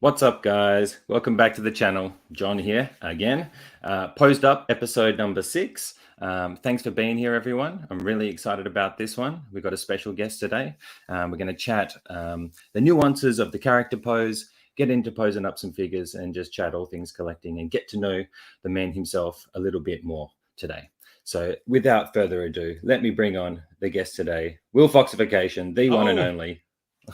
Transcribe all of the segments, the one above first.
What's up, guys? Welcome back to the channel. John here again. Posed Up episode number 6. Thanks for being here, everyone. I'm really excited about this one. We've got a special guest today. We're going to chat the nuances of the character pose, get into posing up some figures, and just chat all things collecting and get to know the man himself a little bit more today. So without further ado, let me bring on the guest today, Willfoxification, the one and only.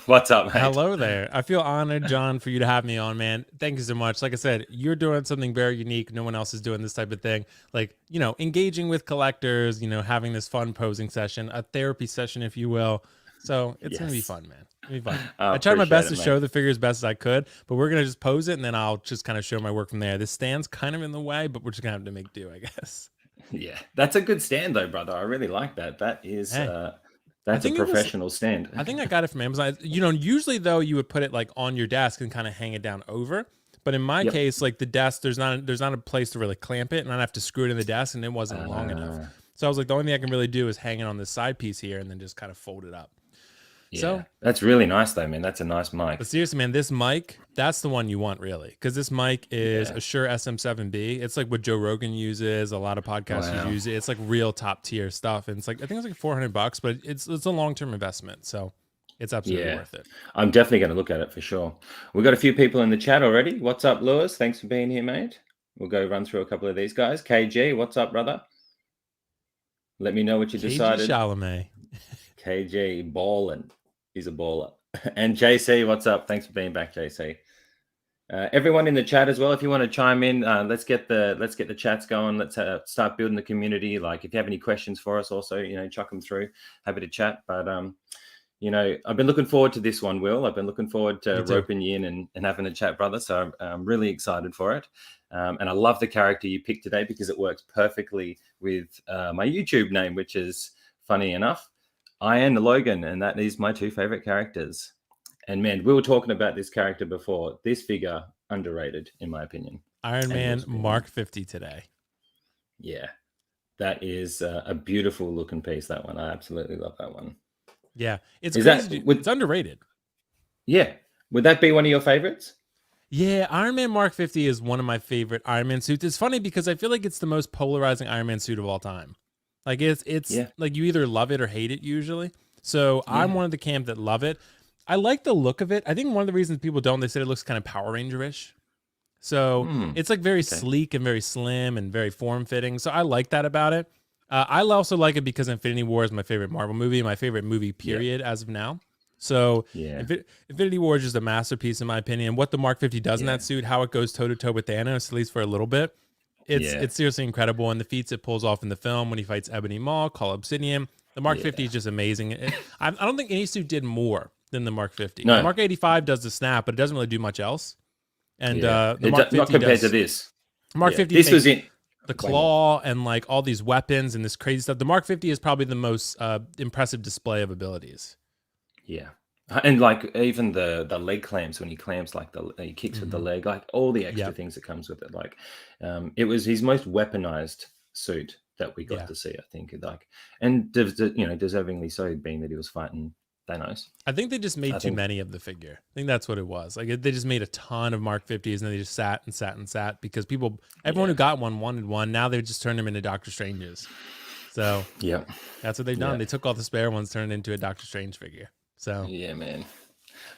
What's up, mate? Hello there. I feel honored, John, for you to have me on, man. Thank you so much. Like I said, you're doing something very unique. No one else is doing this type of thing. Like, engaging with collectors, having this fun posing session, a therapy session, if you will. So it's going to be fun, man. It's going to be fun. I tried my best to show the figure as best as I could, but we're going to just pose it and then I'll just kind of show my work from there. This stand's kind of in the way, but we're just going to have to make do, I guess. Yeah, that's a good stand though, brother. I really like that. That is... That's a professional stand. I think I got it from Amazon. Usually though, you would put it like on your desk and kind of hang it down over. But in my case, like the desk, there's not a place to really clamp it, and I'd have to screw it in the desk, and it wasn't long enough. So I was like, the only thing I can really do is hang it on this side piece here, and then just kind of fold it up. Yeah, so that's really nice though, man. That's a nice mic. But seriously, man, this mic, that's the one you want really, because this mic is a Shure SM7B. It's like what Joe Rogan uses. A lot of podcasters use it. It's like real top tier stuff, and it's like I think it's like $400, but it's a long term investment, so it's absolutely worth it. I'm definitely going to look at it for sure. We've got a few people in the chat already. What's up, Lewis? Thanks for being here, mate. We'll go run through a couple of these guys. KG, what's up, brother? Let me know what you decided. Chalamet. KG ballin'. He's a baller. And JC, what's up? Thanks for being back, JC. Everyone in the chat as well, if you want to chime in, let's get the chats going. Let's start building the community. Like, if you have any questions for us, also, chuck them through. Happy to chat. But I've been looking forward to this one, Will. I've been looking forward to roping you in and having a chat, brother. So I'm really excited for it. And I love the character you picked today because it works perfectly with my YouTube name, which is funny enough. Iron Logan, and that is my two favorite characters. And man, we were talking about this character before. This figure, underrated, in my opinion. Iron Man Mark 50 today. Yeah, that is a beautiful looking piece, that one. I absolutely love that one. Yeah, it's underrated. Yeah. Would that be one of your favorites? Yeah, Iron Man Mark 50 is one of my favorite Iron Man suits. It's funny because I feel like it's the most polarizing Iron Man suit of all time. Like it's like you either love it or hate it usually. So I'm one of the camp that love it. I like the look of it. I think one of the reasons people don't, they said it looks kind of Power Ranger-ish. So it's like very sleek and very slim and very form-fitting. So I like that about it. I also like it because Infinity War is my favorite Marvel movie, my favorite movie period as of now. So Infinity War is just a masterpiece in my opinion. What the Mark 50 does in that suit, how it goes toe-to-toe with Thanos, at least for a little bit. It's seriously incredible, and the feats it pulls off in the film when he fights Ebony Maw, Call Obsidian. The Mark 50 is just amazing. I don't think any suit did more than the Mark 50. No. The Mark 85 does the snap, but it doesn't really do much else. And the Mark 50 not compared to this. Mark 50 this was in the claw and like all these weapons and this crazy stuff. The Mark 50 is probably the most impressive display of abilities. Yeah. And like even the leg clamps, when he clamps, like he kicks with the leg, like all the extra things that comes with it. Like it was his most weaponized suit that we got to see, I think. Like, and deservingly so, being that he was fighting Thanos. I think they just made too many of the figure. I think that's what it was. Like they just made a ton of Mark 50s and then they just sat and sat and sat because everyone who got one wanted one. Now they just turned them into Doctor Stranges. So that's what they've done. They took all the spare ones, turned it into a Doctor Strange figure. So man,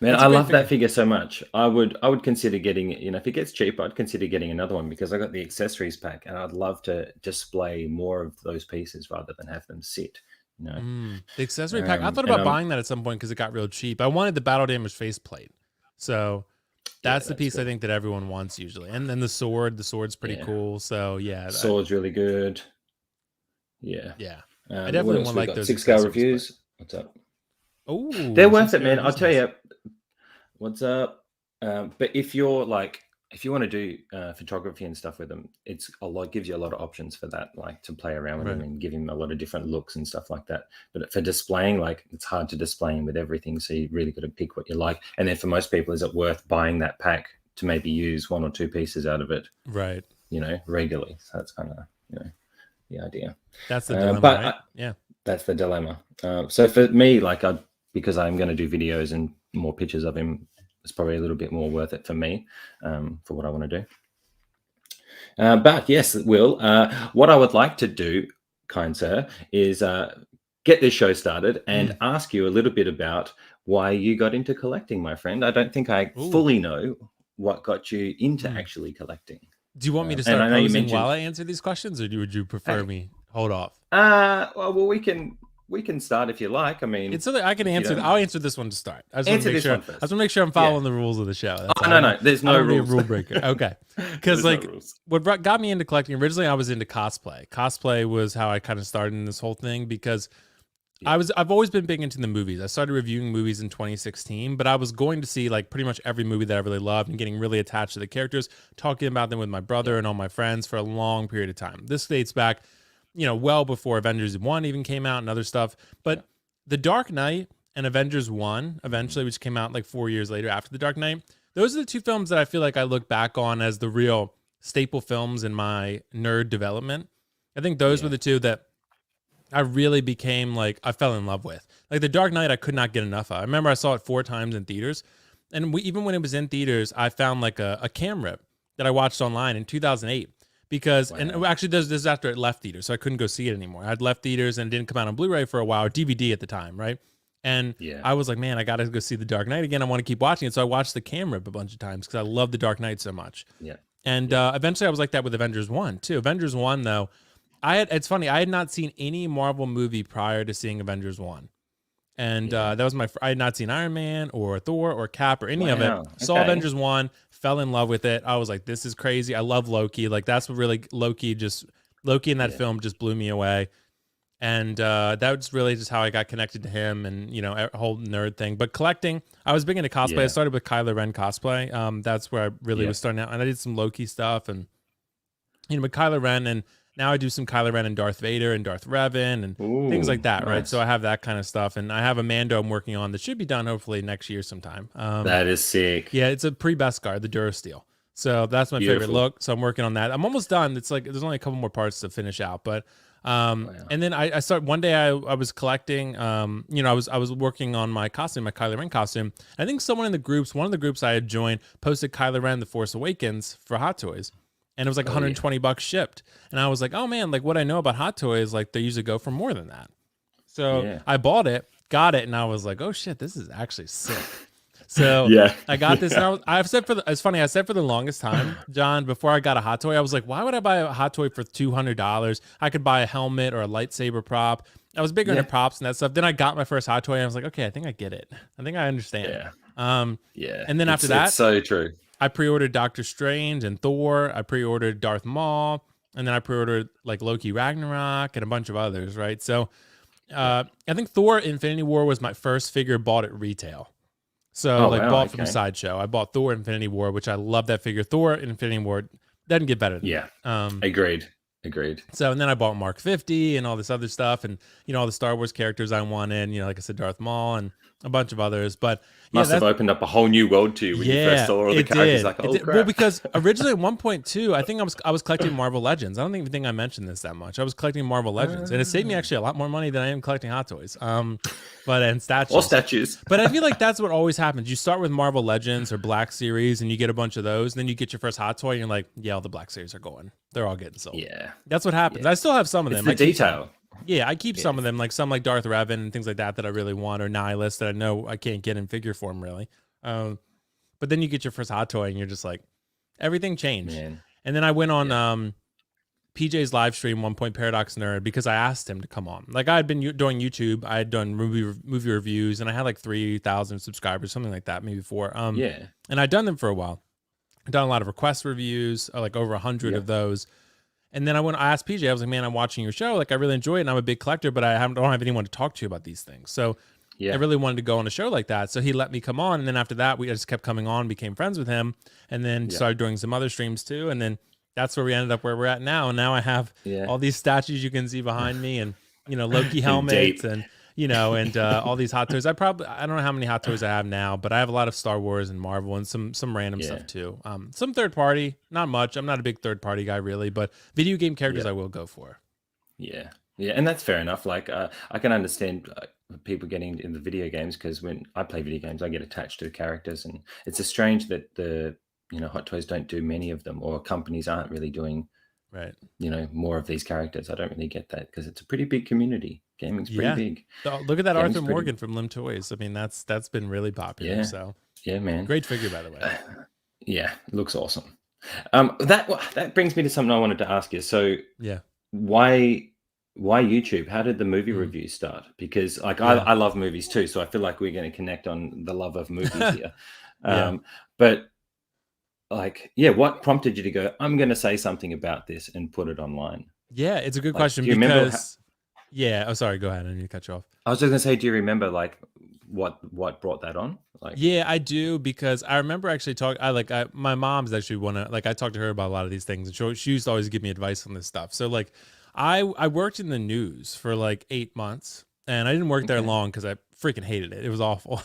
I love that figure so much. I would consider getting, if it gets cheap, I'd consider getting another one because I got the accessories pack and I'd love to display more of those pieces rather than have them sit. The accessory pack. I thought about buying that at some point because it got real cheap. I wanted the battle damage faceplate, so that's the piece good. I think that everyone wants usually. And then the sword's pretty cool. So sword's really good. I definitely want like those 6-star reviews. What's up? Oh, they're worth it, man. I'll tell you. What's up? But if you want to do photography and stuff with them, gives you a lot of options for that, like to play around with them and give him a lot of different looks and stuff like that. But for displaying, like it's hard to display him with everything, so you really got to pick what you like. And then for most people, is it worth buying that pack to maybe use one or two pieces out of it? Right. Regularly. So that's kind of the idea. That's the dilemma, right? That's the dilemma. So for me, like because I'm going to do videos and more pictures of him it's probably a little bit more worth it for me, for what I want to do. But yes, Will, what I would like to do, kind sir, is get this show started and ask you a little bit about why you got into collecting, my friend. I don't think I fully know what got you into actually collecting. Do you want me to start posing while I answer these questions, or would you prefer me hold off? Well, we can start if you like. I mean, it's something I can answer. I'll answer this one to start. I just want to make sure I'm following the rules of the show. That's no, there's no rules. Be a rule breaker. Okay, because what got me into collecting originally, I was into cosplay. Cosplay was how I kind of started in this whole thing because I've always been big into the movies. I started reviewing movies in 2016, but I was going to see like pretty much every movie that I really loved and getting really attached to the characters, talking about them with my brother and all my friends for a long period of time. This dates back, well before Avengers 1 even came out and other stuff. But The Dark Knight and Avengers 1, eventually, which came out like 4 years later after The Dark Knight, those are the two films that I feel like I look back on as the real staple films in my nerd development. I think those were the two that I really became I fell in love with. Like The Dark Knight, I could not get enough of. I remember I saw it 4 times in theaters. And even when it was in theaters, I found like a cam rip that I watched online in 2008. Because, and actually this is after it left theaters, so I couldn't go see it anymore. I'd left theaters and it didn't come out on Blu-ray for a while, or DVD at the time, right? And I was like, man, I got to go see The Dark Knight again. I want to keep watching it. So I watched the cam rip a bunch of times because I love The Dark Knight so much. Yeah. And eventually I was like that with Avengers 1 too. Avengers 1 though, it's funny, I had not seen any Marvel movie prior to seeing Avengers 1. And that was I had not seen Iron Man or Thor or Cap or any of it. Saw Avengers 1, fell in love with it. I was like, this is crazy. I love Loki. Like that's what really Loki in that film just blew me away. And that was really just how I got connected to him and, a whole nerd thing. But collecting, I was big into cosplay. I started with Kylo Ren cosplay. That's where I really was starting out. And I did some Loki stuff and, with Kylo Ren, and now I do some Kylo Ren and Darth Vader and Darth Revan and things like that, right? So I have that kind of stuff. And I have a Mando I'm working on that should be done hopefully next year sometime. That is sick. Yeah, it's a pre-Beskar, the Durasteel. So that's my favorite look. So I'm working on that. I'm almost done. It's like there's only a couple more parts to finish out. But and then I started one day I was collecting, I was working on my costume, my Kylo Ren costume. I think one of the groups I had joined posted Kylo Ren The Force Awakens for Hot Toys. And it was like $120 shipped. And I was like, oh man, like what I know about Hot Toys, like they usually go for more than that. So I bought it, got it, and I was like, oh shit, this is actually sick. So I got this. And it's funny, I said for the longest time, John, before I got a Hot Toy, I was like, why would I buy a Hot Toy for $200? I could buy a helmet or a lightsaber prop. I was bigger into props and that stuff. Then I got my first Hot Toy and I was like, okay, I think I get it. I think I understand. And then after that, it's so true. I pre-ordered Doctor Strange and Thor. I pre-ordered Darth Maul, and then I pre-ordered like Loki Ragnarok and a bunch of others, right? So I think Thor Infinity War was my first figure bought at retail. So bought from Sideshow. I bought Thor Infinity War, which I love that figure. Thor Infinity War doesn't get better than that. Agreed. So, and then I bought Mark 50 and all this other stuff and, all the Star Wars characters I wanted, like I said, Darth Maul and a bunch of others. But must have opened up a whole new world to you when you first saw all the characters. Like, oh, crap. Well, because originally at one point too, I think I was collecting Marvel Legends. I don't even think I mentioned this that much. I was collecting Marvel Legends, and it saved me actually a lot more money than I am collecting Hot Toys. And statues. Or statues. But I feel like that's what always happens. You start with Marvel Legends or Black Series, and you get a bunch of those, and then you get your first Hot Toy, and you're like, yeah, all the Black Series are going. They're all getting sold. Yeah, that's what happens. I still have some of them. It's the detail. I keep some of them, like some like Darth Revan and things like that I really want, or Nihilus that I know I can't get in figure form really. But then you get your first Hot Toy and you're just like, everything changed. Man. And then I went on PJ's live stream one point, Paradox Nerd, because I asked him to come on. Like I had been doing YouTube, I had done movie reviews, and I had like 3,000 subscribers, something like that, maybe 4. And I'd done them for a while. I'd done a lot of request reviews, like over 100 of those. And then I asked PJ, I was like, man, I'm watching your show. Like, I really enjoy it. And I'm a big collector, but I don't have anyone to talk to about these things. So I really wanted to go on a show like that. So he let me come on. And then after that, we just kept coming on, became friends with him, and then started doing some other streams too. And then that's where we ended up where we're at now. And now I have all these statues you can see behind me and, Loki helmets and, and all these Hot Toys. I don't know how many Hot Toys I have now, but I have a lot of Star Wars and Marvel and some random stuff too. Some third party, not much. I'm not a big third party guy really, but video game characters I will go for. Yeah, and that's fair enough. Like I can understand people getting in the video games, because when I play video games, I get attached to the characters, and it's a strange that the Hot Toys don't do many of them, or companies aren't really doing more of these characters. I don't really get that, because it's a pretty big community. Gaming's pretty big. Look at that Arthur Morgan from Limb Toys. I mean, that's been really popular. So yeah, man, great figure, by the way. Yeah, looks awesome. That brings me to something I wanted to ask you. So why YouTube? How did the movie reviews start? Because I love movies too, so I feel like we're going to connect on the love of movies here. But what prompted you to go, I'm going to say something about this and put it online? Yeah, it's a good question, because oh, sorry, go ahead. I need to cut you off. I was just going to say, do you remember what brought that on? Yeah, I do, because I remember actually my mom's actually I talked to her about a lot of these things, and she used to always give me advice on this stuff. So I worked in the news for 8 months, and I didn't work there long because I freaking hated it. It was awful.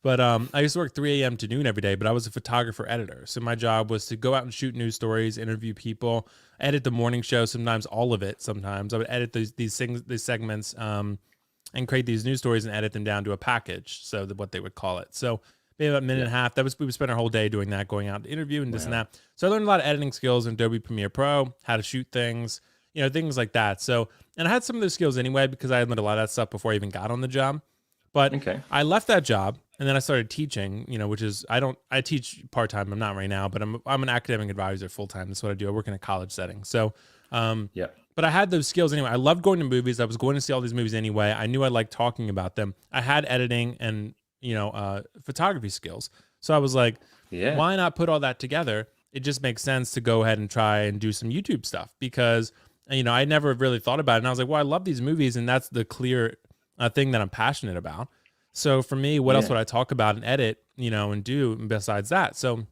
But I used to work 3 a.m. to noon every day, but I was a photographer editor. So my job was to go out and shoot news stories, interview people, edit the morning show, sometimes all of it. Sometimes I would edit these segments and create these news stories and edit them down to a package, so what they would call it. So maybe about a minute and a half. We would spend our whole day doing that, going out to interview and this and that. So I learned a lot of editing skills in Adobe Premiere Pro, how to shoot things, things like that. So, and I had some of those skills anyway, because I had learned a lot of that stuff before I even got on the job. But I left that job, and then I started teaching, which is, I teach part-time. I'm not right now, but I'm an academic advisor full-time. That's what I do. I work in a college setting. So, but I had those skills anyway. I loved going to movies. I was going to see all these movies anyway. I knew I liked talking about them. I had editing and, photography skills. So I was like, why not put all that together? It just makes sense to go ahead and try and do some YouTube stuff, because, I never really thought about it. And I was like, well, I love these movies, and that's the clear thing that I'm passionate about. So for me, what else would I talk about and edit, and do besides that? So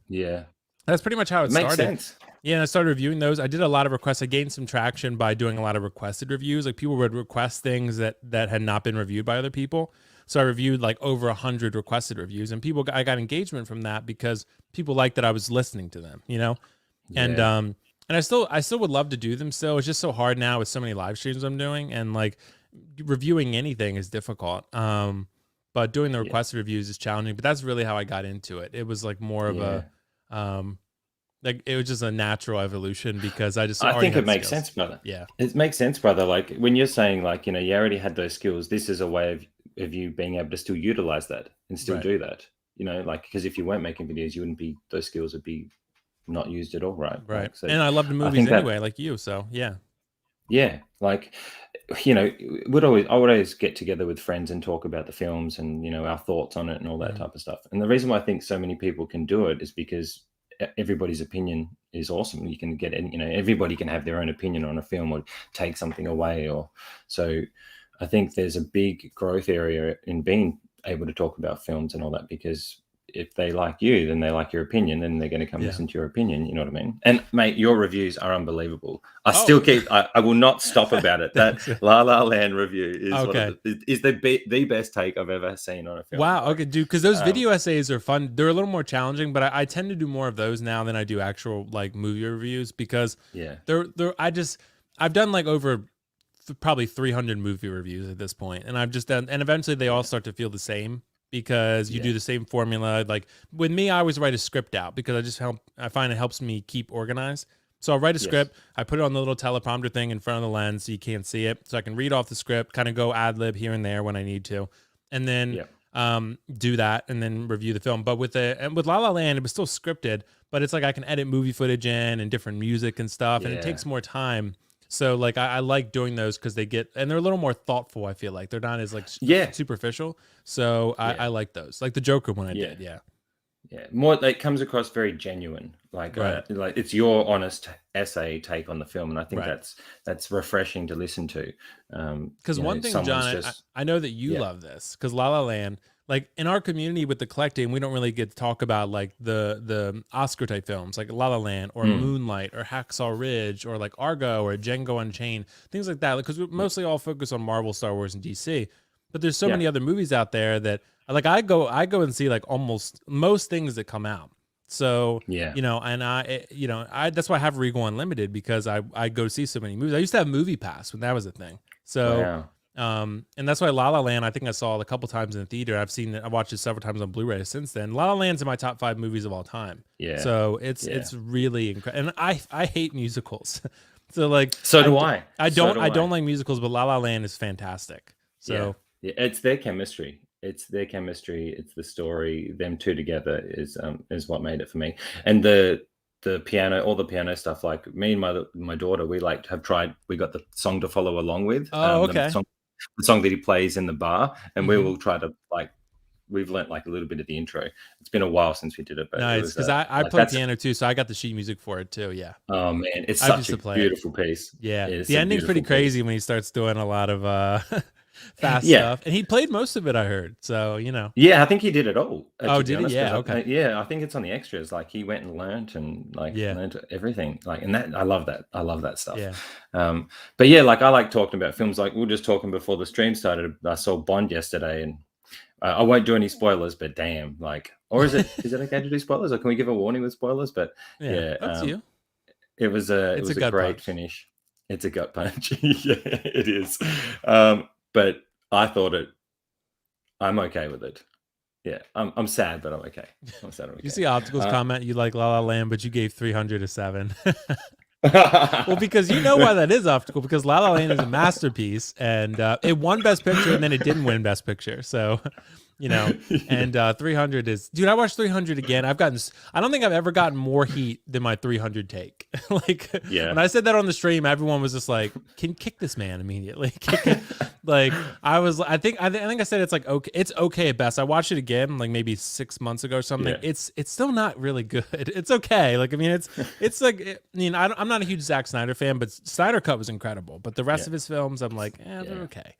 that's pretty much how it started. Makes sense. Yeah, and I started reviewing those. I did a lot of requests. I gained some traction by doing a lot of requested reviews. People would request things that had not been reviewed by other people. So I reviewed over 100 requested reviews, and I got engagement from that, because people liked that I was listening to them, And I still would love to do them still. It's just so hard now with so many live streams I'm doing, and reviewing anything is difficult. But doing the requested reviews is challenging. But that's really how I got into it. It was more of a it was just a natural evolution, because I think it makes sense, brother. Yeah, it makes sense, brother. When you're saying you already had those skills, this is a way of you being able to still utilize that and still do that. Because if you weren't making videos, you wouldn't be, those skills would be not used at all, right? Right. So and I love the movies anyway, like you. So yeah. Yeah, I would always get together with friends and talk about the films and our thoughts on it and all that type of stuff. And the reason why I think so many people can do it is because everybody's opinion is awesome. You can get everybody can have their own opinion on a film or take something away, so I think there's a big growth area in being able to talk about films and all that, because if they like you, then they like your opinion, then they're going to come listen to your opinion. You know what I mean? And mate, your reviews are unbelievable. I will not stop about it. That La La Land review is the best take I've ever seen on a film. Wow. Okay, dude. Because those video essays are fun. They're a little more challenging, but I tend to do more of those now than I do actual movie reviews, because I've done over probably 300 movie reviews at this point, and I've just done, and eventually they all start to feel the same, because you do the same formula. With me, I always write a script out, because I find it helps me keep organized. So I'll write a script, I put it on the little teleprompter thing in front of the lens so you can't see it, so I can read off the script, kind of go ad lib here and there when I need to, and then do that, and then review the film. But with La La Land, it was still scripted, but it's I can edit movie footage in and different music and stuff, and it takes more time. So I like doing those, because they're a little more thoughtful. I feel like they're not as superficial. So I like those, the Joker one I did. Yeah, more, it comes across very genuine. It's your honest essay take on the film, and I think that's refreshing to listen to. Because one thing, John, I know that you love this, because La La Land, in our community with the collecting, we don't really get to talk about the Oscar type films like La La Land or Moonlight or Hacksaw Ridge or Argo or Django Unchained, things like that, because we mostly all focus on Marvel, Star Wars, and DC. But there's so many other movies out there that I go and see almost most things that come out. So and I that's why I have Regal Unlimited, because I go see so many movies. I used to have Movie Pass when that was a thing. So And that's why La La Land, I think I saw it a couple times in the theater. I watched it several times on Blu-ray since then. La La Land's in my top 5 movies of all time. Yeah. So it's really incredible. And I hate musicals. So like, so do I. I don't like musicals, but La La Land is fantastic. So it's their chemistry. It's their chemistry. It's the story. Them two together is what made it for me. And the piano, all the piano stuff. Like me and my daughter, we have tried. We got the song to follow along with. Oh, okay. The song that he plays in the bar, and we will try to like. We've learnt like a little bit of the intro. It's been a while since we did it, but nice, because I play piano too, so I got the sheet music for it too. Yeah. Oh man, it's such a beautiful piece. Yeah, the ending's pretty crazy when he starts doing a lot of fast stuff, and he played most of it. I heard, so you know. Yeah, I think he did it all. Oh, did he? Yeah, okay. I think it's on the extras. Like he went and learnt and learned everything. Like, and that I love that. I love that stuff. Yeah. But yeah, like I like talking about films. Like we were just talking before the stream started. I saw Bond yesterday, and I won't do any spoilers, but damn, like, or is it okay to do spoilers, or can we give a warning with spoilers? But that's you. It was a great finish. It's a gut punch. Yeah, it is. But I thought I'm okay with it. Yeah, I'm sad, but I'm okay. You see Optical's comment, you like La La Land, but you gave 300 a 7. Well, because you know why that is, Optical, because La La Land is a masterpiece, and it won Best Picture, and then it didn't win Best Picture. So, you know, and 300 is, dude, I watched 300 again. I don't think I've ever gotten more heat than my 300 take. Like, when I said that on the stream, everyone was just like, "Can kick this man immediately." Like, I think I said it's like okay, it's okay at best. I watched it again like maybe 6 months ago or something. Yeah. It's still not really good. It's okay. Like, I mean, it's like, I mean, I'm not a huge Zack Snyder fan, but Snyder Cut was incredible. But the rest of his films, I'm like, they're okay.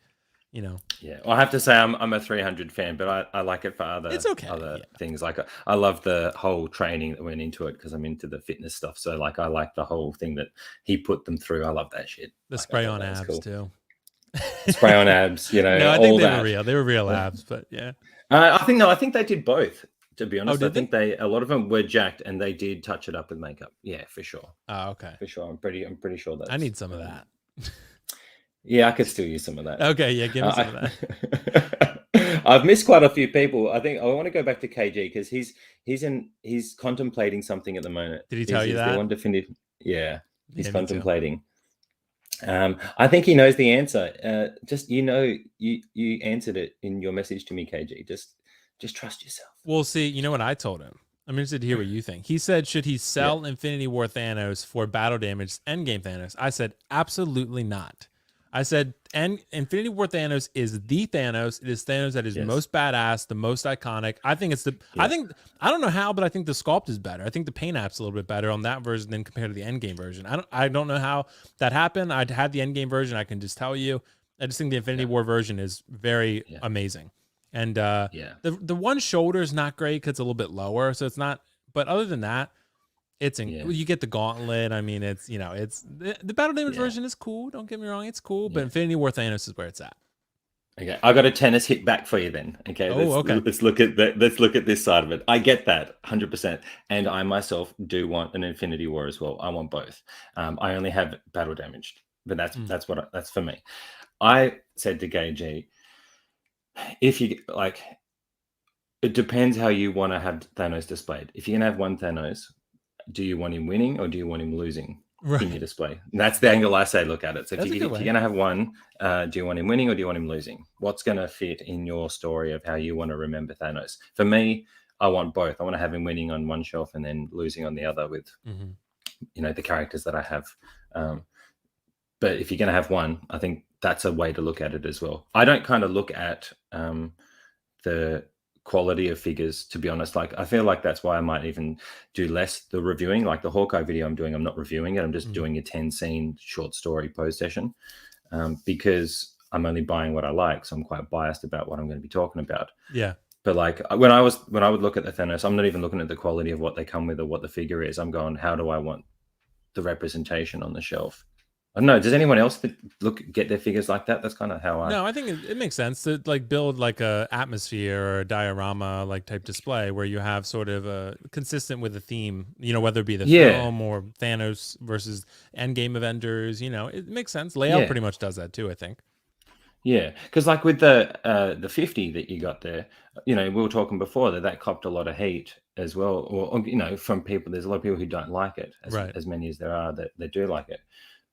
You know. Yeah. Well, I have to say I'm a 300 fan, but I like it for other things. Like I love the whole training that went into it because I'm into the fitness stuff. So like I like the whole thing that he put them through. I love that shit. The spray on abs too. Spray on abs, you know. No, I think they were real. They were real abs, but yeah. I think they did both. To be honest, I think a lot of them were jacked, and they did touch it up with makeup. Yeah, for sure. Oh, okay. For sure, I'm pretty sure that. I need some of that. Yeah, I could still use some of that. Okay, yeah, give me some of that. I've missed quite a few people. I think I want to go back to KG because he's contemplating something at the moment. Did he tell you that? The one definitive. Yeah, he's contemplating. I think he knows the answer. Just you answered it in your message to me, KG. Just trust yourself. Well, see, you know what I told him? I'm interested to hear what you think. He said, should he sell Infinity War Thanos for battle damage Endgame Thanos? I said, absolutely not. I said, and Infinity War Thanos is the Thanos. It is Thanos that is most badass, the most iconic. I think it's I don't know how, but I think the sculpt is better. I think the paint app's a little bit better on that version than compared to the Endgame version. I don't know how that happened. I'd had the Endgame version. I can just tell you. I just think the Infinity War version is very amazing. And the one shoulder is not great because it's a little bit lower, so it's not. But other than that, you get the gauntlet. I mean, it's it's the battle damage version is cool. Don't get me wrong, it's cool. But Infinity War Thanos is where it's at. Okay, I got a tennis hit back for you then. Okay, let's look at this side of it. I get that 100%, and I myself do want an Infinity War as well. I want both. I only have battle damaged, but that's for me. I said to KG, if you like, it depends how you want to have Thanos displayed. If you're gonna have one Thanos, do you want him winning or do you want him losing in your display? And that's the angle I say look at it. So if you're going to have one, do you want him winning or do you want him losing? What's going to fit in your story of how you want to remember Thanos? For me, I want both. I want to have him winning on one shelf and then losing on the other with, the characters that I have. But if you're going to have one, I think that's a way to look at it as well. I don't kind of look at the quality of figures, to be honest. Like I feel like that's why I might even do less the reviewing. Like the Hawkeye video I'm doing, I'm not reviewing it, I'm just doing a 10 scene short story pose session, because I'm only buying what I like, so I'm quite biased about what I'm going to be talking about. But like when I would look at the Thanos, I'm not even looking at the quality of what they come with or what the figure is. I'm going, how do I want the representation on the shelf? I don't know. Does anyone else get their figures like that? That's kind of how I. No, I think it makes sense to like build like a atmosphere or a diorama like type display where you have sort of a consistent with the theme. Whether it be the film or Thanos versus Endgame Avengers. It makes sense. Layout pretty much does that too, I think. Yeah, because like with the 50 that you got there, we were talking before that copped a lot of hate as well, or from people. There's a lot of people who don't like it, Right. as many as there are that do like it.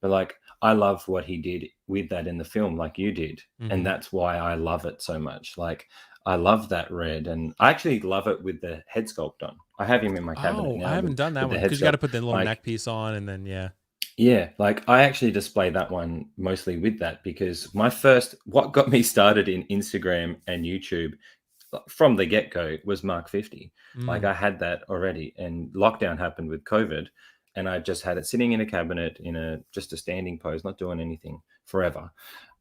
But like, I love what he did with that in the film, like you did, and that's why I love it so much. Like, I love that red, and I actually love it with the head sculpt on. I have him in my cabinet now. I haven't done that with the one head because you got to sculpt. put the little Like, neck piece on, and then yeah, like I actually display that one mostly with that, because what got me started in Instagram and YouTube from the get-go was Mark 50. Like, I had that already, and lockdown happened with COVID, and I just had it sitting in a cabinet in just a standing pose, not doing anything forever.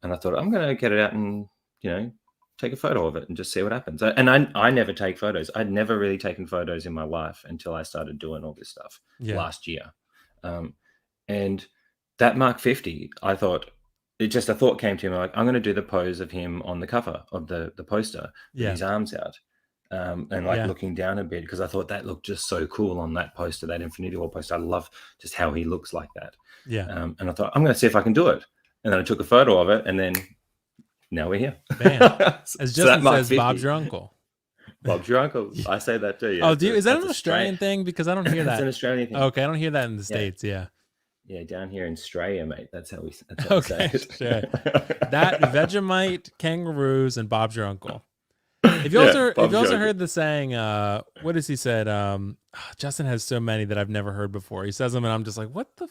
And I thought, I'm going to get it out and, take a photo of it and just see what happens. And I never take photos. I'd never really taken photos in my life until I started doing all this stuff last year. And that Mark 50, I thought, a thought came to me, like, I'm going to do the pose of him on the cover of the poster with his arms out, and like looking down a bit, because I thought that looked just so cool on that poster, that Infinity War poster. I love just how he looks like that. And I thought, I'm going to see if I can do it. And then I took a photo of it, and then now we're here. Man, as Justin says, 50, Bob's your uncle. Bob's your uncle. I say that too. Yeah. Oh, is that an Australian thing? Because I don't hear that. It's an Australian thing. Okay, I don't hear that in the States. Yeah. Yeah, down here in Australia, mate. That's how we say it. Sure. That Vegemite, kangaroos, and Bob's your uncle. If you also heard the saying, what has he said? Justin has so many that I've never heard before. He says them, and I'm just like, what the?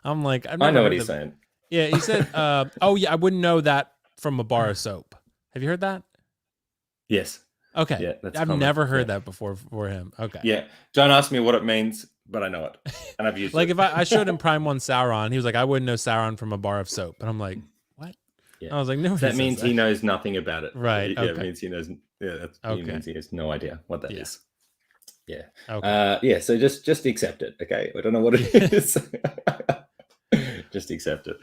I'm like, I know what he's saying. Yeah, he said, oh yeah, I wouldn't know that from a bar of soap. Have you heard that? Yes. Okay. Yeah, that's I've common. never heard that before for him. Okay. Yeah. Don't ask me what it means, but I know it, and I've used like it. If I showed him Prime 1 Sauron, he was like, I wouldn't know Sauron from a bar of soap. And I'm like, what? Yeah. I was like, no. That means he knows nothing about it. Right. Yeah, it means he knows. Yeah, it means he has no idea what that is. Yeah. Okay. Yeah. So just accept it. Okay. I don't know what it is. Just accept it.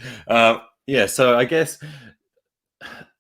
Yeah. So I guess,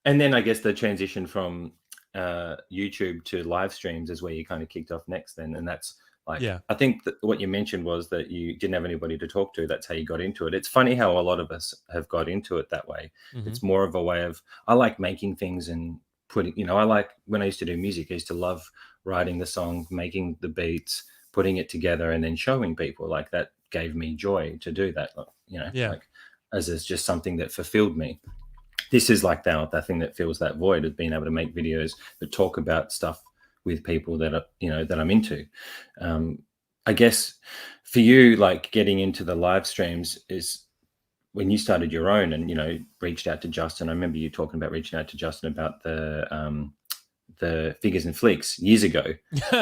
and then I guess the transition from YouTube to live streams is where you kind of kicked off next then, and that's like, I think that what you mentioned was that you didn't have anybody to talk to. That's how you got into it. It's funny how a lot of us have got into it that way. It's more of a way of, I like making things and putting, I like, when I used to do music, I used to love writing the song, making the beats, putting it together, and then showing people. Like, that gave me joy to do that, like, as it's just something that fulfilled me. This is like that thing that fills that void of being able to make videos that talk about stuff with people that are, that I'm into. I guess for you, like, getting into the live streams is when you started your own and, reached out to Justin. I remember you talking about reaching out to Justin about the figures and flicks years ago.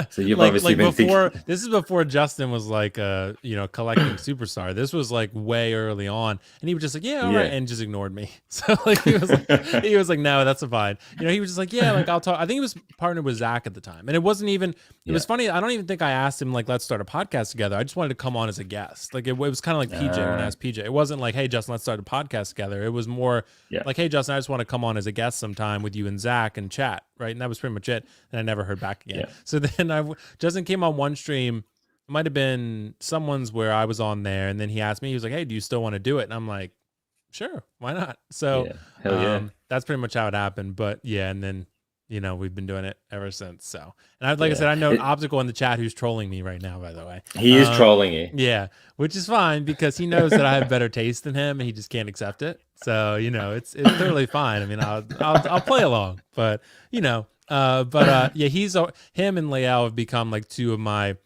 So you've obviously been before. This is before Justin was like collecting superstar. This was like way early on, and he was just like, all right, and just ignored me. So like he was like, no, that's fine. He was just like, yeah, like I'll talk. I think he was partnered with Zach at the time, and it wasn't even. It was funny. I don't even think I asked him like, let's start a podcast together. I just wanted to come on as a guest. Like it was kind of like PJ when I asked PJ. It wasn't like, hey Justin, let's start a podcast together. It was more like, hey Justin, I just want to come on as a guest sometime with you and Zach and chat. Right. And that was pretty much it. And I never heard back again. So then Justin came on one stream. It might have been someone's where I was on there. And then he asked me, he was like, hey, do you still want to do it? And I'm like, sure, why not? So that's pretty much how it happened. But yeah, and then, we've been doing it ever since. So, and I said, I know Obstacle in the chat who's trolling me right now, by the way. He is trolling you. Yeah, which is fine because he knows that I have better taste than him and he just can't accept it. So, it's totally fine. I mean, I'll play along, but him and Lael have become like two of my,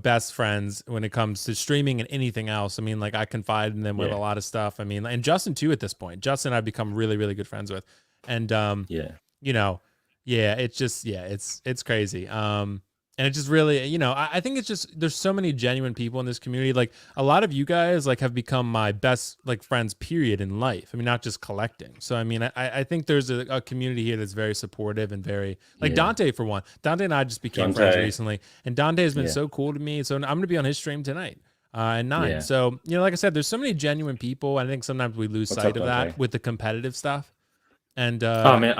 best friends when it comes to streaming and anything else. I mean, like I confide in them with a lot of stuff. I mean, and Justin too, at this point, Justin I've become really, really good friends with. And, it's just, it's crazy. And it just really, I think it's just, there's so many genuine people in this community. Like a lot of you guys like have become my best like friends period in life. I mean, not just collecting. So, I mean, I think there's a community here that's very supportive and very like Dante for one. Dante and I just became friends recently and Dante has been so cool to me. So I'm going to be on his stream tonight at 9. Yeah. So, like I said, there's so many genuine people. I think sometimes we lose sight of that with the competitive stuff. And oh man,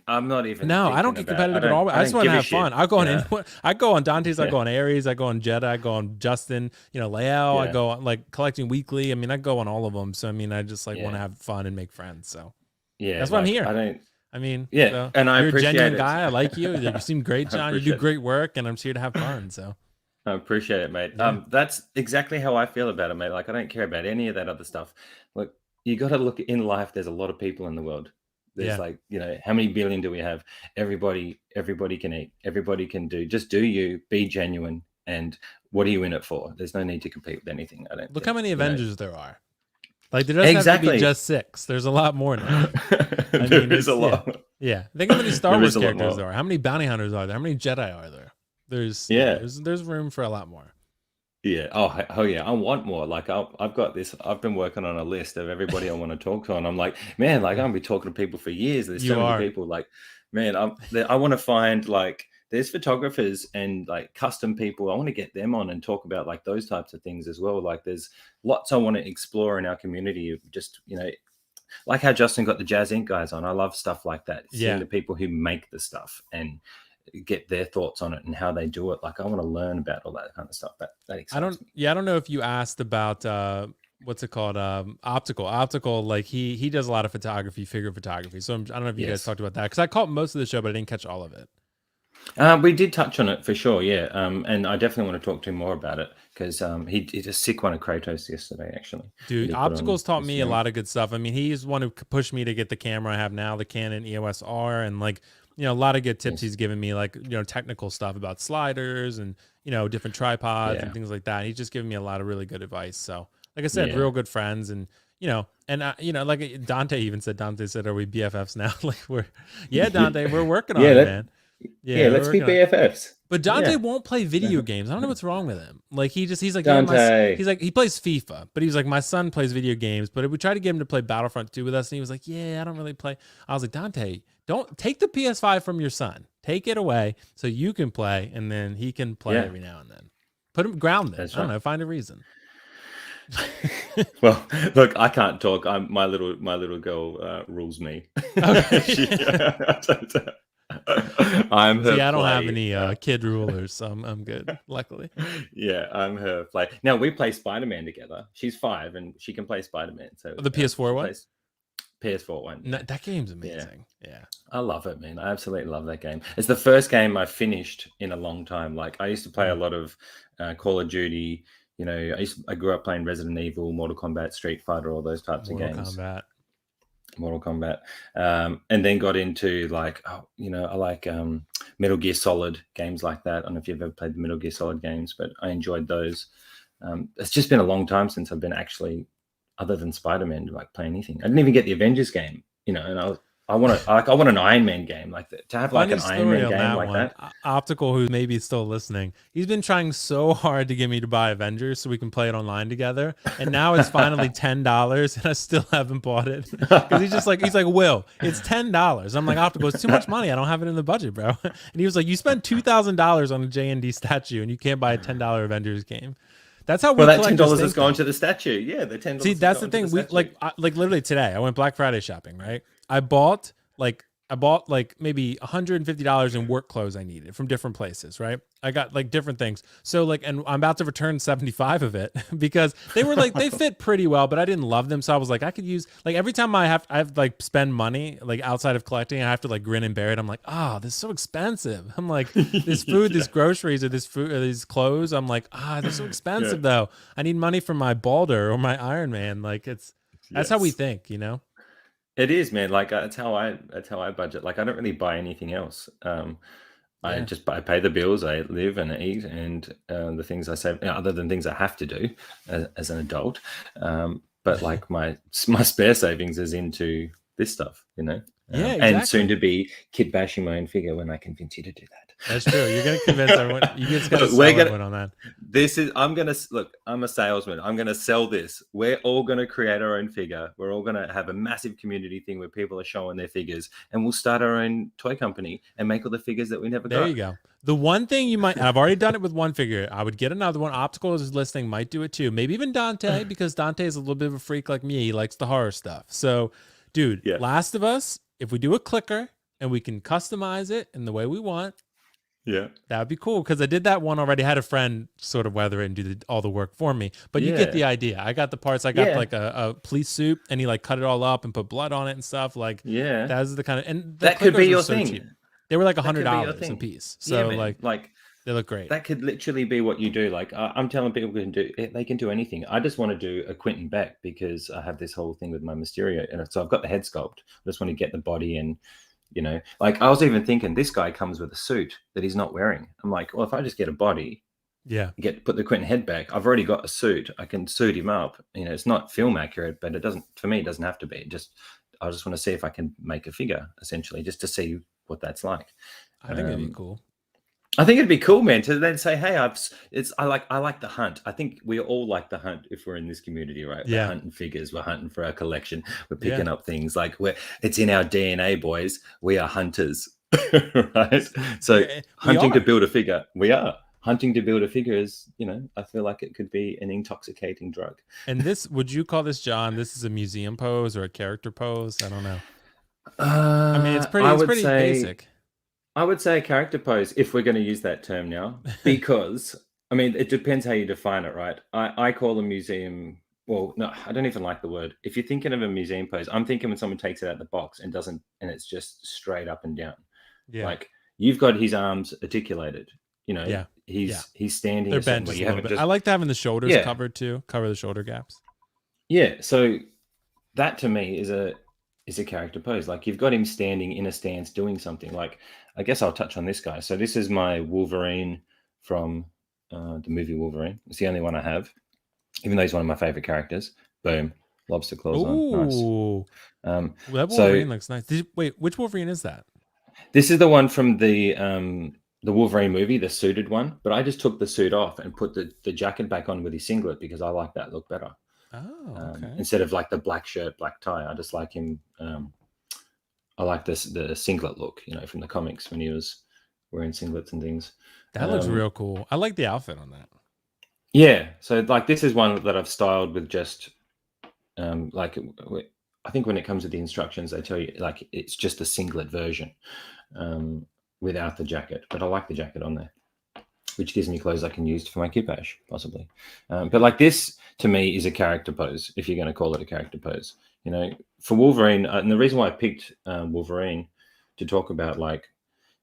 I'm not even. No, I don't get competitive at all. I just want to have fun. I go on I go on Dante's, I go on Aries, I go on Jedi, I go on Justin, Lael, I go on like collecting weekly. I mean, I go on all of them. So I mean, I just like want to have fun and make friends. So Yeah, That's why I'm like here. I don't. I mean, Yeah, so and I you're a appreciate genuine it. guy. I like you. You seem great, I John. You do appreciate it. great work, and I'm just here to have fun. So I appreciate it, mate. yeah, That's exactly how I feel about it, mate. Like I don't care about any of that other stuff. Look, you got to look in life. There's a lot of people in the world. There's yeah. like, how many billion do we have? Everybody can eat. Everybody can do. Just do you. Be genuine. And what are you in it for? There's no need to compete with anything. I don't Look think. how many Avengers there are. Like there doesn't have to be Exactly. just 6. There's a lot more now. I There mean, is a lot. Yeah. Think how many Star There Wars is a lot characters more. there are. How many bounty hunters are there? How many Jedi are there? There's room for a lot more. Yeah. Oh yeah. I want more. Like I've got this. I've been working on a list of everybody I want to talk to, and I'm like, man, like I'm gonna be talking to people for years. There's so many people. Like, man, I want to find like there's photographers and like custom people. I want to get them on and talk about like those types of things as well. Like there's lots I want to explore in our community of just like how Justin got the Jazz Inc. guys on. I love stuff like that. Seeing the people who make the stuff and get their thoughts on it and how they do it. Like I want to learn about all that kind of stuff. That excites me. I don't know if you asked about what's it called? Optical, like he does a lot of figure photography. So I don't know if you guys talked about that because I caught most of the show, but I didn't catch all of it. We did touch on it for sure, yeah. And I definitely want to talk to him more about it because he did a sick one of Kratos yesterday, actually. Dude, Optical's taught me a lot of good stuff. I mean, he's one who pushed me to get the camera I have now, the Canon EOS R, and like, a lot of good tips he's given me, like, technical stuff about sliders and, different tripods and things like that. He's just given me a lot of really good advice. So, like I said, real good friends and, like Dante said, are we BFFs now? Like Dante, we're working on it, man. Yeah, let's be BFFs. But Dante won't play video games. I don't know what's wrong with him. Like he's like Dante. he's like he plays FIFA, but he was like my son plays video games. But we tried to get him to play Battlefront 2 with us, and he was like, I don't really play. I was like, Dante, don't take the PS5 from your son. Take it away so you can play, and then he can play every now and then. Put him grounded. I don't know. Find a reason. Well, look, I can't talk. My little girl rules me. Okay. I'm her. I don't have any kid rulers, so I'm good. Luckily. Yeah, I'm her play. Now we play Spider-Man together. She's 5 and she can play Spider-Man. So the PS4 one. PS4 one. No, that game's amazing. Yeah, I love it, man. I absolutely love that game. It's the first game I finished in a long time. Like I used to play a lot of Call of Duty. I grew up playing Resident Evil, Mortal Kombat, Street Fighter, all those types of games. Mortal Kombat, and then got into like, I like Metal Gear Solid games like that. I don't know if you've ever played the Metal Gear Solid games, but I enjoyed those. It's just been a long time since I've been actually, other than Spider-Man, like play anything. I didn't even get the Avengers game, and I want an Iron Man game like that. To have like an Iron Man game like that. Optical, who maybe still listening, he's been trying so hard to get me to buy Avengers so we can play it online together. And now it's finally $10, and I still haven't bought it because he's like, Will, it's $10. I'm like, Optical, it's too much money. I don't have it in the budget, bro. And he was like, you spent $2,000 on a JND statue, and you can't buy a $10 Avengers game. That's how we. Well, that $10 has gone to the statue. Yeah, the $10. See, that's the thing. We like literally today. I went Black Friday shopping. Right, I bought maybe $150 in work clothes I needed from different places. Right, I got like different things. So and I'm about to return 75 of it because they were like they fit pretty well, but I didn't love them. So I was like, I could use every time I have like spend money like outside of collecting, I have to like grin and bear it. I'm like, this is so expensive. I'm like, this food, this groceries, or this food, or these clothes. I'm like, they're so expensive though. I need money for my Baldur or my Iron Man. Like that's how we think, It is, man. Like that's how I budget. Like I don't really buy anything else. I pay the bills, I live and eat, and the things I save, other than things I have to do as an adult. But like my spare savings is into this stuff, exactly. And soon to be kid bashing my own figure when I convince you to do that. That's true. You're going to convince everyone. You just got to sell everyone on that. I'm a salesman. I'm going to sell this. We're all going to create our own figure. We're all going to have a massive community thing where people are showing their figures, and we'll start our own toy company and make all the figures that we never got. There you go. The one thing you might, I've already done it with one figure. I would get another one. Optical is listening, might do it too. Maybe even Dante, because Dante is a little bit of a freak like me. He likes the horror stuff. So, dude, Last of Us, if we do a clicker and we can customize it in the way we want, Yeah. That would be cool because I did that one already. I had a friend sort of weather it and do all the work for me. But you get the idea. I got the parts. I got like a police suit, and he like cut it all up and put blood on it and stuff. Like that was the kind of, and the that could be clickers your were so thing. cheap. They were like That could be your $100 a thing. piece. So man. Like they look great. that could literally be what you do. Like I'm telling people they can do anything. I just want to do a Quentin Beck because I have this whole thing with my Mysterio, and so I've got the head sculpt. I just want to get the body and. You know, like I was even thinking this guy comes with a suit that he's not wearing. I'm like, well, if I just get a body, put the Quentin head back, I've already got a suit. I can suit him up. You know, it's not film accurate, but it doesn't, for me, it doesn't have to be. I just want to see if I can make a figure essentially just to see what that's like. I think it'd be cool. I think it'd be cool, man, to then say, "Hey, I like the hunt." I think we all like the hunt if we're in this community, right? We're hunting figures, we're hunting for our collection, we're picking up things. Like it's in our DNA, boys. We are hunters, right? So hunting to build a figure, we are hunting to build a figure. Is I feel like it could be an intoxicating drug. And this, would you call this, John? This is a museum pose or a character pose? I don't know. I mean, it's pretty basic. I would say character pose if we're going to use that term now, because I mean, it depends how you define it, right? I call a museum. Well, no, I don't even like the word. If you're thinking of a museum pose, I'm thinking when someone takes it out of the box and it's just straight up and down. Yeah. Like you've got his arms articulated, he's standing. They're bent just a little bit. I like having the shoulders covered too, cover the shoulder gaps. Yeah. So that to me is a character pose. Like you've got him standing in a stance doing something. Like I guess I'll touch on this guy. So this is my Wolverine from the movie Wolverine. It's the only one I have, even though he's one of my favorite characters. Boom, lobster claws on. Nice. That Wolverine looks nice. Wait, which Wolverine is that? This is the one from the Wolverine movie, the suited one. But I just took the suit off and put the jacket back on with his singlet because I like that look better. Oh, okay. Instead of like the black shirt, black tie, I just like him. I like the singlet look, from the comics when he was wearing singlets and things. That looks real cool. I like the outfit on that. Yeah. So like this is one that I've styled with just like I think when it comes to the instructions, they tell you like it's just a singlet version without the jacket. But I like the jacket on there, which gives me clothes I can use for my kipash, possibly. But like this, to me, is a character pose, if you're going to call it a character pose. For Wolverine, and the reason why I picked Wolverine to talk about like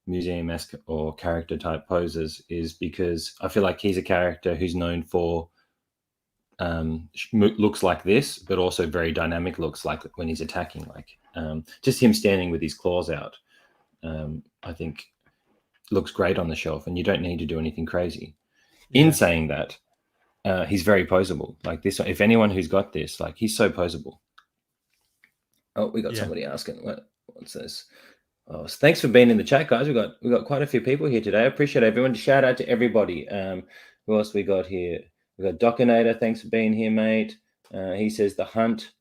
museum-esque or character type poses is because I feel like he's a character who's known for looks like this, but also very dynamic looks like when he's attacking, like just him standing with his claws out. I think looks great on the shelf, and you don't need to do anything crazy. In saying that, he's very poseable. Like this, if anyone who's got this, like he's so poseable. Oh, we got somebody asking, what's this? Oh, so thanks for being in the chat, guys. We got quite a few people here today. I appreciate everyone. Shout out to everybody. Who else we got here? We got Docinator. Thanks for being here, mate. He says the hunt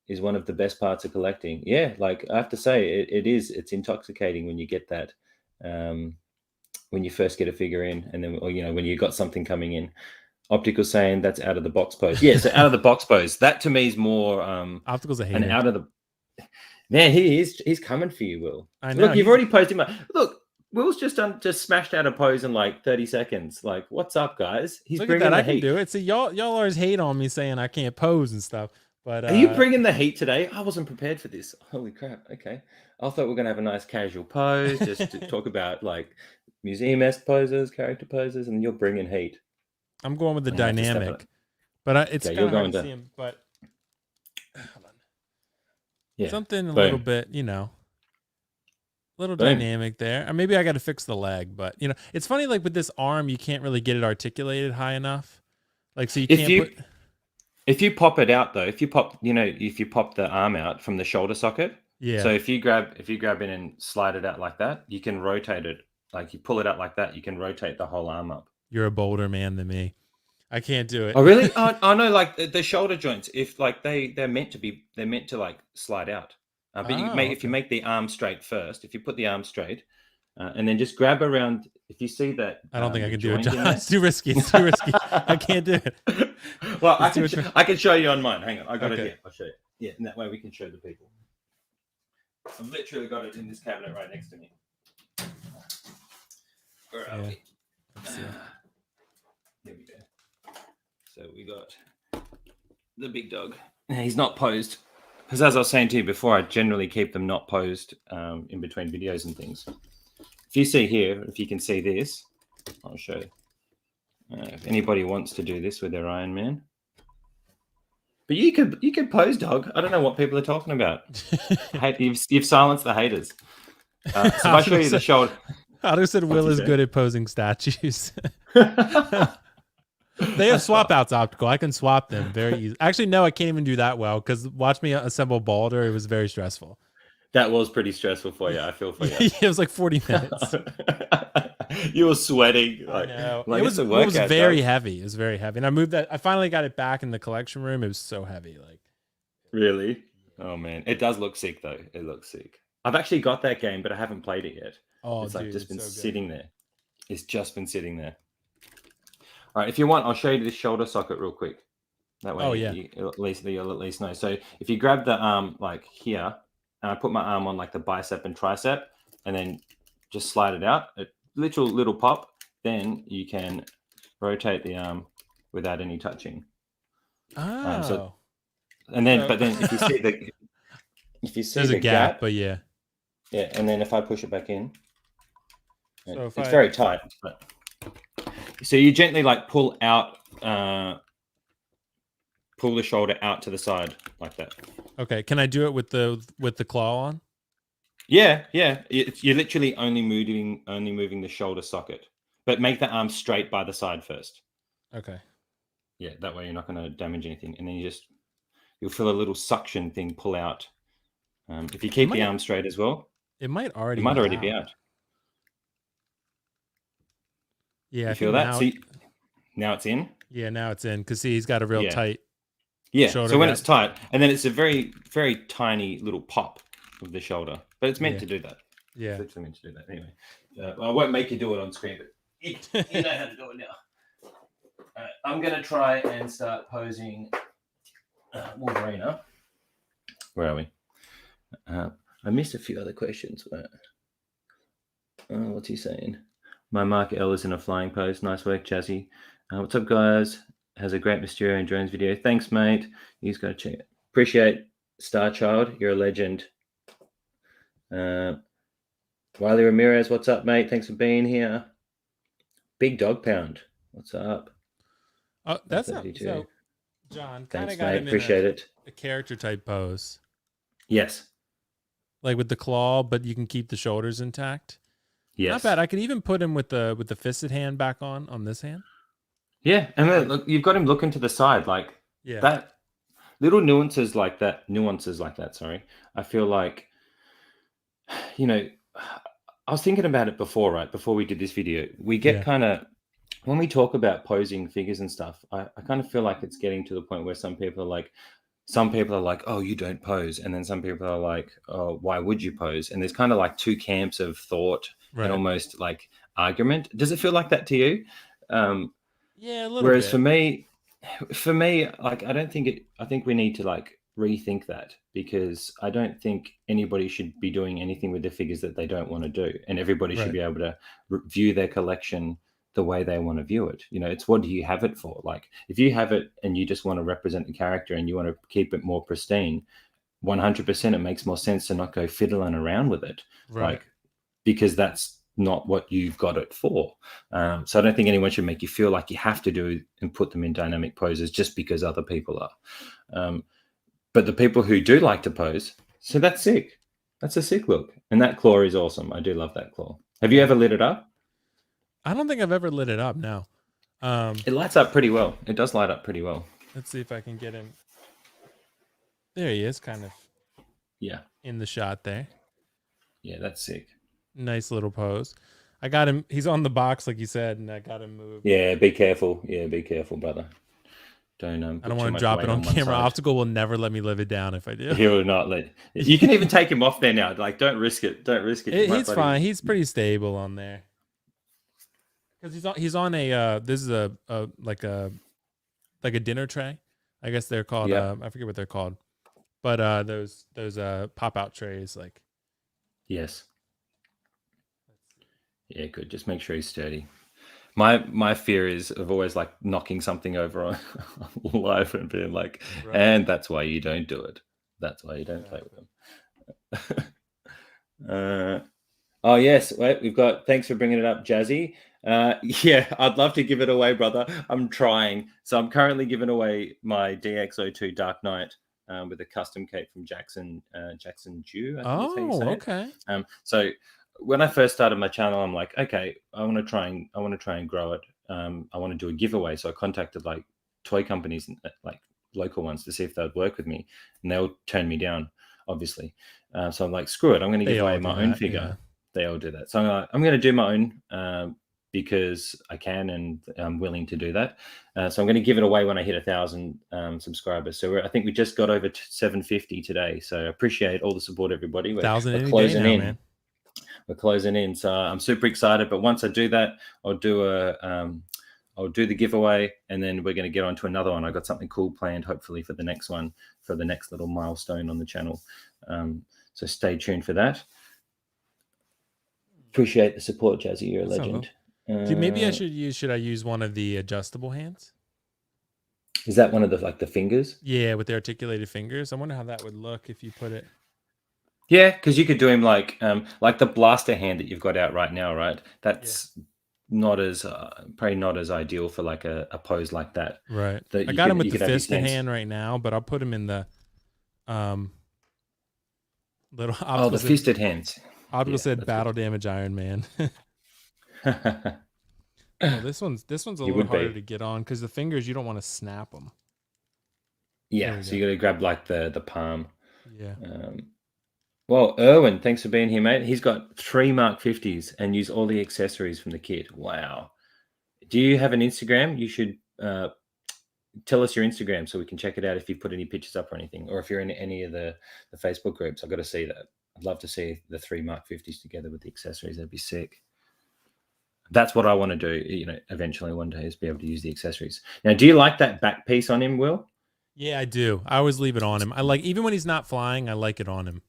is one of the best parts of collecting. Yeah, like I have to say, it is. It's intoxicating when you get that. When you first get a figure in, and then when you got something coming in. Optical saying that's out of the box pose. Yeah, so out of the box pose. That to me is more Optical's a hater. And out of the man, he's coming for you, Will. I know. Look, you've already posed him up. Look, Will's just smashed out a pose in like 30 seconds. Like, what's up, guys? He's bringing the heat. I can do it. See, y'all always hate on me saying I can't pose and stuff. But are you bringing the heat today? I wasn't prepared for this. Holy crap. Okay. I thought we were gonna have a nice casual pose just to talk about like museum-esque poses, character poses, and you're bringing heat. I'm going with the dynamic, but it's kind of hard to see him. But hold on. Yeah, something a little bit, a little dynamic there. Or maybe I got to fix the leg, but it's funny. Like with this arm, you can't really get it articulated high enough. Like so, if you pop it out though, if you pop the arm out from the shoulder socket. Yeah. So if you grab it and slide it out like that, you can rotate it. Like you pull it out like that, you can rotate the whole arm up. You're a bolder man than me. I can't do it. Oh really? I know. Like the shoulder joints, if like they're meant to like slide out. But if you make the arm straight first, if you put the arm straight, and then just grab around. If you see that, I don't think I can do it, John. It's too risky. It's too risky. I can't do it. Well, I can show you on mine. Hang on, I got it here. I'll show you. Yeah, and that way we can show the people. I've literally got it in this cabinet right next to me. Where are we? Let's see. Here we go. So we got the big dog. He's not posed. Because as I was saying to you before, I generally keep them not posed in between videos and things. If you see here, if you can see this, I'll show you. If anybody wants to do this with their Iron Man. But you could pose, dog. I don't know what people are talking about. You've silenced the haters. So if I show you the shoulder. Otto said Will is good at posing statues. They have swap outs optical. I can swap them very easy. Actually, no, I can't even do that well because watch me assemble Balder. It was very stressful. That was pretty stressful for you. I feel for you. It was like 40 minutes. You were sweating. I know. Like it was very heavy. It was very heavy. And I moved that. I finally got it back in the collection room. It was so heavy. Like, really? Oh, man. It does look sick, though. It looks sick. I've actually got that game, but I haven't played it yet. Oh, it's dude, like just been so sitting there. It's just been sitting there. All right, if you want, I'll show you this shoulder socket real quick. That way, you'll at least know. So if you grab the arm like here, and I put my arm on like the bicep and tricep, and then just slide it out, a little pop, then you can rotate the arm without any touching. Oh. But then if you see there's the a gap, but yeah, and then if I push it back in, so it's very tight. But, so you gently like pull the shoulder out to the side like that. Okay, can I do it with the claw on? Yeah. You're literally only moving the shoulder socket, but make the arm straight by the side first. Okay. Yeah, that way you're not going to damage anything, and then you'll feel a little suction thing pull out. If you keep the arm straight as well, it might already be out. Yeah, you feel that? Now it's in. Yeah, now it's in because see, he's got a real tight. Yeah. So when it's tight, and then it's a very, very tiny little pop of the shoulder, but it's meant to do that. Yeah, it's literally meant to do that. Anyway, I won't make you do it on screen, but you know how to do it now. All right, I'm gonna try and start posing Wolverine. Where are we? I missed a few other questions. What's he saying? My Mark L is in a flying pose. Nice work, Jazzy. What's up, guys? Has a great Mysterio and Drones video. Thanks, mate. You just got to check it. Appreciate Starchild. You're a legend. Wiley Ramirez, what's up, mate? Thanks for being here. Big Dog Pound, what's up? Oh, that's not so. John, thanks, mate. Appreciate it. A character type pose. Yes. Like with the claw, but you can keep the shoulders intact. Yes. Not bad. I could even put him with the fisted hand back on this hand. Yeah, and then, look, you've got him looking to the side, like that. Little nuances like that. Sorry, I feel like, I was thinking about it before, right? Before we did this video, we get kind of when we talk about posing figures and stuff. I kind of feel like it's getting to the point where some people are like, oh, you don't pose, and then some people are like, oh, why would you pose? And there's kind of like two camps of thought and almost like argument. Does it feel like that to you? Yeah, a little whereas bit. for me, like, I think we need to like rethink that, because I don't think anybody should be doing anything with the figures that they don't want to do. And everybody should be able to view their collection the way they want to view it. It's what do you have it for? Like, if you have it and you just want to represent the character and you want to keep it more pristine, 100% it makes more sense to not go fiddling around with it. Like, because that's not what you've got it for. So I don't think anyone should make you feel like you have to do and put them in dynamic poses just because other people are. But the people who do like to pose, so that's sick. That's a sick look. And that claw is awesome. I do love that claw. Have you ever lit it up? I don't think I've ever lit it up, no. It lights up pretty well. It does light up pretty well. Let's see if I can get him. There he is, kind of. Yeah. In the shot there. Yeah, that's sick. Nice little pose. I got him. He's on the box, like you said, and I got him moved. Yeah, be careful. Yeah, be careful, brother. Don't. I don't want to drop it on camera. Optical will never let me live it down if I do. He will not let. You can even take him off there now. Like, don't risk it. Don't risk it. He's fine. He's pretty stable on there. Because he's on a. This is a dinner tray. I guess they're called. I forget what they're called, but those pop out trays, like. Yes. Yeah, good. Just make sure he's sturdy. My fear is of always like knocking something over on live and being like, Right. and that's why you don't do it. That's why you don't play with them. Oh yes, wait, we've got. Thanks for bringing it up, Jazzy. Yeah, I'd love to give it away, brother. I'm trying. So I'm currently giving away my DX02 Dark Knight with a custom cape from Jackson Jew. I think it's how you say okay. it. So when I first started my channel, I'm like, okay, I want to try and grow it. I want to do a giveaway. So I contacted like toy companies, like local ones, to see if they'd work with me, and they'll turn me down, obviously. So I'm like, screw it. I'm going to give away my own figure. Yeah. They all do that. So I'm going to do my own because I can, and I'm willing to do that. So I'm going to give it away when I hit 1,000 subscribers. So I think we just got over 750 today. So I appreciate all the support, everybody. We're closing in. Man. We're closing in. So I'm super excited. But once I do that, I'll do the giveaway, and then we're going to get on to another one. I got something cool planned, hopefully, for the next one, for the next little milestone on the channel. So stay tuned for that. Appreciate the support, Jazzy. You're a legend. Maybe should I use one of the adjustable hands? Is that one of the fingers? Yeah, with the articulated fingers. I wonder how that would look if you put it. Yeah, because you could do him like the blaster hand that you've got out right now, right? That's not as probably not as ideal for like a pose like that. Right. I got him with the fisted hand right now, but I'll put him in the little. The fisted hands. Optical said battle damage Iron Man. This one's a little harder to get on because the fingers, you don't want to snap them. Yeah, so you got to grab like the palm. Yeah. Well, Erwin, thanks for being here, mate. He's got 3 Mark 50s and use all the accessories from the kit. Wow. Do you have an Instagram? You should tell us your Instagram so we can check it out if you put any pictures up or anything, or if you're in any of the Facebook groups. I've got to see that. I'd love to see the 3 Mark 50s together with the accessories. That'd be sick. That's what I want to do, eventually one day, is be able to use the accessories. Now, do you like that back piece on him, Will? Yeah, I do. I always leave it on him. I like, even when he's not flying, I like it on him.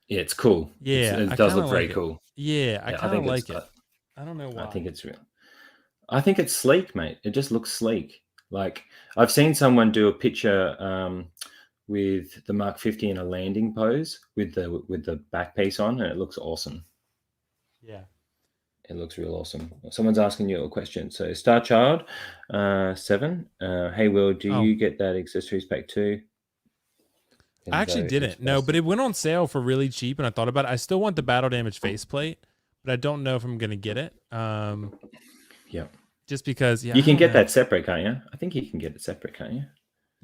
Yeah, it's cool. Yeah, it does look very cool. Yeah, I kind of like it. I don't know why. I think it's real. I think it's sleek, mate. It just looks sleek. Like, I've seen someone do a picture with the Mark 50 in a landing pose with the back piece on, and it looks awesome. Yeah, it looks real awesome. Someone's asking you a question. So Starchild 7, hey Will, do you get that accessories pack too? I actually didn't. No, but it went on sale for really cheap, and I thought about it. I still want the battle damage faceplate, but I don't know if I'm gonna get it. Yeah. Just because, you can get that separate, can't you? I think you can get it separate, can't you?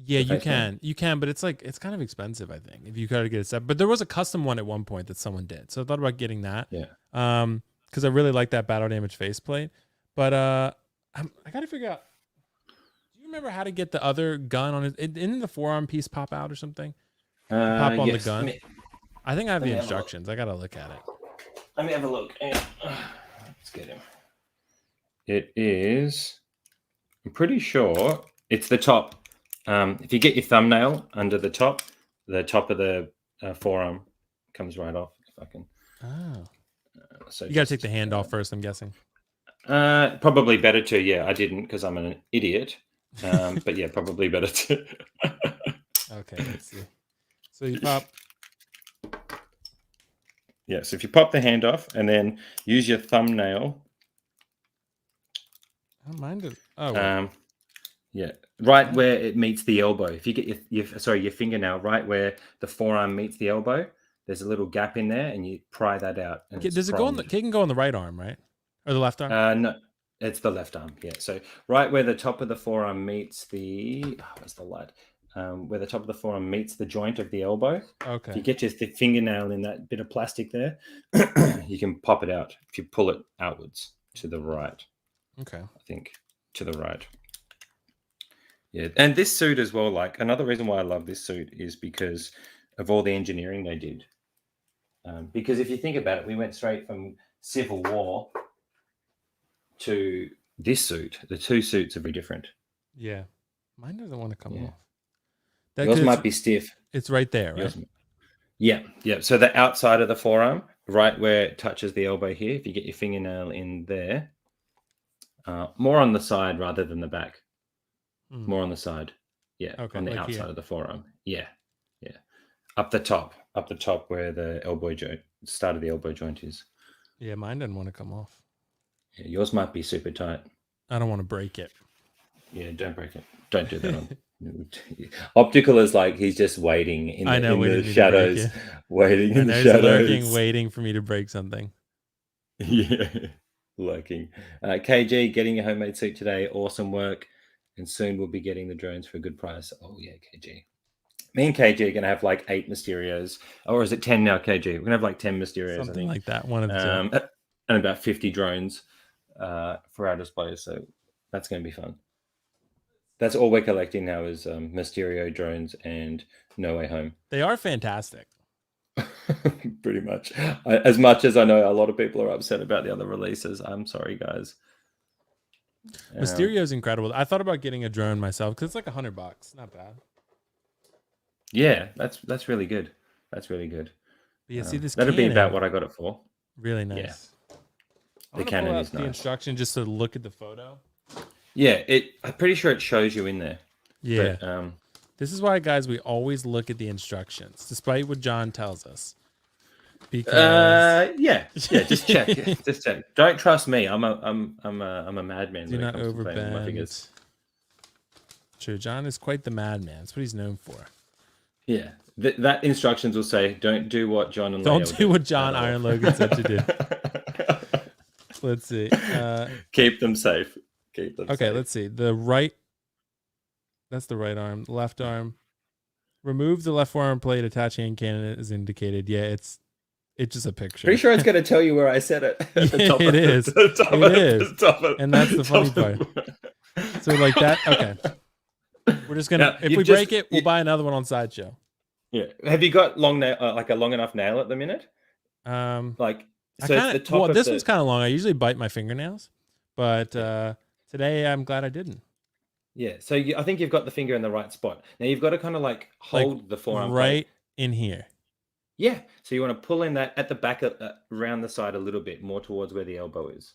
Yeah, you can. You can, but it's kind of expensive, I think, if you gotta get it separate. But there was a custom one at one point that someone did, so I thought about getting that. Yeah. Because I really like that battle damage faceplate. But I gotta figure out. Do you remember how to get the other gun on it? Didn't the forearm piece pop out or something? Pop on the gun. I think I have the instructions. I gotta look at it. Let me have a look. Let's get him. It is. I'm pretty sure it's the top. If you get your thumbnail under the top of the forearm comes right off. If I can. Oh. So you gotta take the hand off first, I'm guessing. Probably better to. Yeah, I didn't because I'm an idiot. But yeah, probably better to. Okay, let's see. So you pop. Yeah, so if you pop the hand off and then use your thumbnail. I don't mind it. Oh. Yeah, right where it meets the elbow. If you get your fingernail right where the forearm meets the elbow, there's a little gap in there, and you pry that out. Does it go on? It can go on the right arm, right, or the left arm? No, it's the left arm. Yeah, so right where the top of the forearm meets the where's the light? Where the top of the forearm meets the joint of the elbow. Okay. If you get your fingernail in that bit of plastic there, you can pop it out. If you pull it outwards to the right. Okay. I think to the right. Yeah, and this suit as well. Like, another reason why I love this suit is because of all the engineering they did. Because if you think about it, we went straight from Civil War to this suit. The two suits are very different. Yeah, mine doesn't want to come off. Yours might be stiff. It's right there, right? Yeah. So the outside of the forearm, right where it touches the elbow here. If you get your fingernail in there, more on the side rather than the back. More on the side. Yeah, okay, on the like outside here. of the forearm. Yeah, yeah. Up the top where the elbow joint, start of the elbow joint is. Yeah, mine doesn't want to come off. Yeah, yours might be super tight. I don't want to break it. Yeah, don't break it. Don't do that on. Optical is like he's just waiting in the shadows, waiting in the shadows, lurking, waiting for me to break something. Yeah, lurking. KG, getting your homemade suit today. Awesome work. And soon we'll be getting the drones for a good price. Oh, yeah, KG. Me and KG are going to have like 8 Mysterios. Or is it 10 now, KG? We're going to have like 10 Mysterios, Something I think. like that. One of the two. And about 50 drones for our displays. So that's going to be fun. That's all we're collecting now is Mysterio drones and No Way Home. They are fantastic. Pretty much. As much as I know a lot of people are upset about the other releases, I'm sorry, guys. Mysterio is incredible. I thought about getting a drone myself because it's like $100. Not bad. Yeah, that's really good. That's really good. But yeah, see this. That'd be about what I got it for. Really nice. Yeah. The Canon is nice. The instruction just to look at the photo. Yeah, I'm pretty sure it shows you in there. Yeah. But, this is why, guys, we always look at the instructions, despite what John tells us. Because just check. Just check. Don't trust me. I'm a madman. Do not overbend. True, John is quite the madman. That's what he's known for. Yeah, that instructions will say, "Don't do what John and don't do what John Iron Logan said to do." Let's see. Keep them safe. Keep them. Okay, safe. Let's see. The right. That's the right arm. The left arm. Remove the left forearm plate. Attach hand cannon as indicated. Yeah, it's just a picture. Pretty sure it's going to tell you where I said it. At the top it is. And that's the funny part. So like that. Okay. We're just gonna. If we break it, we'll buy another one on Sideshow. Yeah. Have you got long nail, like a long enough nail at the minute? Like so. The top. This one's kind of long. I usually bite my fingernails, but today I'm glad I didn't. Yeah. So I think you've got the finger in the right spot. Now you've got to kind of like hold the forearm right in here. Yeah. So you want to pull in that at the back, around the side a little bit more towards where the elbow is.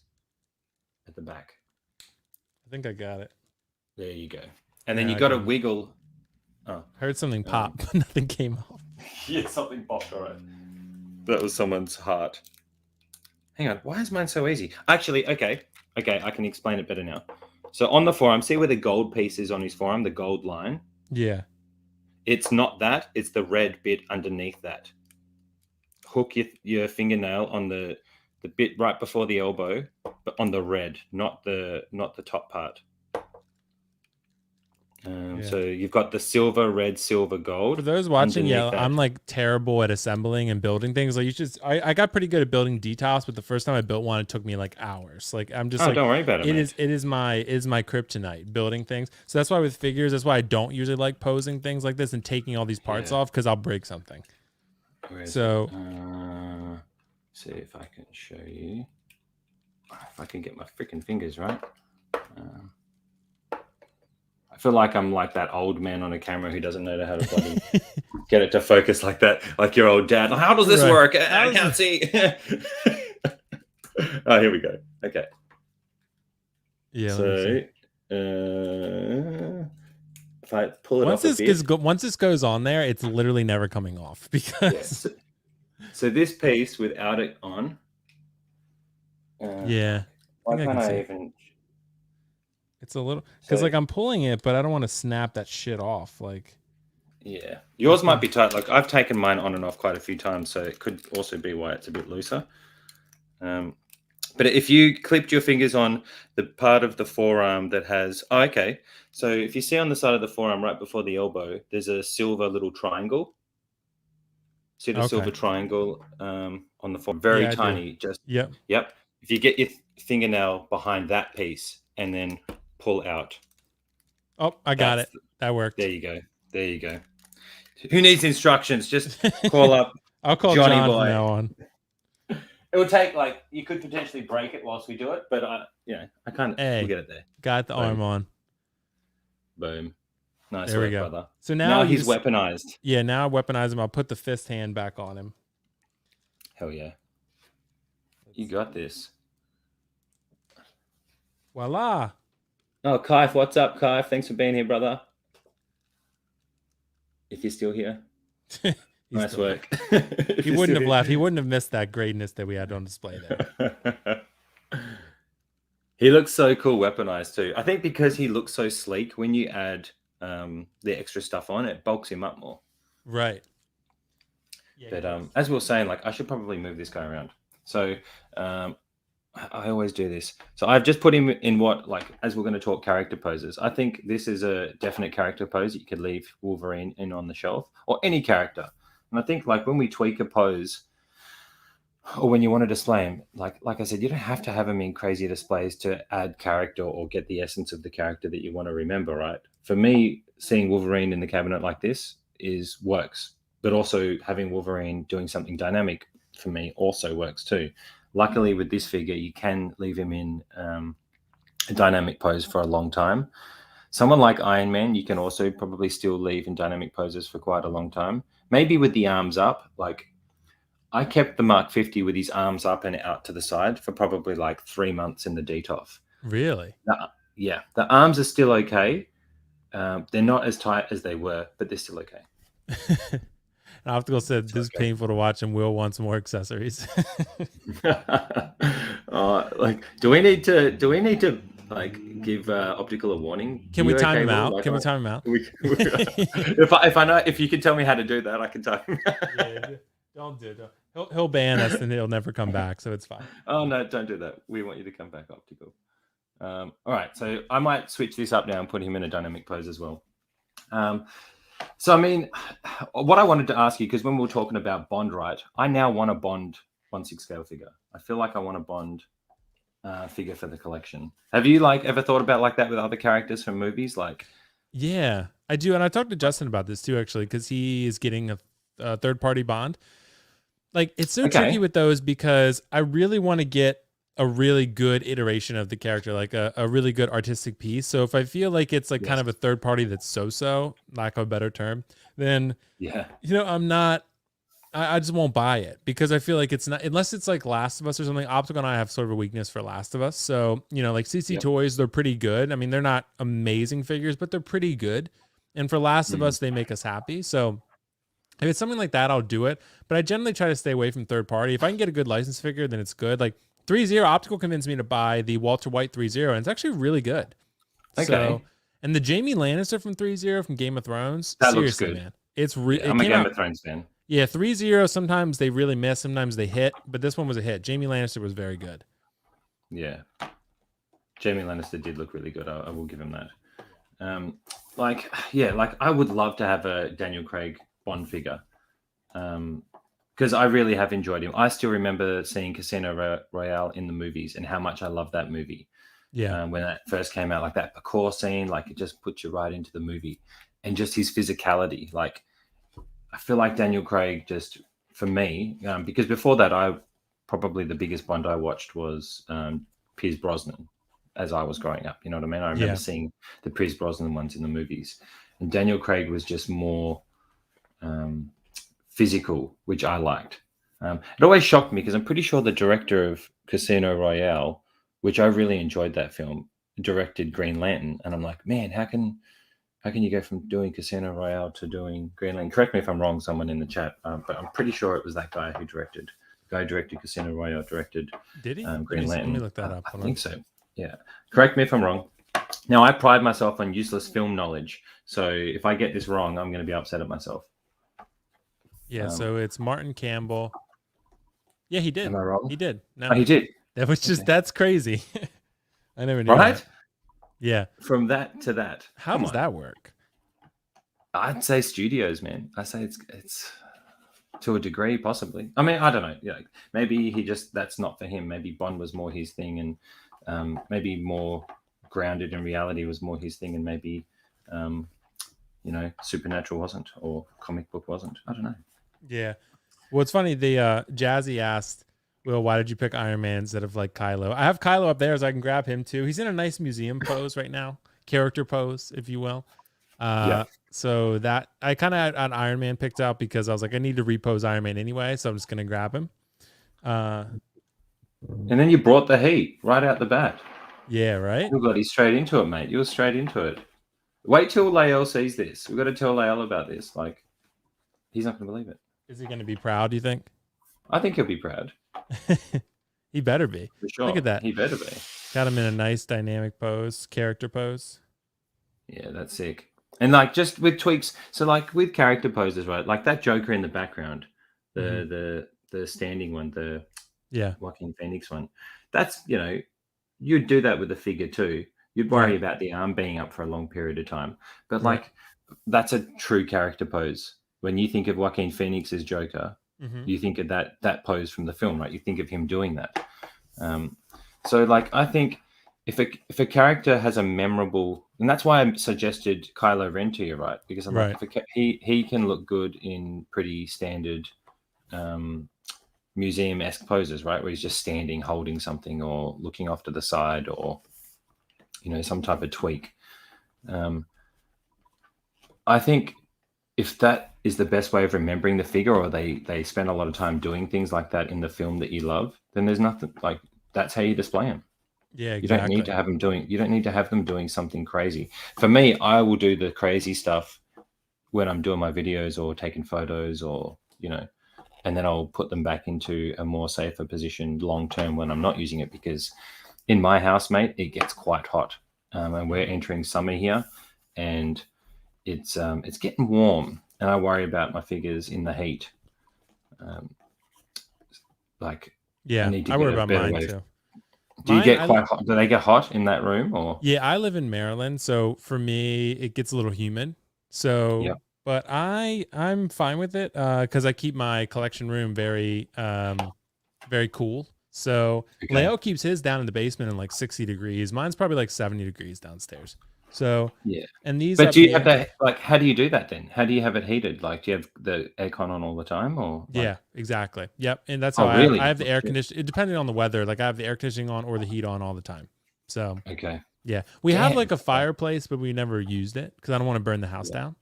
At the back. I think I got it. There you go. And then you got to wiggle. Oh, heard something pop, but nothing came off. Yeah, something popped. All right. That was someone's heart. Hang on. Why is mine so easy? Actually, okay. I can explain it better now. So on the forearm, see where the gold piece is on his forearm, the gold line? Yeah. It's not that. It's the red bit underneath that. Hook your fingernail on the bit right before the elbow, but on the red, not the top part. So you've got the silver, red, silver, gold. For those watching, I'm like terrible at assembling and building things. Like I got pretty good at building details, but the first time I built one, it took me like hours. Like I'm just like, don't worry about it. It is my kryptonite, building things. So that's why with figures, that's why I don't usually like posing things like this and taking all these parts off because I'll break something. So see if I can show you. If I can get my freaking fingers right. I feel like I'm like that old man on a camera who doesn't know how to bloody get it to focus like that, like your old dad. How does this work? I can't see. Oh, here we go. Okay. Yeah. So, if I pull it off once this goes on there, it's literally never coming off because. So this piece without it on. Why can't I even? It's a little because like I'm pulling it, but I don't want to snap that shit off. Like, yeah, yours might be tight. Like I've taken mine on and off quite a few times, so it could also be why it's a bit looser. But if you clipped your fingers on the part of the forearm that has, so if you see on the side of the forearm right before the elbow, there's a silver little triangle. See the silver triangle on the forearm, very tiny. Yep. If you get your fingernail behind that piece and then pull out. Oh, I got it. That worked. There you go. Who needs instructions? Just call up. I'll call Johnny John Boy. from now on. It would take you could potentially break it whilst we do it, but I can't. We'll get it there. Got the arm on. Boom. Nice there work, we go. brother. So now he's weaponized. Yeah, now I weaponize him. I'll put the fist hand back on him. Hell yeah. You got this. Voila. Oh, Kaif, what's up, Kaif? Thanks for being here, brother. If you're still here. Nice work. He wouldn't have left. He wouldn't have missed that greatness that we had on display there. He looks so cool weaponized too. I think because he looks so sleek, when you add the extra stuff on, it bulks him up more. Right. Yeah, but as we were saying, like, I should probably move this guy around. So I always do this. So I've just put him in what, like, as we're going to talk character poses. I think this is a definite character pose that you could leave Wolverine in on the shelf, or any character. And I think, like, when we tweak a pose, or when you want to display him, like I said, you don't have to have him in crazy displays to add character or get the essence of the character that you want to remember, right? For me, seeing Wolverine in the cabinet like this works, but also having Wolverine doing something dynamic for me also works too. Luckily, with this figure, you can leave him in a dynamic pose for a long time. Someone like Iron Man, you can also probably still leave in dynamic poses for quite a long time. Maybe with the arms up, like, I kept the Mark 50 with his arms up and out to the side for probably like 3 months in the DTOF. Really? Yeah. The arms are still okay. They're not as tight as they were, but they're still okay. Optical said, "This is painful to watch, and Will wants more accessories." Like, do we need to like give Optical a warning? Can we time him out? Like, can we time him out? If I know, if you can tell me how to do that, I can time him. Yeah, don't do it. He'll ban us, and he'll never come back, so it's fine. Oh no, don't do that. We want you to come back, Optical. All right, so I might switch this up now and put him in a dynamic pose as well. So, I mean, what I wanted to ask you, because when we were talking about Bond, right, I now want a Bond 1/6 scale figure. I feel like I want a Bond figure for the collection. Have you, like, ever thought about like that with other characters from movies? Like, yeah, I do. And I talked to Justin about this too, actually, because he is getting a third-party Bond. Like, it's so tricky with those because I really want to get a really good iteration of the character, like a really good artistic piece. So if I feel like it's like kind of a third party that's so, lack of a better term, then I just won't buy it because I feel like it's not, unless it's like Last of Us or something. Optical and I have sort of a weakness for Last of Us. So, like CC Toys, they're pretty good. I mean, they're not amazing figures, but they're pretty good. And for Last of Us, they make us happy. So if it's something like that, I'll do it. But I generally try to stay away from third party. If I can get a good license figure, then it's good. Like 3-0, Optical convinced me to buy the Walter White 3-0, and it's actually really good. Okay. So, and the Jaime Lannister from 3-0 from Game of Thrones, that seriously, looks good. Man, it's really. I'm a Game of Thrones fan. Yeah, 3-0. Sometimes they really miss, sometimes they hit, but this one was a hit. Jaime Lannister was very good. Yeah, Jaime Lannister did look really good. I will give him that. Like I would love to have a Daniel Craig Bond figure. Because I really have enjoyed him. I still remember seeing Casino Royale in the movies and how much I loved that movie. Yeah. When that first came out, like that parkour scene, like it just puts you right into the movie. And just his physicality. Like, I feel like Daniel Craig just, for me, because before that, probably the biggest Bond I watched was Pierce Brosnan as I was growing up. You know what I mean? I remember seeing the Pierce Brosnan ones in the movies. And Daniel Craig was just more physical, which I liked. It always shocked me because I'm pretty sure the director of Casino Royale, which I really enjoyed that film, directed Green Lantern. And I'm like, man, how can you go from doing Casino Royale to doing Green Lantern? Correct me if I'm wrong, someone in the chat, but I'm pretty sure it was that guy who directed. The guy who directed Casino Royale directed Did he? Green Lantern. Let me look that up. I think so. Yeah. Correct me if I'm wrong. Now, I pride myself on useless film knowledge. So if I get this wrong, I'm going to be upset at myself. Yeah, so it's Martin Campbell. Yeah, he did. Am I wrong? He did. No, he did. That was just, that's crazy. I never knew that. Yeah. From that to that. How does that work? I'd say studios, man. I say it's to a degree, possibly. I mean, I don't know. Yeah, maybe that's not for him. Maybe Bond was more his thing, and maybe more grounded in reality was more his thing, and maybe Supernatural wasn't, or comic book wasn't. I don't know. Yeah. Well, it's funny. The Jazzy asked, "Will, why did you pick Iron Man instead of like Kylo?" I have Kylo up there, so I can grab him too. He's in a nice museum pose right now, character pose, if you will. So that I kind of had Iron Man picked out because I was like, I need to repose Iron Man anyway, so I'm just gonna grab him. And then you brought the heat right out the bat. Yeah, right? You bloody straight into it, mate. You were straight into it. Wait till Lael sees this. We've got to tell Lael about this. Like, he's not going to believe it. Is he going to be proud, do you think? I think he'll be proud. He better be. For sure. Look at that. He better be. Got him in a nice dynamic pose, character pose. Yeah, that's sick. And like just with tweaks, so like with character poses, right? Like that Joker in the background, the standing one, the Joaquin Phoenix one. That's, you know, you'd do that with a figure too. You'd worry about the arm being up for a long period of time. But like that's a true character pose. When you think of Joaquin Phoenix's Joker, you think of that pose from the film, right? You think of him doing that. So like I think if a character has a memorable, and that's why I suggested Kylo Ren to you, right? Because I'm like, he can look good in pretty standard museum-esque poses, right? Where he's just standing, holding something, or looking off to the side, or you know, some type of tweak. I think if that is the best way of remembering the figure, or they spend a lot of time doing things like that in the film that you love, then there's nothing like that's how you display them. Yeah, exactly. You don't need to have them doing. You don't need to have them doing something crazy. For me, I will do the crazy stuff when I'm doing my videos or taking photos, or you know, and then I'll put them back into a more safer position long term when I'm not using it. Because in my house, mate, it gets quite hot, and we're entering summer here, and it's getting warm, and I worry about my figures in the heat. I worry about mine too. Do you get quite hot? Do they get hot in that room, or? Yeah, I live in Maryland, so for me it gets a little humid. So, but I'm fine with it because I keep my collection room very very cool. So Leo keeps his down in the basement in like 60 degrees. Mine's probably like 70 degrees downstairs. So and these. But do you have that? Like, how do you do that then? How do you have it heated? Like, do you have the aircon on all the time, or? Like... Yeah, exactly. Yep, and that's how I have the air conditioning. Depending on the weather, like I have the air conditioning on or the heat on all the time. So yeah, we have like a fireplace, but we never used it because I don't want to burn the house down.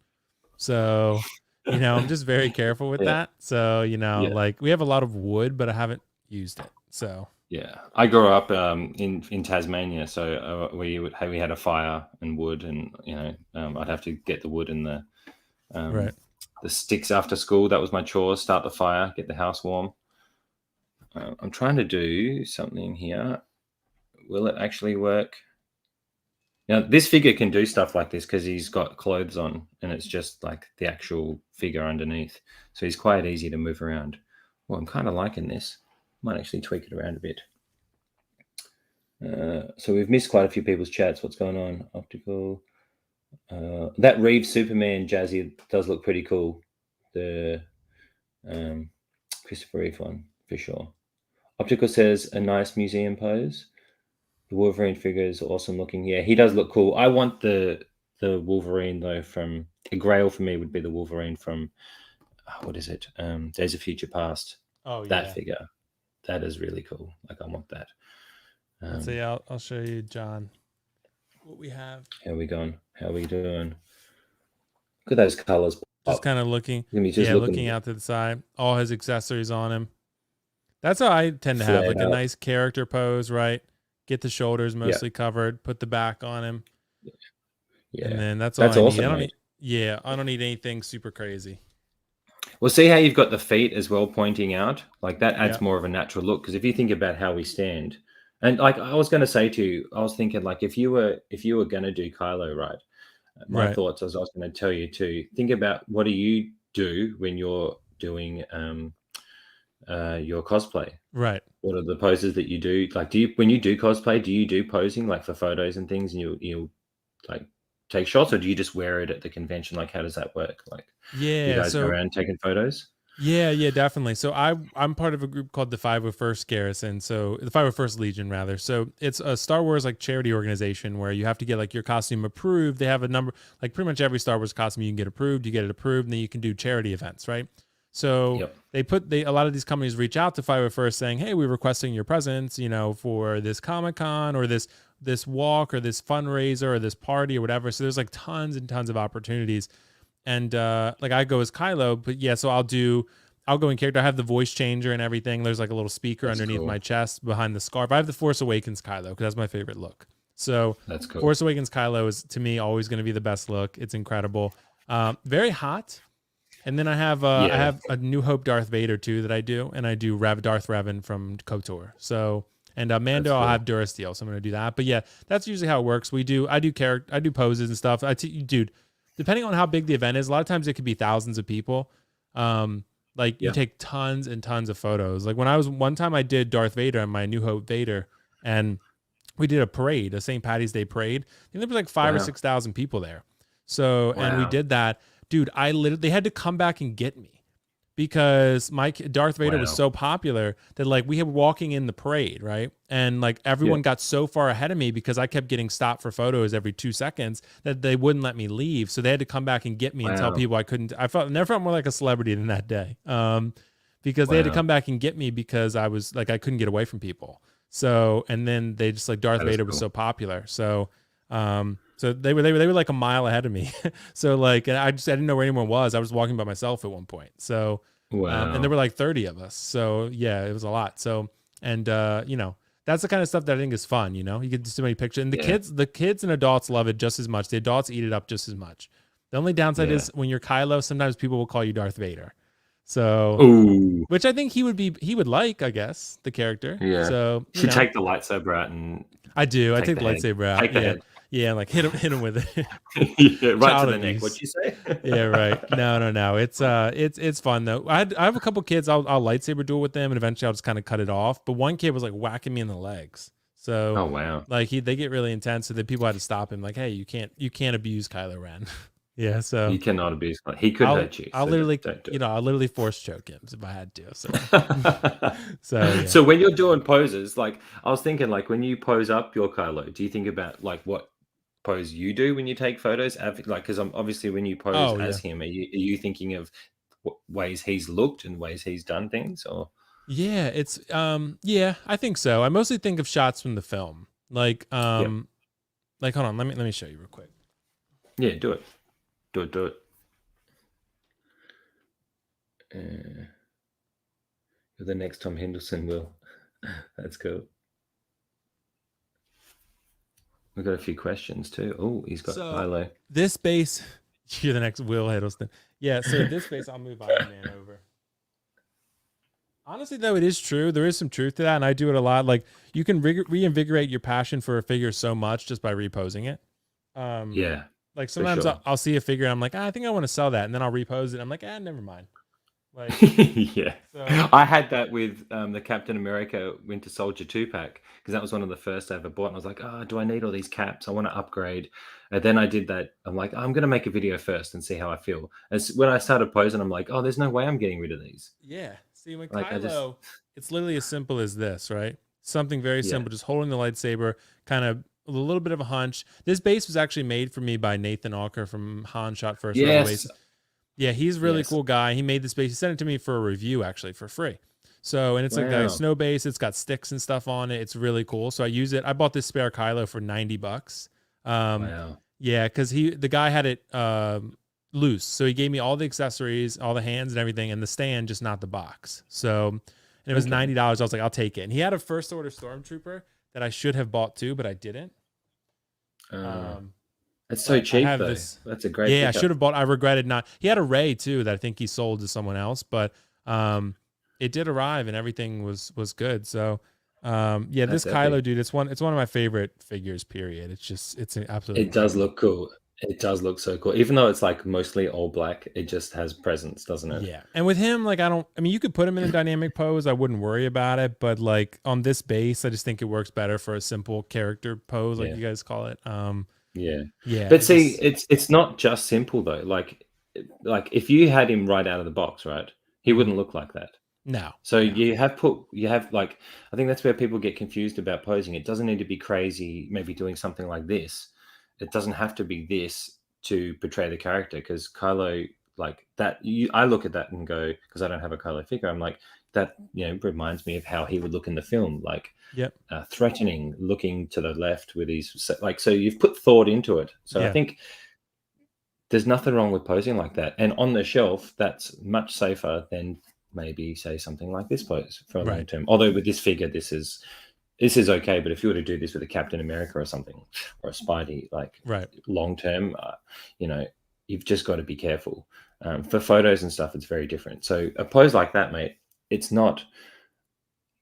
So you know, I'm just very careful with that. So you know, like we have a lot of wood, but I haven't used it. So. Yeah, I grew up in Tasmania, so we had a fire and wood, and you know, I'd have to get the wood and the sticks after school. That was my chore: start the fire, get the house warm. I'm trying to do something here. Will it actually work? Now, this figure can do stuff like this because he's got clothes on, and it's just like the actual figure underneath, so he's quite easy to move around. Well, I'm kind of liking this. Might actually tweak it around a bit. So we've missed quite a few people's chats. What's going on? Optical. That Reeves Superman Jazzy does look pretty cool. The Christopher Reeve one, for sure. Optical says a nice museum pose. The Wolverine figure is awesome looking. Yeah, he does look cool. I want the Wolverine though from a Grail for me would be the Wolverine from what is it? Days of Future Past. Oh yeah. That figure. That is really cool. Like I want that. Let's see. I'll show you, John, what we have. How are we going? How are we doing? Look at those colors. Just kind of looking. Looking out to the side. All his accessories on him. That's how I tend to have like a nice character pose, right? Get the shoulders mostly covered. Put the back on him. Yeah. And then that's all I awesome, need. I don't need anything super crazy. Well, see how you've got the feet as well pointing out? Like that adds more of a natural look. Because if you think about how we stand, and like I was going to say to you, I was thinking like if you were going to do Kylo, right? My thoughts as I was going to tell you to think about what do you do when you're doing your cosplay? Right. What are the poses that you do? Like, when you do cosplay, do you do posing like for photos and things, and you like take shots, or do you just wear it at the convention? Like, how does that work? Like, you guys go around taking photos? Yeah, definitely. So I'm part of a group called the 501st Garrison. So the 501st Legion rather. So it's a Star Wars like charity organization where you have to get like your costume approved. They have a number, like pretty much every Star Wars costume you can get approved. You get it approved, and then you can do charity events, right? So a lot of these companies reach out to 501st saying, hey, we're requesting your presence, you know, for this Comic-Con or this walk or this fundraiser or this party or whatever. So there's like tons and tons of opportunities. And like I go as Kylo, but so I'll do I'll go in character. I have the voice changer and everything. There's like a little speaker underneath my chest behind the scarf. I have the Force Awakens Kylo because that's my favorite look. So that's cool. Force Awakens Kylo is to me always going to be the best look. It's incredible. Very hot. And then I have a New Hope Darth Vader too that I do, and I do Darth Revan from KOTOR. So and Mando, cool. I'll have Durasteel, so I'm gonna do that. But yeah, that's usually how it works. I do poses and stuff. Dude, depending on how big the event is, a lot of times it could be thousands of people. You take tons and tons of photos. Like one time I did Darth Vader and my New Hope Vader, and we did a parade, a St. Patty's Day parade. And there was like 5,000 or 6,000 people there. So, and we did that. Dude, they had to come back and get me because my Darth Vader was so popular that like we were walking in the parade, right? And like everyone got so far ahead of me because I kept getting stopped for photos every 2 seconds that they wouldn't let me leave. So they had to come back and get me and tell people I couldn't. Never felt more like a celebrity than that day. Because they had to come back and get me because I was like, I couldn't get away from people. So, and then they just like Darth Vader was so popular. So, so they were like a mile ahead of me. So like, and I didn't know where anyone was. I was walking by myself at one point. So, and there were like 30 of us. So yeah, it was a lot. So, and that's the kind of stuff that I think is fun. You get so many pictures, and the kids and adults love it just as much. The adults eat it up just as much. The only downside is when you're Kylo, sometimes people will call you Darth Vader. So, which I think he would like, I guess, the character. Yeah. So you take the lightsaber out and I do. I take the lightsaber out. Take the head. Yeah, like hit him with it. Right to the neck. What'd you say? Yeah, right. No. It's fun though. I have a couple kids. I'll lightsaber duel with them, and eventually I'll just kind of cut it off. But one kid was like whacking me in the legs. So, oh wow, like they get really intense. So then people had to stop him. Like, hey, you can't abuse Kylo Ren. Yeah, so you cannot abuse. He could hurt you. I'll literally, I'll literally force choke him if I had to. So, so when you're doing poses, like I was thinking, like when you pose up your Kylo, do you think about like what pose you do when you take photos? Like, because obviously when you pose as him, are you thinking of ways he's looked and ways he's done things, or? Yeah, it's I think so. I mostly think of shots from the film, like hold on, let me show you real quick. Yeah, do it. Do it. You're the next Tom Henderson, Will. That's cool. We've got a few questions too. Oh, he's got Kylo. This base, you're the next Will Hiddleston. Yeah, so this base, I'll move Iron Man over. Honestly, though, it is true. There is some truth to that, and I do it a lot. Like, you can reinvigorate your passion for a figure so much just by reposing it. Yeah. Like sometimes I'll see a figure and I'm like, I think I want to sell that, and then I'll repose it. I'm like, never mind. Like, yeah. So, I had that with the Captain America Winter Soldier 2-pack because that was one of the first I ever bought, and I was like, do I need all these caps? I want to upgrade. And then I did that. I'm like, I'm going to make a video first and see how I feel. As when I started posing, I'm like, there's no way I'm getting rid of these. Yeah. See, with Kylo, it's literally as simple as this, right? Something very simple, just holding the lightsaber, kind of a little bit of a hunch. This base was actually made for me by Nathan Alker from Han Shot First. Yes. Yeah, he's a really cool guy. He made this base. He sent it to me for a review, actually, for free. So, and it's like a snow base. It's got sticks and stuff on it. It's really cool. So I use it. I bought this spare Kylo for $90. Yeah, because the guy had it loose. So he gave me all the accessories, all the hands and everything, and the stand, just not the box. So, and it was $90. I was like, I'll take it. And he had a First Order Stormtrooper that I should have bought too, but I didn't. It's so cheap though. That's a great pickup. I should have bought. I regretted not. He had a Ray too that I think he sold to someone else, but it did arrive and everything was good. So this Kylo dude, it's one of my favorite figures, period. It's an absolutely it does look cool. It does look so cool. Even though it's like mostly all black, it just has presence, doesn't it? Yeah. And with him, like you could put him in a dynamic pose. I wouldn't worry about it. But like on this base, I just think it works better for a simple character pose, like you guys call it. Yeah. But see, it's not just simple though. Like if you had him right out of the box, right, he wouldn't look like that. No. So you have like, I think that's where people get confused about posing. It doesn't need to be crazy, maybe doing something like this. It doesn't have to be this to portray the character, because Kylo, like that, I look at that and go, because I don't have a Kylo figure, I'm like, that reminds me of how he would look in the film, like threatening, looking to the left with his, like, so you've put thought into it. So I think there's nothing wrong with posing like that. And on the shelf, that's much safer than maybe say something like this pose for a long Right. term. Although with this figure, this is okay. But if you were to do this with a Captain America or something, or a Spidey, like Right. long term, you've just got to be careful. For photos and stuff, it's very different. So a pose like that, mate, it's not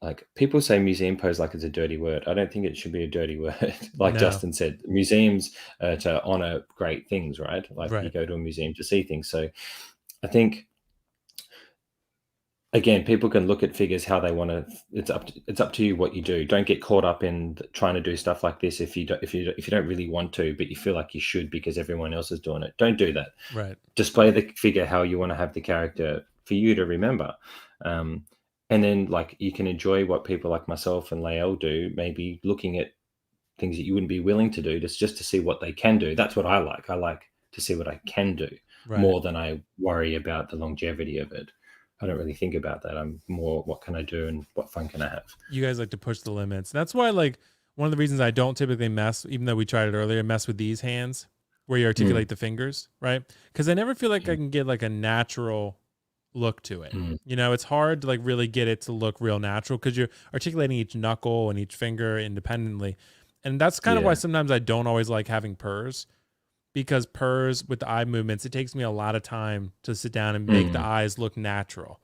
like people say museum pose like it's a dirty word. I don't think it should be a dirty word. Like No. Justin said, museums to honor great things, right? Like you Right. go to a museum to see things. So I think, again, people can look at figures how they want to. It's up to you what you do. Don't get caught up in trying to do stuff like this if you don't really want to, but you feel like you should because everyone else is doing it. Don't do that. Right. Display the figure how you want to have the character for you to remember. And then, like, you can enjoy what people like myself and Lael do, maybe looking at things that you wouldn't be willing to do just to see what they can do. That's what I like. I like to see what I can do more than I worry about the longevity of it. I don't really think about that. I'm more, what can I do and what fun can I have? You guys like to push the limits. That's why, like, one of the reasons I don't typically mess, even though we tried it earlier, mess with these hands where you articulate the fingers, right? Because I never feel like I can get like a natural look to it. It's hard to like really get it to look real natural because you're articulating each knuckle and each finger independently. And that's kind of why sometimes I don't always like having purrs, because purrs with the eye movements, it takes me a lot of time to sit down and make the eyes look natural.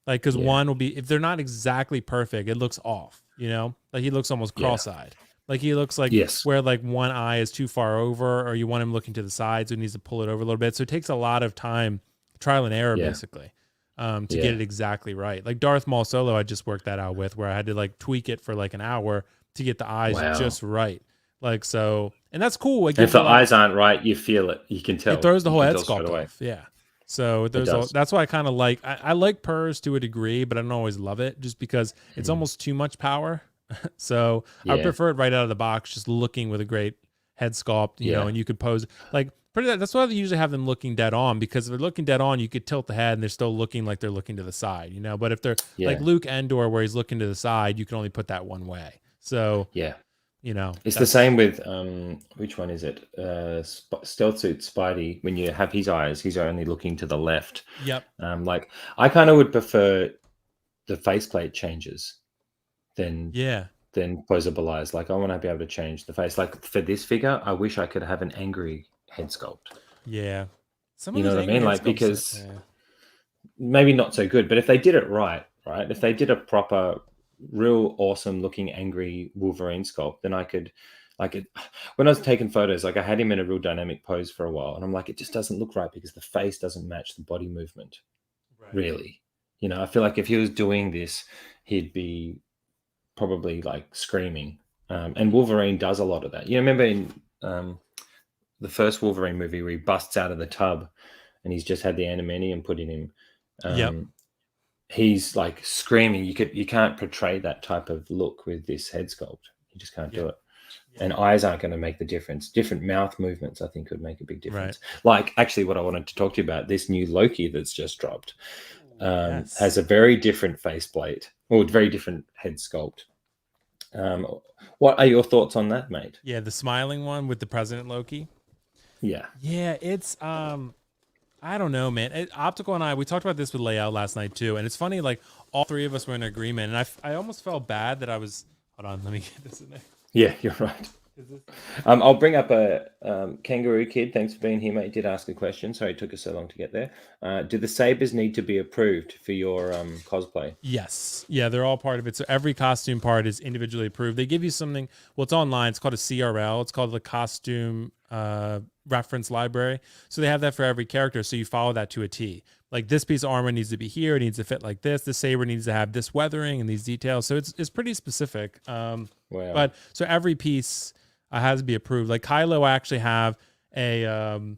Like, because one will be, if they're not exactly perfect, it looks off, like he looks almost cross-eyed. Like he looks like where like one eye is too far over, or you want him looking to the side, so he needs to pull it over a little bit. So it takes a lot of time, trial and error, basically, to get it exactly right. Like Darth Maul Solo, I just worked that out with, where I had to like tweak it for like an hour to get the eyes just right. Like, so, and that's cool. If the eyes aren't right, you feel it. You can tell. It throws the whole head sculpt off. Yeah. So that's why I kind of like, I like purrs to a degree, but I don't always love it just because it's almost too much power. So I prefer it right out of the box, just looking with a great head sculpt, you know, and you could pose like that's why they usually have them looking dead on, because if they're looking dead on, you could tilt the head and they're still looking like they're looking to the side, but if they're like Luke Endor, where he's looking to the side, you can only put that one way. So, it's the same with which one is it? Stealth Suit Spidey. When you have his eyes, he's only looking to the left. Yep. Like I kind of would prefer the faceplate changes than posable eyes. Like I want to be able to change the face. Like for this figure, I wish I could have an angry head sculpt. Yeah. You know what I mean? Like, because maybe not so good, but if they did it right? If they did a proper, real awesome looking angry Wolverine sculpt, then I could, like, when I was taking photos, like I had him in a real dynamic pose for a while, and I'm like, it just doesn't look right because the face doesn't match the body movement. Really, I feel like if he was doing this, he'd be probably like screaming. And Wolverine does a lot of that. You remember in the first Wolverine movie where he busts out of the tub and he's just had the animanium put in him. He's like screaming. You can't portray that type of look with this head sculpt. You just can't do it. And eyes aren't going to make the difference. Different mouth movements, I think, would make a big difference. Like, actually, what I wanted to talk to you about, this new Loki that's just dropped, has a very different faceplate, or very different head sculpt. What are your thoughts on that, mate? Yeah, the smiling one with the President Loki. Yeah, it's I don't know, man. Optical and I, we talked about this with Layout last night too, and it's funny, like all three of us were in agreement, and I almost felt bad that I was. Hold on, let me get this in there. Yeah, you're right. I'll bring up a Kangaroo Kid. Thanks for being here, mate. Did ask a question. Sorry it took us so long to get there. Do the sabers need to be approved for your cosplay? Yes. Yeah, they're all part of it. So every costume part is individually approved. They give you something. Well, it's online. It's called a CRL. It's called the Costume Reference Library. So they have that for every character. So you follow that to a T. Like this piece of armor needs to be here. It needs to fit like this. The saber needs to have this weathering and these details. So it's pretty specific. Wow. But so every piece has to be approved. Like Kylo, I actually have a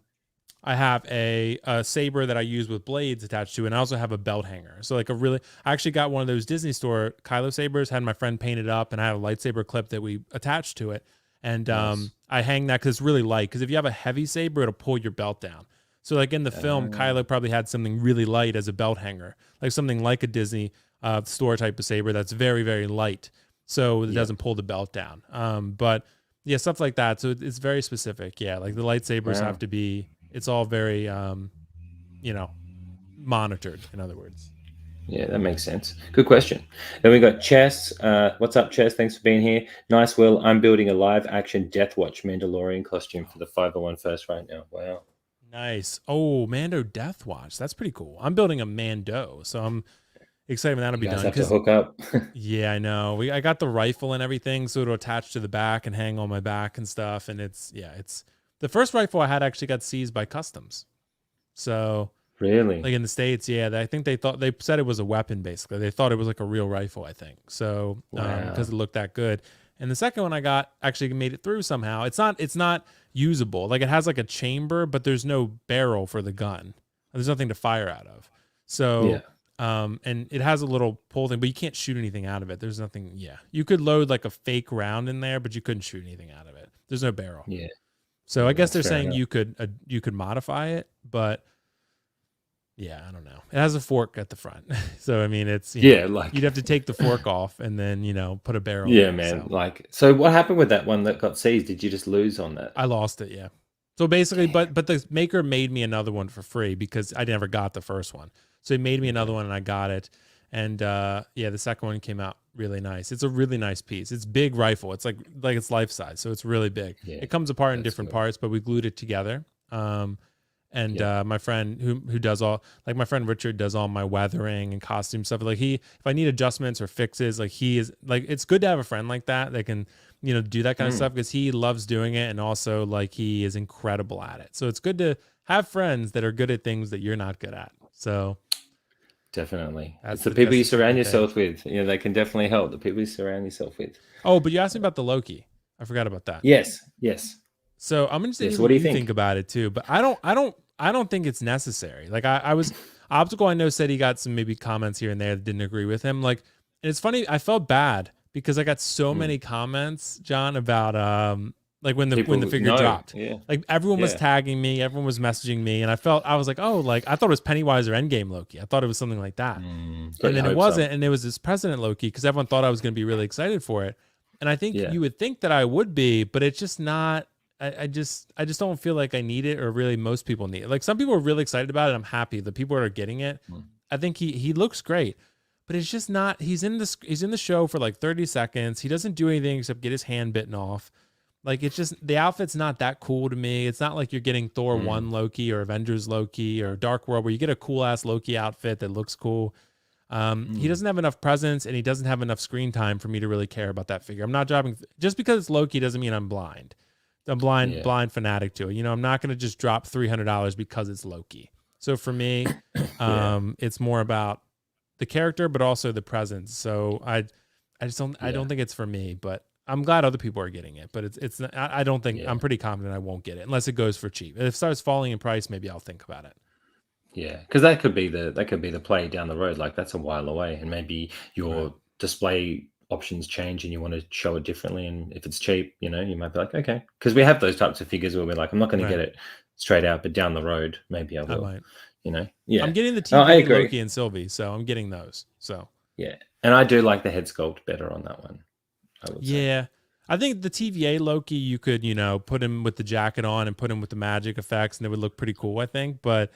saber that I use with blades attached to it, and I also have a belt hanger. So like I actually got one of those Disney Store Kylo sabers, had my friend paint it up, and I had a lightsaber clip that we attached to it. And I hang that because it's really light. Because if you have a heavy saber, it'll pull your belt down. So like in the film, Kylo probably had something really light as a belt hanger, like something like a Disney Store type of saber that's very, very light, so it doesn't pull the belt down. But yeah, stuff like that. So it's very specific. Yeah, like the lightsabers have to be. It's all very, monitored. In other words. Yeah, that makes sense. Good question. Then we got Chess. What's up, Chess? Thanks for being here. Nice, Will. I'm building a live-action Death Watch Mandalorian costume for the 501 first right now. Wow. Nice. Oh, Mando Death Watch. That's pretty cool. I'm building a Mando, so I'm excited when that'll be You guys done. have to hook up. Yeah, I know. I got the rifle and everything, so it'll attach to the back and hang on my back and stuff. And it's the first rifle I had actually got seized by customs. So Really? like in the States, yeah, I think they said it was a weapon. Basically, they thought it was like a real rifle. I think so because it looked that good. And the second one I got actually made it through somehow. It's not usable. Like it has like a chamber, but there's no barrel for the gun. There's nothing to fire out of. So. Yeah. And it has a little pull thing, but you can't shoot anything out of it. There's nothing. Yeah, you could load like a fake round in there, but you couldn't shoot anything out of it. There's no barrel. Yeah. So I guess they're fair saying enough. you could modify it, but yeah, I don't know. It has a fork at the front, so I mean, it's like you'd have to take the fork off and then put a barrel. Yeah, in it, man. So. Like, so what happened with that one that got seized? Did you just lose on that? I lost it. Yeah. So basically, but the maker made me another one for free because I never got the first one. So he made me another one and I got it. And the second one came out really nice. It's a really nice piece. It's big rifle. It's like it's life size, so it's really big. Yeah, it comes apart in different parts, but we glued it together. My friend who does all, like my friend Richard does all my weathering and costume stuff. Like if I need adjustments or fixes, like he is like, it's good to have a friend like that can do that kind of stuff because he loves doing it and also like he is incredible at it. So it's good to have friends that are good at things that you're not good at. So. Definitely. It's the people you surround yourself with. They can definitely help. The people you surround yourself with. Oh, but you asked me about the Loki. I forgot about that. Yes. So I'm interested in what you think about it too. But I don't think it's necessary. Like I was Optical, I know, said he got some maybe comments here and there that didn't agree with him. Like, and it's funny, I felt bad because I got so many comments, John, about like when the figure dropped. Yeah. Like everyone was tagging me, everyone was messaging me, and I was like, oh, like I thought it was Pennywise or Endgame Loki. I thought it was something like that. And then it wasn't, and it was this President Loki because everyone thought I was going to be really excited for it. And I think you would think that I would be, but it's just not. I just don't feel like I need it, or really most people need it. Like some people are really excited about it. I'm happy. The people that are getting it, I think he looks great, but it's just not. He's in the show for like 30 seconds. He doesn't do anything except get his hand bitten off. Like it's just, the outfit's not that cool to me. It's not like you're getting Thor 1 Loki or Avengers Loki or Dark World where you get a cool ass Loki outfit that looks cool. He doesn't have enough presence and he doesn't have enough screen time for me to really care about that figure. I'm not dropping, just because it's Loki doesn't mean I'm blind. I'm blind fanatic to it. I'm not going to just drop $300 because it's Loki. So for me, it's more about the character, but also the presence. So I don't think it's for me, but I'm glad other people are getting it, but it's not, I don't think, I'm pretty confident I won't get it unless it goes for cheap. If it starts falling in price, maybe I'll think about it. Yeah, because that could be the play down the road. Like that's a while away, and maybe your display options change and you want to show it differently. And if it's cheap, you might be like, okay, because we have those types of figures where we're like, I'm not going to get it straight out, but down the road, maybe I will. I might. Yeah, I'm getting the TV Loki and Sylvie, so I'm getting those. So yeah, and I do like the head sculpt better on that one. I would say. I think the TVA Loki, you could, put him with the jacket on and put him with the magic effects, and it would look pretty cool, I think. But,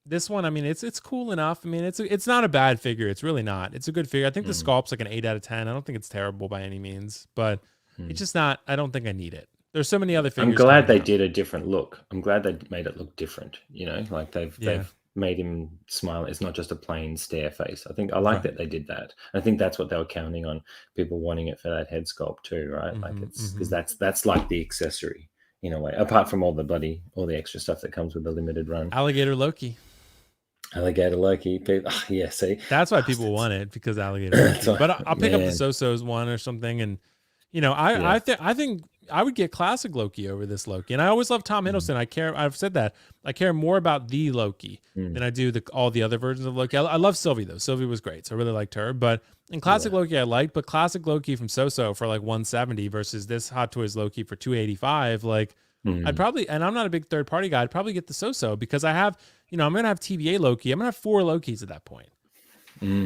this one, I mean, it's cool enough. I mean, it's not a bad figure. It's really not. It's a good figure. I think the sculpt's like an 8 out of 10. I don't think it's terrible by any means, but it's just not. I don't think I need it. There's so many other figures. I'm glad they did a different look. I'm glad they made it look different. Like they've made him smile. It's not just a plain stare face. I think I like that they did that. I think that's what they were counting on, people wanting it for that head sculpt too, right? Like it's because that's like the accessory in a way, apart from all the extra stuff that comes with the limited run. Alligator Loki. See, that's why people want it, because Alligator Loki. But I'll pick up the Sosos one or something, and I think I would get classic Loki over this Loki. And I always love Tom Hiddleston. I've said that. I care more about the Loki than I do all the other versions of Loki. I love Sylvie, though. Sylvie was great, so I really liked her. But in classic Loki, I liked. But classic Loki from So for like 170 versus this Hot Toys Loki for 285, like I'd probably, and I'm not a big third party guy, I'd probably get the So because I have, I'm going to have TVA Loki. I'm going to have 4 Lokis at that point.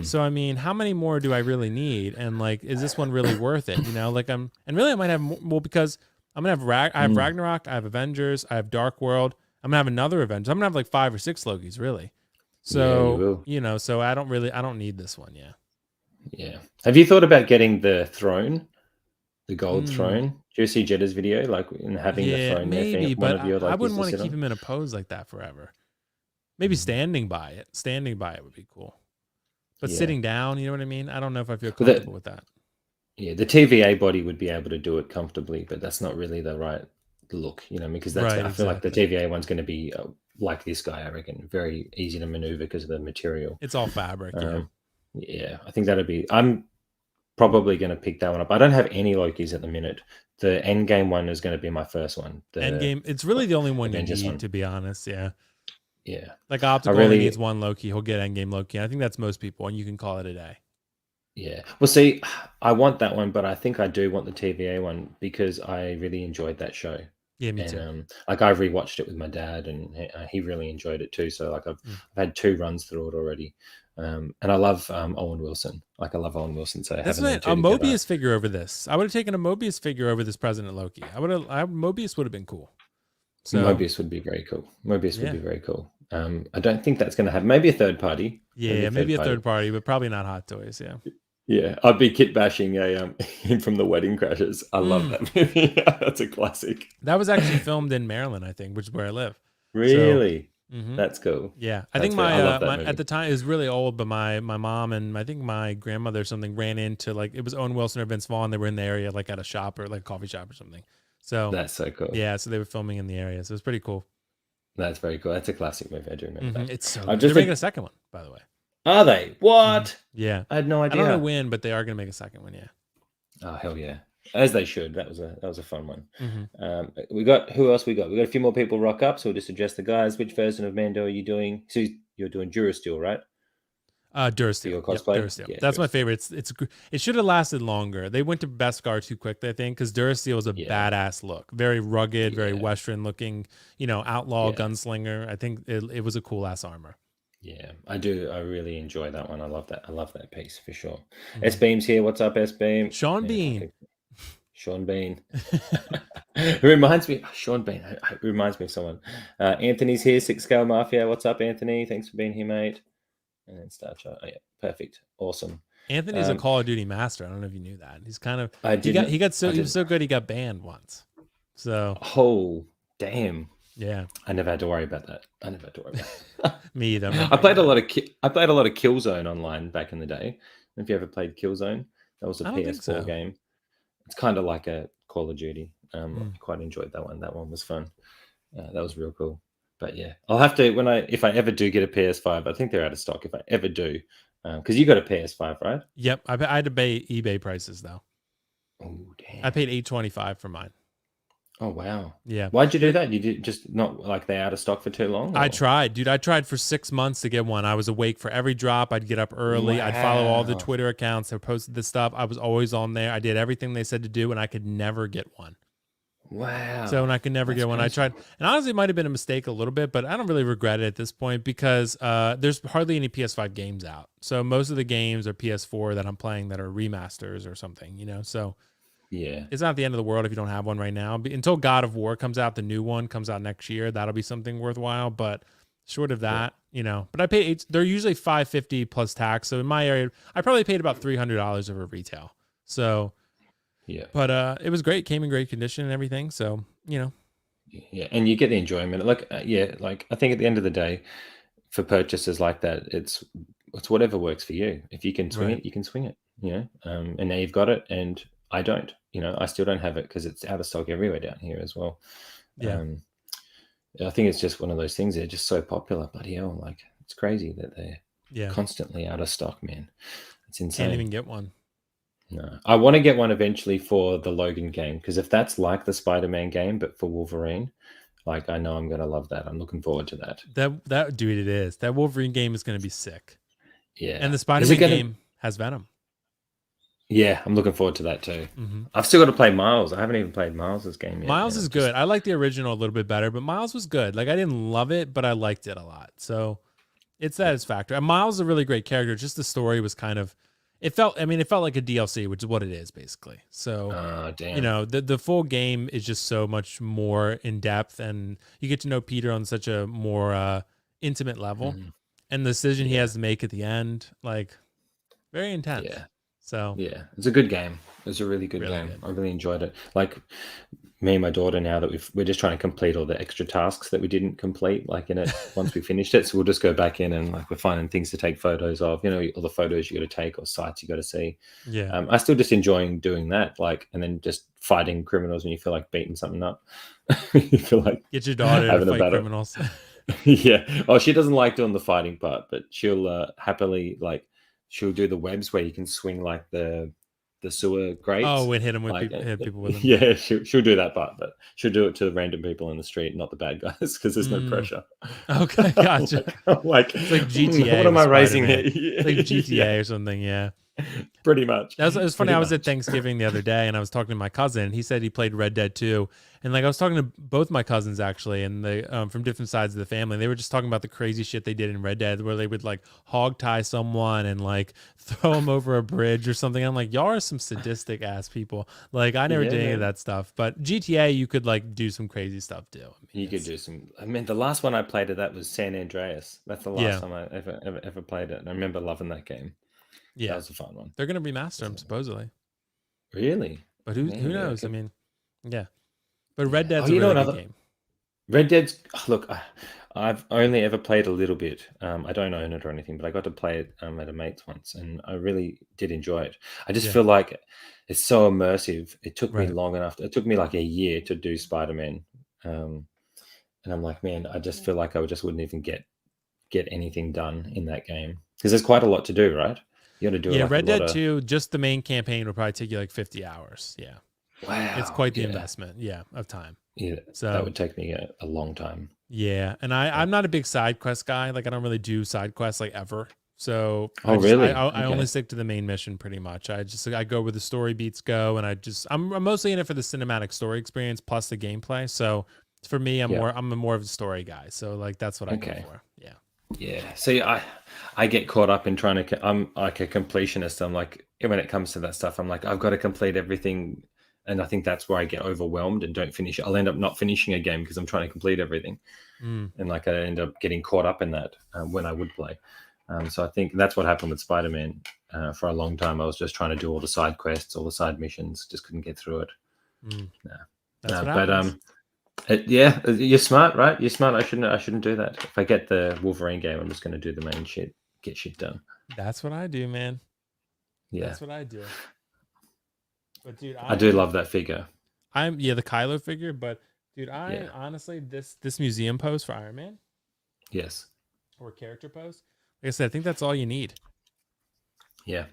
So I mean, how many more do I really need? And like, is this one really worth it? I might have more, because I'm gonna have I have Ragnarok, I have Avengers, I have Dark World. I'm gonna have another Avengers. I'm gonna have like 5 or 6 Lokis, really. Yeah, you So, will. so I don't need this one. Yeah. Yeah. Have you thought about getting the throne, the gold Mm, throne? Do you see Jetta's video, like in having the yeah, throne there for maybe, one but of your I Lokis wouldn't to want to sit keep on? him in a pose like that forever. Maybe Mm. standing by it. Standing by it would be cool. But Yeah. sitting down, you know what I mean? I don't know if I feel Well, comfortable with that. yeah, the TVA body would be able to do it comfortably, but that's not really the right look, because Right, I feel like the exactly. TVA one's going to be like this guy, I reckon, very easy to maneuver because of the material. It's all fabric, yeah. Yeah, I think that'd be. I'm probably going to pick that one up. I don't have any Lokis at the minute. The Endgame one is going to be my first one. The Endgame, it's really the only one you Avengers need, one. to be honest, yeah. Yeah, Like I Optical only needs really. one Loki. He'll get Endgame Loki. I think that's most people, and you can call it a day. Yeah. Well, see, I want that one, but I think I do want the TVA one because I really enjoyed that show. Yeah, me And too. like I rewatched it with my dad, and he really enjoyed it too. So like I've had 2 runs through it already, and I love Owen Wilson. Like I love Owen Wilson, so That's having them what a two together, Mobius figure over this. I would have taken a Mobius figure over this President Loki. Mobius would have been cool. So Mobius would be very cool. Mobius would yeah, be very cool. I don't think that's going to have maybe a third party. yeah, maybe a third party, but probably not Hot Toys. Yeah. Yeah, I'd be kit bashing him from the Wedding Crashers. I love Mm. that movie. That's a classic. That was actually filmed in Maryland, I think, which is where I live. So, Really, mhm. that's cool. Yeah, I That's think I love that my movie. at the time it was really old, but my mom and I think my grandmother or something ran into, like, it was Owen Wilson or Vince Vaughn. They were in the area, like at a shop or like a coffee shop or something. So That's so cool. yeah, so they were filming in the area, so it was pretty cool. That's very cool. That's a classic movie. I do remember that. It's so I'm good. They're just making a second one, by the way. Are they? What? Yeah, I had no I don't know idea. when, but they are going to make a second one. Yeah. Oh hell yeah, as they should. That was a fun one. Mm-hmm. We got who else? We got a few more people rock up. So we'll just address the guys. Which version of Mando are you doing? So you're doing Durasteel, right? For Durasteel. your Yep, cosplay. Durasteel. Yeah, That's my Durasteel. favorite. It should have lasted longer. They went to Beskar too quickly, I think, because Durasteel is a Yeah, badass look, very rugged, very yeah, Western looking. Outlaw yeah, gunslinger. I think it was a cool ass armor. yeah. I do. I really enjoy that one. I love that. I love that piece for sure. S Mhm. Beam's here. What's up, S Beam? Sean Yeah, Bean. okay. Sean Bean. It reminds me, Sean Bean. It reminds me of someone. Anthony's here. 6 Scale Mafia. What's up, Anthony? Thanks for being here, mate. And then Star Chart. Oh, yeah, perfect, awesome. Anthony's a Call of Duty master. I don't know if you knew that. He's kind of I didn't. he was so good he got banned once. So Oh damn! yeah, I never had to worry about that. I never had to worry about that. me either. I played a lot of Killzone online back in the day. If you ever played Killzone, that was a I don't think PS4 so. game. It's kind of like a Call of Duty. I Mm. quite enjoyed that one. That one was fun. That was real cool. But yeah, I'll have to if I ever do get a PS5. I think they're out of stock. If I ever do, because you got a PS5, right? Yep, I had to pay eBay prices though. Oh damn! I paid $825 for mine. Oh wow! Yeah. Why'd you do that? You did just not like they out of stock for too long? I Or? tried, dude. I tried for 6 months to get one. I was awake for every drop. I'd get up early. I'd follow all the Wow. Twitter accounts that posted this stuff. I was always on there. I did everything they said to do, and I could never get one. Wow. So, and I could never That's get one. I crazy. tried, and honestly, it might have been a mistake a little bit, but I don't really regret it at this point because there's hardly any PS5 games out. So most of the games are PS4 that I'm playing that are remasters or something, So Yeah. it's not the end of the world if you don't have one right now. Until God of War comes out, the new one comes out next year. That'll be something worthwhile. But short of that, But I pay. They're usually $550 plus tax. So in my area, I probably paid about $300 over retail. So Yeah. but it was great. Came in great condition and everything. So Yeah. And you get the enjoyment. Like like I think at the end of the day, for purchases like that, it's whatever works for you. If you can swing right. it, you can swing it. And now you've got it, and I don't. I still don't have it because it's out of stock everywhere down here as well. Yeah. I think it's just one of those things. They're just so popular, bloody hell! Like it's crazy that they're constantly out of stock, man. It's insane. Can't even get one. No, I want to get one eventually for the Logan game because if that's like the Spider-Man game but for Wolverine, like I know I'm gonna love that. I'm looking forward to that. That dude, it is. That Wolverine game is going to be sick. Yeah, And the Spider-Man game has Venom. Yeah, I'm looking forward to that too. Mm-hmm. I've still got to play Miles. I haven't even played Miles' game yet. Miles is good. I like the original a little bit better, but Miles was good. Like I didn't love it, but I liked it a lot. So it's satisfactory. And Miles is a really great character. Just the story was kind of. It felt like a DLC, which is what it is basically. So, damn. The full game is just so much more in depth, and you get to know Peter on such a more intimate level. Mm. and the decision he has to make at the end, like very intense. Yeah. So Yeah, it's a good game. It's a really good Really game. good. I really enjoyed it. Like me and my daughter now that we're just trying to complete all the extra tasks that we didn't complete, like in it once we finished it. So we'll just go back in and like we're finding things to take photos of, you know, all the photos you got to take or sites you got to see. yeah, I still just enjoying doing that, like, and then just fighting criminals when you feel like beating something up. You feel like get your daughter to having a fight battle. criminals. Yeah. Oh, she doesn't like doing the fighting part, but she'll happily like she'll do the webs where you can swing like the sewer grates. Oh, and hit him with Like, people, hit people with them. yeah, she'll do that part, but she'll do it to random people in the street, not the bad guys, because there's no pressure. Okay, gotcha. Like, It's like GTA. what am I raising Spider-Man. here? It's like GTA Yeah, or something. Yeah. pretty much. It was funny. Pretty I was at much. Thanksgiving the other day, and I was talking to my cousin. And he said he played Red Dead 2, and like I was talking to both my cousins actually, and they from different sides of the family. They were just talking about the crazy shit they did in Red Dead, where they would like hog tie someone and like throw them over a bridge or something. I'm like, y'all are some sadistic ass people. Like I never Yeah, did any of man. that stuff, but GTA you could like do some crazy stuff too. I mean, You could do some. I mean, the last one I played of that was San Andreas. That's the last yeah, time I ever played it, and I remember loving that game. That yeah. was a fun one. They're gonna remaster them supposedly, Really? but who Man, yeah, knows? I mean, yeah. But Red yeah. Oh, Dead's a you know really good another game. Red Dead's. Look, I've only ever played a little bit. I don't own it or anything, but I got to play it at a mate's once, and I really did enjoy it. I just Yeah, feel like it's so immersive. It took me right. long enough. It took me like a year to do Spider-Man, and I'm like, man, I just feel like I just wouldn't even get anything done in that game because there's quite a lot to do, right? You got to do Yeah, like a Red lot Dead of. 2, just the main campaign would probably take you like 50 hours. Yeah. It's Wow, quite the yeah, investment, yeah, of time. yeah. That So, would take me a long time. yeah, and I'm not a big side quest guy. Like I don't really do side quests like ever. So, Oh, really? I only Okay. stick to the main mission pretty much. I go where the story beats go, and I'm mostly in it for the cinematic story experience plus the gameplay. So, for me, Yeah. I'm a more of a story guy. So, like that's what I go Okay. for. Yeah. Yeah. See, I get caught up in trying to. I'm like a completionist. I'm like when it comes to that stuff, I'm like I've got to complete everything, and I think that's where I get overwhelmed and don't finish it. I'll end up not finishing a game because I'm trying to complete everything, Mm. and like I end up getting caught up in that when I would play. So I think that's what happened with Spider-Man. For a long time, I was just trying to do all the side quests, all the side missions. Just couldn't get through it. Mm. No. That's what But happens. yeah, you're smart, right? You're smart. I shouldn't do that. If I get the Wolverine game, I'm just going to do the main shit, get shit done. That's what I do, man. Yeah, That's what I do. But dude, I do love that figure. I'm the Kylo figure, but dude, Yeah. I honestly this museum pose for Iron Man Yes. or character pose, like I said, I think that's all you need. Yeah.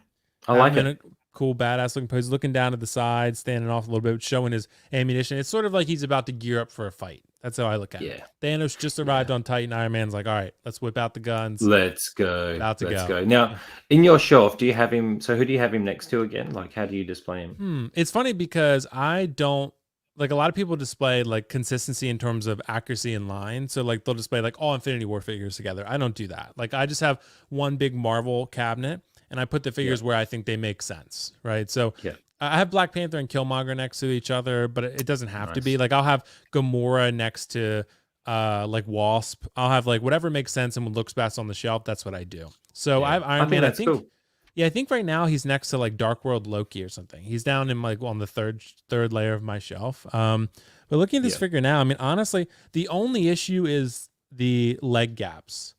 I Have like him in it. a cool badass looking pose, looking down at the side, standing off a little bit, showing his ammunition. It's sort of like he's about to gear up for a fight. That's how I look at it. Yeah. Thanos just arrived on Titan. Iron Man's like, all right, let's whip out the guns. Let's go. About to Let's go. go. Now, in your shelf, do you have him? So, who do you have him next to again? Like, how do you display him? It's funny because I don't like a lot of people display like consistency in terms of accuracy in line. So like they'll display like all Infinity War figures together. I don't do that. Like I just have one big Marvel cabinet and I put the figures where I think they make sense. Right. So Yeah. I have Black Panther and Killmonger next to each other, but it doesn't have to be. Nice. Like I'll have Gamora next to like Wasp. I'll have like whatever makes sense and what looks best on the shelf. That's what I do. So I have Iron Man. that's cool. Yeah, I think right now he's next to like Dark World Loki or something. He's down in like on the third layer of my shelf. But looking at this figure now, I mean, honestly, the only issue is the leg gaps.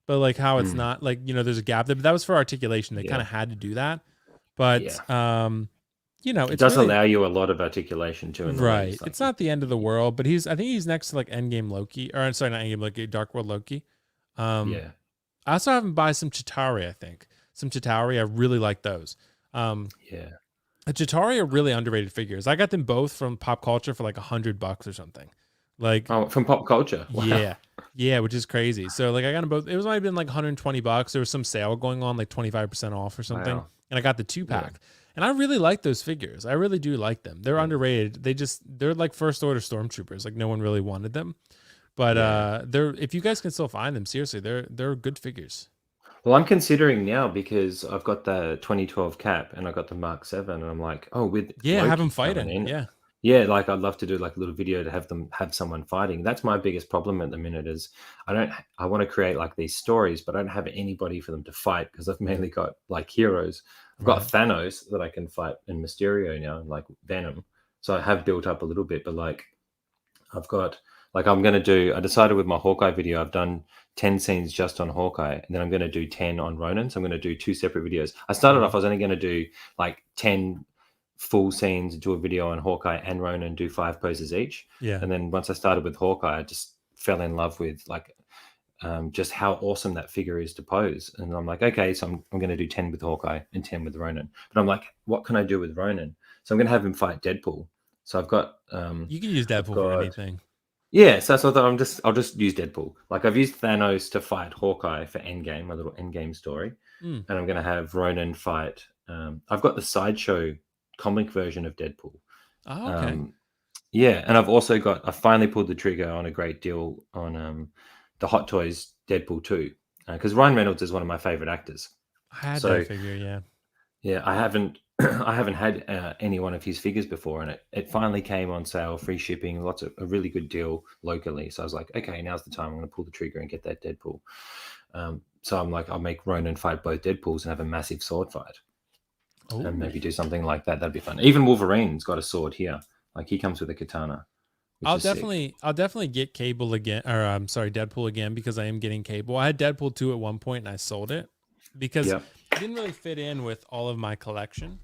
But like how it's not like, there's a gap there, but that was for articulation. They kind of had to do that. But It it's does really, allow you a lot of articulation too in the right. legs. It's not the end of the world, but I think he's next to like Endgame Loki, or sorry, not Endgame Loki, Dark World Loki. Yeah. I also have him buy some Chitauri, I think. Some Chitauri, I really like those. Yeah. The Chitauri are really underrated figures. I got them both from Pop Culture for like $100 or something. Like, Oh, from pop culture. Wow. yeah, which is crazy. So like, I got them both. It was might have been like $120. There was some sale going on, like 25% off or something, Wow. and I got the 2-pack. And I really like those figures. I really do like them. They're underrated. They're like first order stormtroopers. Like no one really wanted them, but they're if you guys can still find them, seriously, they're good figures. Well, I'm considering now because I've got the 2012 cap and I got the Mark 7, and I'm like, oh, with Yeah, have Loki them fight coming it. in, Yeah. Yeah, like I'd love to do like a little video to have someone fighting. That's my biggest problem at the minute is I want to create like these stories, but I don't have anybody for them to fight because I've mainly got like heroes. I've got Right. Thanos that I can fight and Mysterio now, and like Venom. So I have built up a little bit, but like I've got like I decided with my Hawkeye video, I've done 10 scenes just on Hawkeye, and then I'm going to do 10 on Ronan. So I'm going to do 2 separate videos. I started off, I was only going to do like 10 full scenes, do a video on Hawkeye and Ronan, do 5 poses each. Yeah. And then once I started with Hawkeye, I just fell in love with like just how awesome that figure is to pose. And I'm like, okay, so I'm going to do 10 with Hawkeye and 10 with Ronan. But I'm like, what can I do with Ronan? So I'm going to have him fight Deadpool. So I've got You can use Deadpool for anything. yeah, so that's what I'll just use Deadpool. Like I've used Thanos to fight Hawkeye for Endgame, my little Endgame story, and I'm going to have Ronan fight. I've got the sideshow comic version of Deadpool. Oh, okay. Yeah, and I finally pulled the trigger on a great deal on the Hot Toys Deadpool 2 because Ryan Reynolds is one of my favorite actors. I had that figure, yeah. Yeah, I haven't I haven't had any one of his figures before, and it finally came on sale, free shipping, a really good deal locally. So I was like, okay, now's the time. I'm going to pull the trigger and get that Deadpool. So I'm like, I'll make Ronan fight both Deadpools and have a massive sword fight, and maybe do something like that. That'd be fun. Even Wolverine's got a sword here, like he comes with a katana. I'll definitely get Cable again, or I'm sorry, Deadpool again, because I am getting Cable. I had Deadpool 2 at one point and I sold it because it didn't really fit in with all of my collection.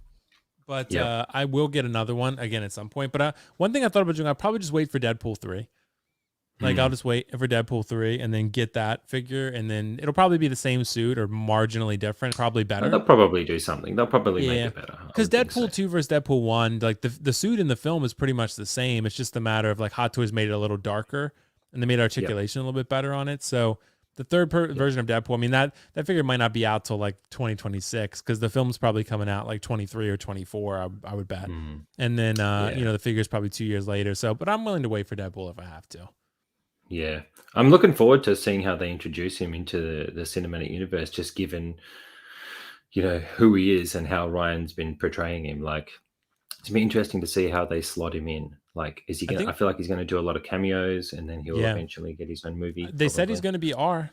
But I will get another one again at some point. But one thing I thought about doing, I'll probably just wait for Deadpool 3. Like I'll just wait for Deadpool 3 and then get that figure, and then it'll probably be the same suit or marginally different, probably better. They'll probably do something. They'll probably make it better. Because Deadpool 2 versus Deadpool 1, like the suit in the film is pretty much the same. It's just a matter of like Hot Toys made it a little darker and they made articulation a little bit better on it. So the third version of Deadpool, I mean, that figure might not be out till like 2026 because the film's probably coming out like 23 or 24, I would bet. And then, the figure's probably 2 years later. So, but I'm willing to wait for Deadpool if I have to. Yeah, I'm looking forward to seeing how they introduce him into the cinematic universe, just given, who he is and how Ryan's been portraying him. Like, it's been interesting to see how they slot him in. Like, is he going to, I feel like he's going to do a lot of cameos and then he'll eventually get his own movie. They said he's going to be R.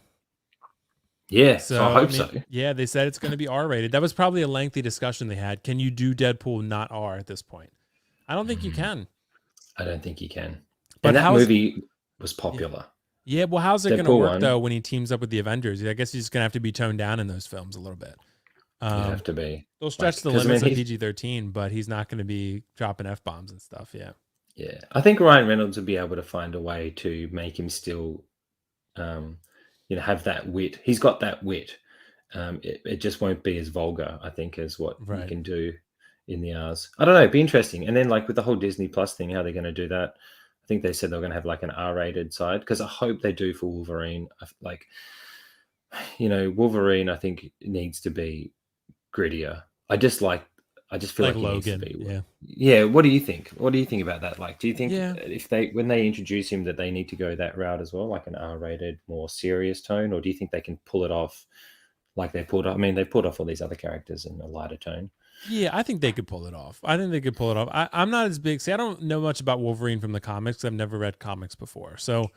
Yeah, so I hope so. Yeah, they said it's going to be R-rated. That was probably a lengthy discussion they had. Can you do Deadpool not R at this point? I don't think you can. I don't think you can. But that movie was popular. Yeah, well, how's it going to work, though, when he teams up with the Avengers? I guess he's just going to have to be toned down in those films a little bit. You have to be. They'll stretch the limits of PG-13, but he's not going to be dropping F-bombs and stuff, yeah. Yeah, I think Ryan Reynolds would be able to find a way to make him still, have that wit. He's got that wit. It just won't be as vulgar, I think, as what you can do in the R's. I don't know, it'd be interesting. And then, like, with the whole Disney Plus thing, how they're going to do that. I think they said they're going to have like an R-rated side because I hope they do for Wolverine. Like, Wolverine, I think needs to be grittier. I just feel like Logan. He needs to be. Yeah. What do you think? What do you think about that? Like, do you think when they introduce him that they need to go that route as well, like an R-rated, more serious tone, or do you think they can pull it off like they pulled off? I mean, they pulled off all these other characters in a lighter tone. Yeah, I think they could pull it off. I'm not as big. See, I don't know much about Wolverine from the comics. I've never read comics before. So,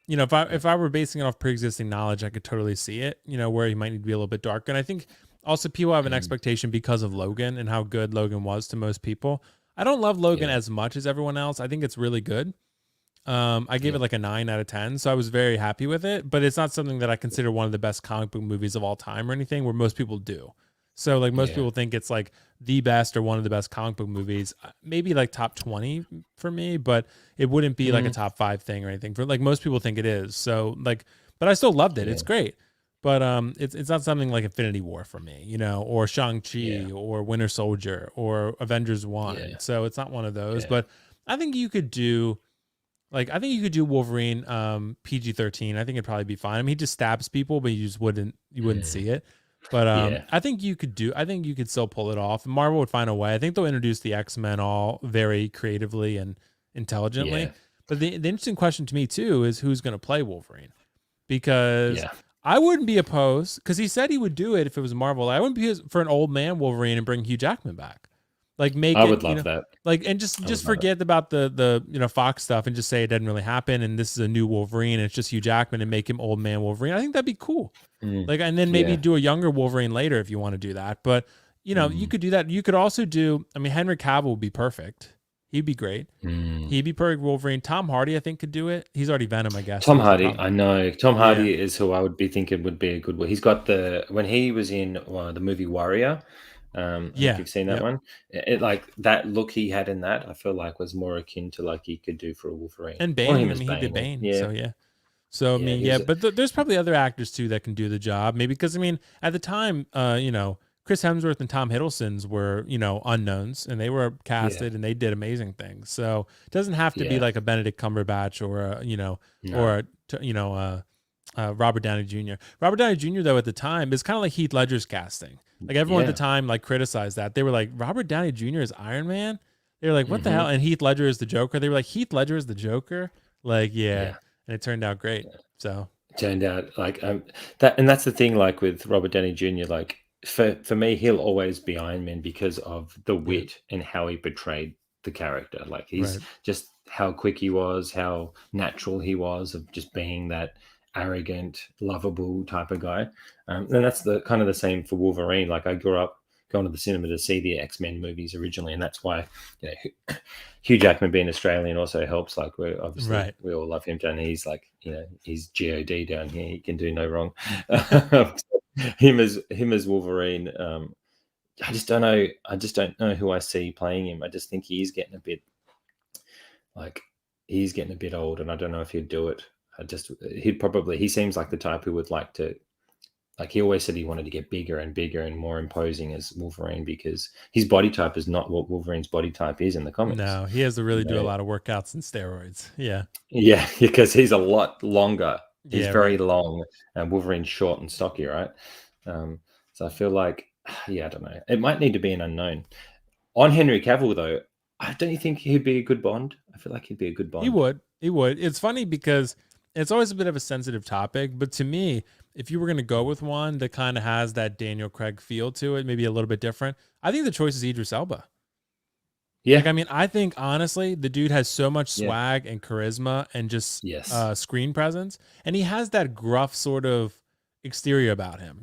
if I were basing it off pre-existing knowledge, I could totally see it, where he might need to be a little bit darker. And I think also people have an expectation because of Logan and how good Logan was to most people. I don't love Logan as much as everyone else. I think it's really good. I gave it like a 9 out of 10. So I was very happy with it, but it's not something that I consider one of the best comic book movies of all time or anything, where most people do. So like most people think it's like the best or one of the best comic book movies, maybe like top 20 for me, but it wouldn't be like a top 5 thing or anything for like most people think it is. So like, but I still loved it. It's great. But it's not something like Infinity War for me, or Shang-Chi or Winter Soldier or Avengers 1. Yeah. So it's not one of those, but I think you could do Wolverine PG-13. I think it'd probably be fine. I mean, he just stabs people, but you wouldn't see it. But I think you could still pull it off. Marvel would find a way. I think they'll introduce the X-Men all very creatively and intelligently. Yeah. But the interesting question to me too is who's going to play Wolverine, because I wouldn't be opposed, because he said he would do it if it was Marvel. I wouldn't be for an old man Wolverine and bring Hugh Jackman back. Like make I it, would love that. like, and I just would love it. forget about the Fox stuff and just say it didn't really happen and this is a new Wolverine and it's just Hugh Jackman and make him old man Wolverine. I think that'd be cool. Like, and then maybe Yeah. do a younger Wolverine later if you want to do that. But you could do that. You could also do. I mean, Henry Cavill would be perfect. He'd be great. He'd be perfect Wolverine. Tom Hardy, I think, could do it. He's already Venom, I guess. Tom So he's Hardy, probably, I know. Tom yeah, Hardy is who I would be thinking would be a good one. He's got when he was in the movie Warrior. I don't know if yeah, you've seen that yep. one. It like that look he had in that, I feel like was more akin to like he could do for a Wolverine And or him Bane. I as mean, he did Bane. Bane. Yeah, So yeah. So I yeah, mean, he yeah, was. but there's probably other actors too that can do the job. Maybe because I mean, at the time, Chris Hemsworth and Tom Hiddleston's were unknowns, and they were Yeah, casted and they did amazing things. So it doesn't have to be yeah. like a Benedict Cumberbatch or No, or Robert Downey Jr. Robert Downey Jr. though at the time is kind of like Heath Ledger's casting. Like everyone at the yeah. time like criticized that. They were like Robert Downey Jr. is Iron Man. They were like, what the Hmm. hell? And Heath Ledger is the Joker. They were like, Heath Ledger is the Joker. Like, yeah, Yeah. and it turned out great. So Turned out like that, and that's the thing. Like with Robert Downey Jr., like for me, he'll always be Iron Man because of the yeah, wit and how he portrayed the character. Like he's right. just how quick he was, how natural he was of just being that arrogant, lovable type of guy. And that's the kind of the same for Wolverine. Like I grew up going to the cinema to see the X-Men movies originally, and that's why Hugh Jackman being Australian also helps. Like we're obviously Right. we all love him down here. He's like he's God down here. He can do no wrong. him as Wolverine. I just don't know. I just don't know who I see playing him. I just think he's getting a bit like he's getting a bit old, and I don't know if he'd do it. He seems like the type who would like to. Like he always said he wanted to get bigger and bigger and more imposing as Wolverine because his body type is not what Wolverine's body type is in the comics. No, he has to You really do a know? lot of workouts and steroids. Yeah. Yeah, because he's a lot longer. He's Yeah, very right. long, and Wolverine's short and stocky, right? So I feel like, yeah, I don't know. It might need to be an unknown. On Henry Cavill, though, don't you think he'd be a good Bond? I feel like he'd be a good He Bond. would. He would. It's funny because it's always a bit of a sensitive topic, but to me, if you were going to go with one that kind of has that Daniel Craig feel to it, maybe a little bit different, I think the choice is Idris Elba. Like, Yeah, I mean, I think honestly, the dude has so much yeah, swag and charisma and just yes, screen presence, and he has that gruff sort of exterior about him.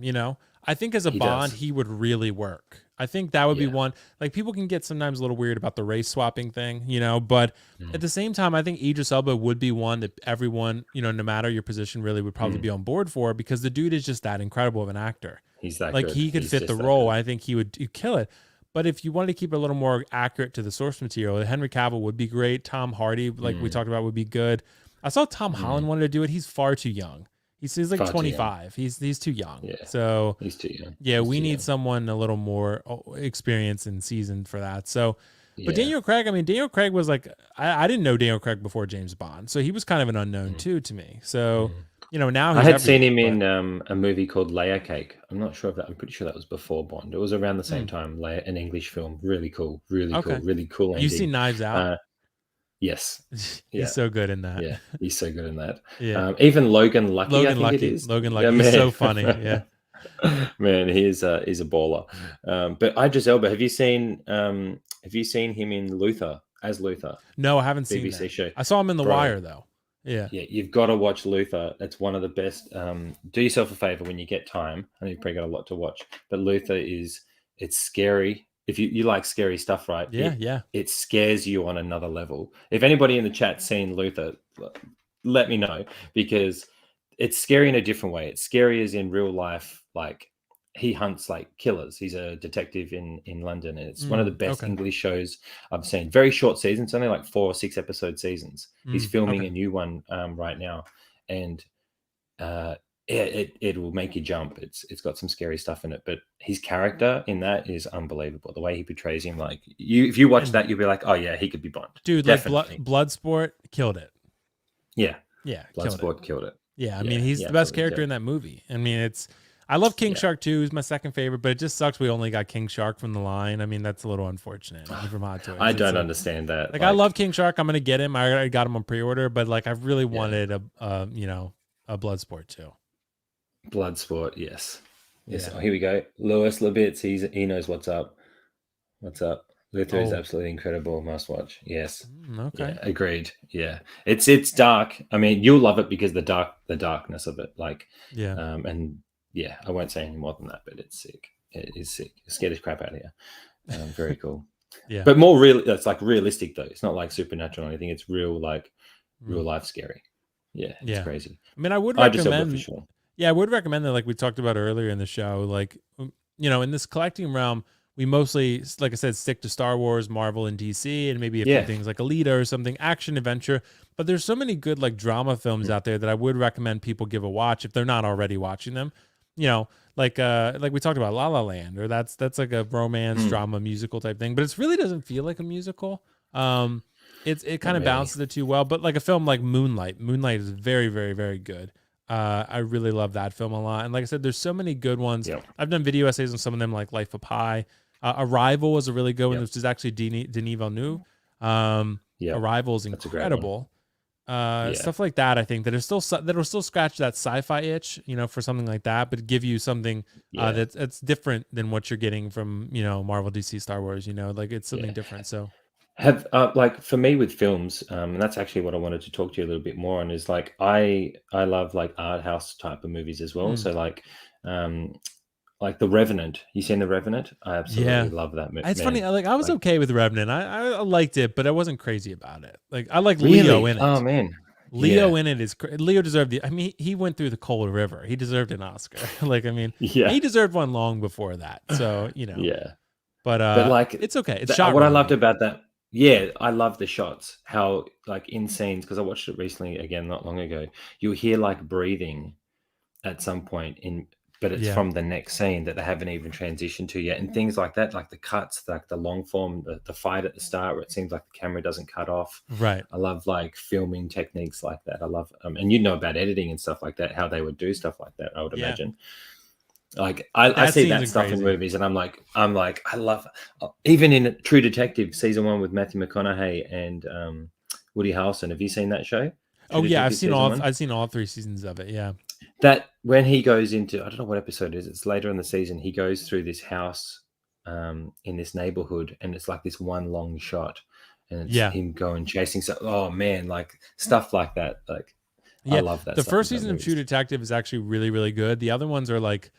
I think as a he Bond, does. he would really work. I think that would be Yeah. one. Like people can get sometimes a little weird about the race swapping thing, but at Mm. the same time, I think Idris Elba would be one that everyone, no matter your position, really would probably Mm. be on board for because the dude is just that incredible of an actor. He's that Like good. he could He's fit the just that role. good. I think he'd kill it. But if you wanted to keep it a little more accurate to the source material, Henry Cavill would be great. Tom Hardy, like we Mm. talked about, would be good. I saw Tom Holland Mm. wanted to do it. He's far too young. He's like Far too young. 25. He's too young. Yeah, So he's too young. yeah, He's we too need young. someone a little more experienced and seasoned for that. So, but Yeah. Daniel Craig, I mean, Daniel Craig was like, I didn't know Daniel Craig before James Bond, so he was kind of an unknown Mm. too to me. So, Mm. now I he's had seen everywhere. him But in a movie called Layer Cake. I'm not sure if that. I'm pretty sure that was before Bond. It was around the same mm, time. An English film. Really cool. Really cool. okay, Really cool you see ending. Knives Out? Uh, yes. He's Yeah. so good in that. Yeah. He's so good in that. Yeah. Even Logan Lucky, I Logan think it Lucky. is. Logan Yeah, Lucky. He's man. so funny. Yeah. Man, he's a baller. But Idris Elba, have you seen him in Luther as Luther, No, I haven't seen BBC that. show? I saw him in The Bro, Wire though. Yeah. yeah, you've got to watch Luther. That's one of the best. Do yourself a favor when you get time. I know you've probably got a lot to watch, but Luther it's scary. If you like scary stuff, right? Yeah. Yeah. It scares you on another level. If anybody in the chat's seen Luther, let me know because it's scary in a different way. It's scary as in real life, like he hunts like killers. He's a detective in London, and it's one of the best Okay. English shows I've seen. Very short seasons, only like 4 or 6 episode seasons. He's filming Okay. a new one right now, and it will make you jump. It's got some scary stuff in it, but his character in that is unbelievable. The way he portrays him, like if you watch And that, you'll be like, oh yeah, he could be Bond. dude, Definitely. like Bloodsport killed it. Yeah, Yeah. Killed it. Bloodsport killed it. Yeah. I Yeah, mean, he's yeah, the best absolutely character did. in that movie. I mean, I love King Yeah. Shark 2. He's my second favorite, but it just sucks we only got King Shark from the line. I mean, that's a little unfortunate from Hot Toys. I don't understand that. Like I love King Shark. I'm gonna get him. I already got him on pre-order, but like I really wanted a Bloodsport too. Bloodsport. Yes. Yes. Yeah. Oh, here we go. Lewis Labitz. He knows what's up. What's up? Luther is Oh, absolutely incredible. Must watch. Yes. okay. Yeah, agreed. Yeah. It's dark. I mean, you'll love it because the darkness of it. Like, Yeah. and yeah, I won't say any more than that, but it's sick. It is sick. It scared the crap out of you. Very cool. Yeah. But more real. It's like realistic though. It's not like supernatural or anything. It's real, like real Mm. life scary. Yeah, it's Yeah. crazy. I mean, I would Idris Elba for recommend. sure. Yeah, I would recommend that, like we talked about earlier in the show, like, in this collecting realm, we mostly, like I said, stick to Star Wars, Marvel, and DC, and maybe a few Yeah. things like Alita or something, action adventure. But there's so many good like drama films out there that I would recommend people give a watch if they're not already watching them. Like we talked about La La Land, or that's like a romance drama musical type thing, but it really doesn't feel like a musical. It kind of really. balances it too well. But like a film like Moonlight is very, very, very good. I really love that film a lot. And like I said, there's so many good ones. Yep. I've done video essays on some of them, like Life of Pi. Arrival was a really good one, Yep. which is actually Denis Villeneuve. Yep. Arrival is That's a great one. incredible. Stuff like that, I think that'll still scratch that sci-fi itch, for something like that, but give you something that's different than what you're getting from Marvel, DC, Star Wars. Like it's something different. So have like for me with films, and that's actually what I wanted to talk to you a little bit more on, is like I love like art house type of movies as well. So like The Revenant. You seen The Revenant? I absolutely love that movie. It's funny. I was okay with Revenant. I liked it, but I wasn't crazy about it. Like I like Really? Leo in it. Oh man, Leo in it is Leo deserved the. I mean, he went through the cold river. He deserved an Oscar. He deserved one long before that. So yeah. But like it's okay. It's shot. What really I loved well. about that, yeah, I love the shots. How like in scenes, because I watched it recently again not long ago. You hear like breathing at some point but it's from the next scene that they haven't even transitioned to yet, and things like that, like the cuts, like the long form, the fight at the start where it seems like the camera doesn't cut off. Right. I love like filming techniques like that. I love and you know about editing and stuff like that, how they would do stuff like that, I would imagine. Like I see that stuff in movies, and I'm like I love, even in True Detective season 1 with Matthew McConaughey and Woody Harrelson. Have you seen that show? True Detective I've seen all 3 seasons of it. Yeah. That when he goes into, I don't know what episode it is, it's later in the season, he goes through this house in this neighborhood, and it's like this one long shot, and it's him going chasing. So, oh man, like stuff like that. Like I love that. The first season of True Detective is actually really, really good. The other ones are like,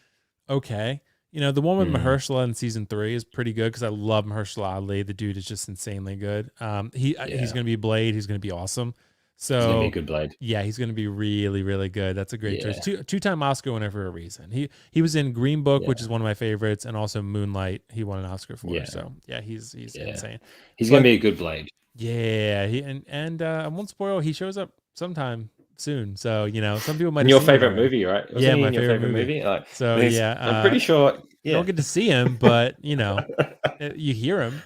okay. The one with Mahershala in season 3 is pretty good because I love Mahershala Ali. The dude is just insanely good. He's going to be Blade. He's going to be awesome. So he's gonna be a good Blade. Yeah, he's going to be really, really good. That's a great choice. Two-time Oscar winner for a reason. He was in Green Book, which is one of my favorites, and also Moonlight. He won an Oscar for. So he's insane. He's going to be a good Blade. Yeah, I won't spoil. He shows up sometime soon. So some people might. In your favorite movie, right? Wasn't my favorite movie. Like, so I'm pretty sure. You don't get to see him, but you hear him.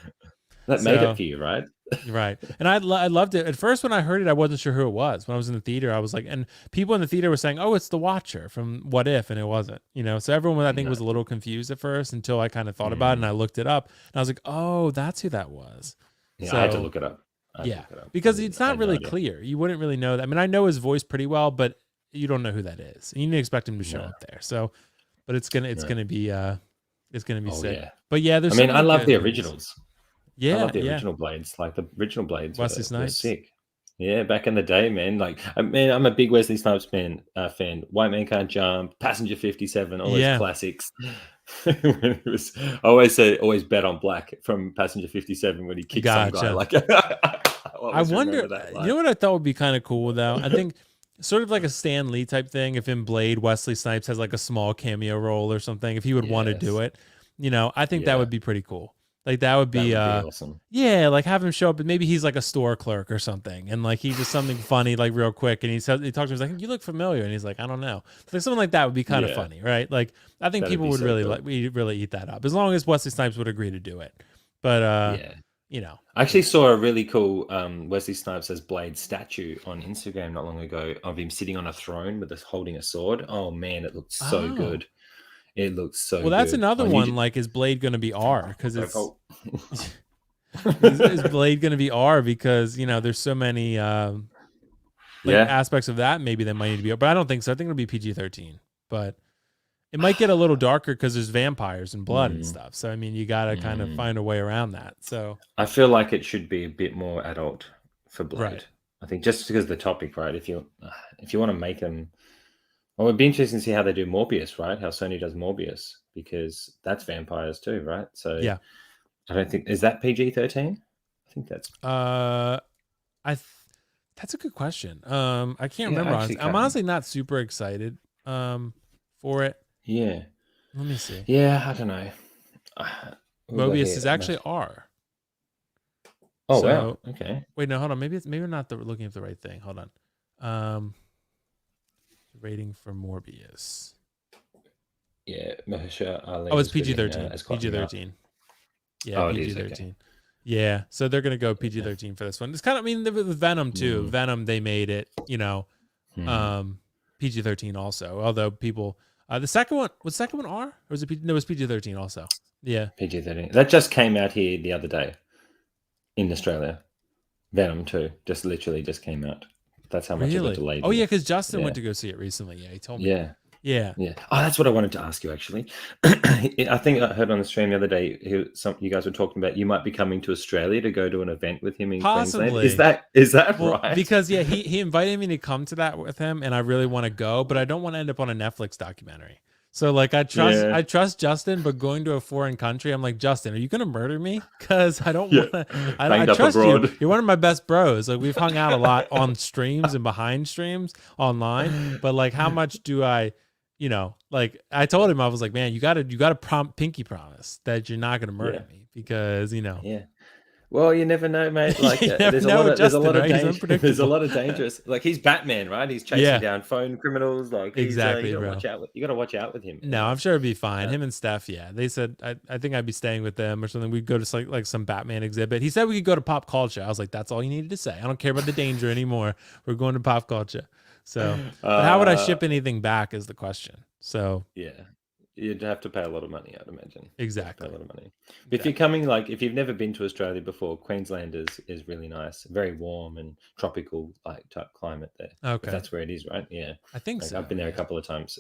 That made it for you, right? Right. And I loved it. At first, when I heard it, I wasn't sure who it was. When I was in the theater, I was like, and people in the theater were saying, "Oh, it's the Watcher from What If," and it wasn't. So everyone I think was a little confused at first until I kind of thought about it and I looked it up and I was like, "Oh, that's who that was." Yeah, I had to look it up. Because it's not really clear. You wouldn't really know that. I mean, I know his voice pretty well, but you don't know who that is. You didn't expect him to show up there. So, but it's gonna be sick. Yeah. But yeah, there's. I mean, I love the originals. Yeah, I love the original Blades. Like the original Blades Wesley were Snipes. sick. Yeah, back in the day, man. Like, I'm a big Wesley Snipes fan. White Man Can't Jump, Passenger 57, all those classics. When it was, I always bet on black from Passenger 57 when he kicked some guy. Like, I wonder. You know what I thought would be kind of cool though? I think sort of like a Stan Lee type thing. If in Blade, Wesley Snipes has like a small cameo role or something, if he would want to do it, I think that would be pretty cool. Like that would be awesome. Yeah, like have him show up and maybe he's like a store clerk or something, and like he does something funny like real quick, and he talks to him, he's like, "You look familiar," and he's like, "I don't know." So like something like that would be kind of funny, right? Like I think people would really eat that up as long as Wesley Snipes would agree to do it. But I actually saw a really cool Wesley Snipes as Blade statue on Instagram not long ago of him sitting on a throne with holding a sword. Oh man, it looked so good. It looks so good. Well, that's another one. Like, is Blade going to be R? Because it's is Blade going to be R? Because there's so many aspects of that. Maybe they might need to be R, but I don't think so. I think it'll be PG-13. But it might get a little darker because there's vampires and blood and Mm, stuff. So I mean, you got to kind of find a way around that. So I feel like it should be a bit more adult for right. Blade. I think just because of the topic, right? If you want to make them, well, it'd be interesting to see how they do Morbius, right? How Sony does Morbius, because that's vampires too, right? So Yeah. I don't think, is that PG-13? I think that's That's a good question. I can't yeah. remember. Actually, I'm can't. honestly not super excited for it. Yeah, Let me see. yeah. I don't know. We'll go Mobius here. is actually R. Oh wow. So Okay. wait, no, hold on. Maybe we're not looking at the right thing. Hold on. Rating for Morbius. Yeah, Mahershala Ali. Oh, it's was bidding, PG-13. as PG-13. Yeah, Oh, it is, PG-13. okay. Yeah, so they're gonna go PG-13 for this one. It's kind of, I mean, with Venom too. Venom, they made it, PG-13 also. Although people, the second one was R, or was it no? It was PG-13 also. Yeah, PG-13. That just came out here the other day in Australia. Venom 2 just literally just came out. That's how much it got delayed. Oh yeah, because Justin went to go see it recently. Yeah, he told me. Yeah. Yeah. Yeah. Oh, that's what I wanted to ask you, actually. I think I heard on the stream the other day, you guys were talking about you might be coming to Australia to go to an event with him in Queensland. Is that right? Because yeah, he invited me to come to that with him, and I really want to go, but I don't want to end up on a Netflix documentary. So like I trust Justin, but going to a foreign country, I'm like, Justin, are you gonna murder me? Because I don't want to. I trust you. You're one of my best bros. Like we've hung out a lot on streams and behind streams online, but like, how much do I? Like I told him, I was like, man, you gotta pinky promise that you're not gonna murder me, because Yeah. Well, you never know, mate. Like there's a lot of danger. There's a lot of dangerous. Like he's Batman, right? He's chasing down phone criminals. Like exactly, you gotta bro. watch out. You gotta watch out with him. No, I'm sure it'd be fine. Him and Steph, yeah. They said I think I'd be staying with them or something. We'd go to like some Batman exhibit. He said we could go to Pop Culture. I was like, that's all you needed to say. I don't care about the danger anymore. We're going to Pop Culture. So, but how would I ship anything back is the question. So yeah. You'd have to pay a lot of money, I'd imagine. Exactly. A lot of money. But if you're coming, like, if you've never been to Australia before, Queensland is really nice, very warm and tropical like type climate there. Okay, if that's where it is, right? Yeah, I think so. I've been there a couple of times.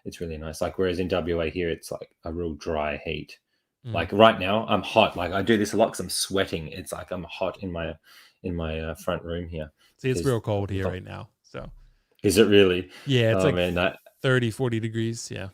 It's really nice. Like whereas in WA here, it's like a real dry heat. Like right now, I'm hot. Like I do this a lot because I'm sweating. It's like I'm hot in my front room here. See, it's real cold here right now. So is it really? Yeah, it's 30, 40 degrees. Yeah.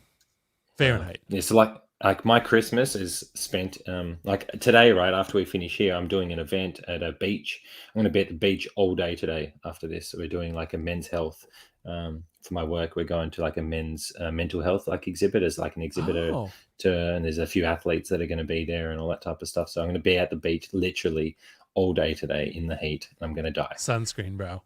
Fahrenheit. Yeah, so like my Christmas is spent like today, right after we finish here, I'm doing an event at a beach. I'm going to be at the beach all day today after this. So we're doing like a men's health for my work. We're going to like a men's mental health like exhibit as like an exhibitor and there's a few athletes that are going to be there and all that type of stuff. So I'm going to be at the beach literally all day today in the heat. And I'm going to die. Sunscreen, bro.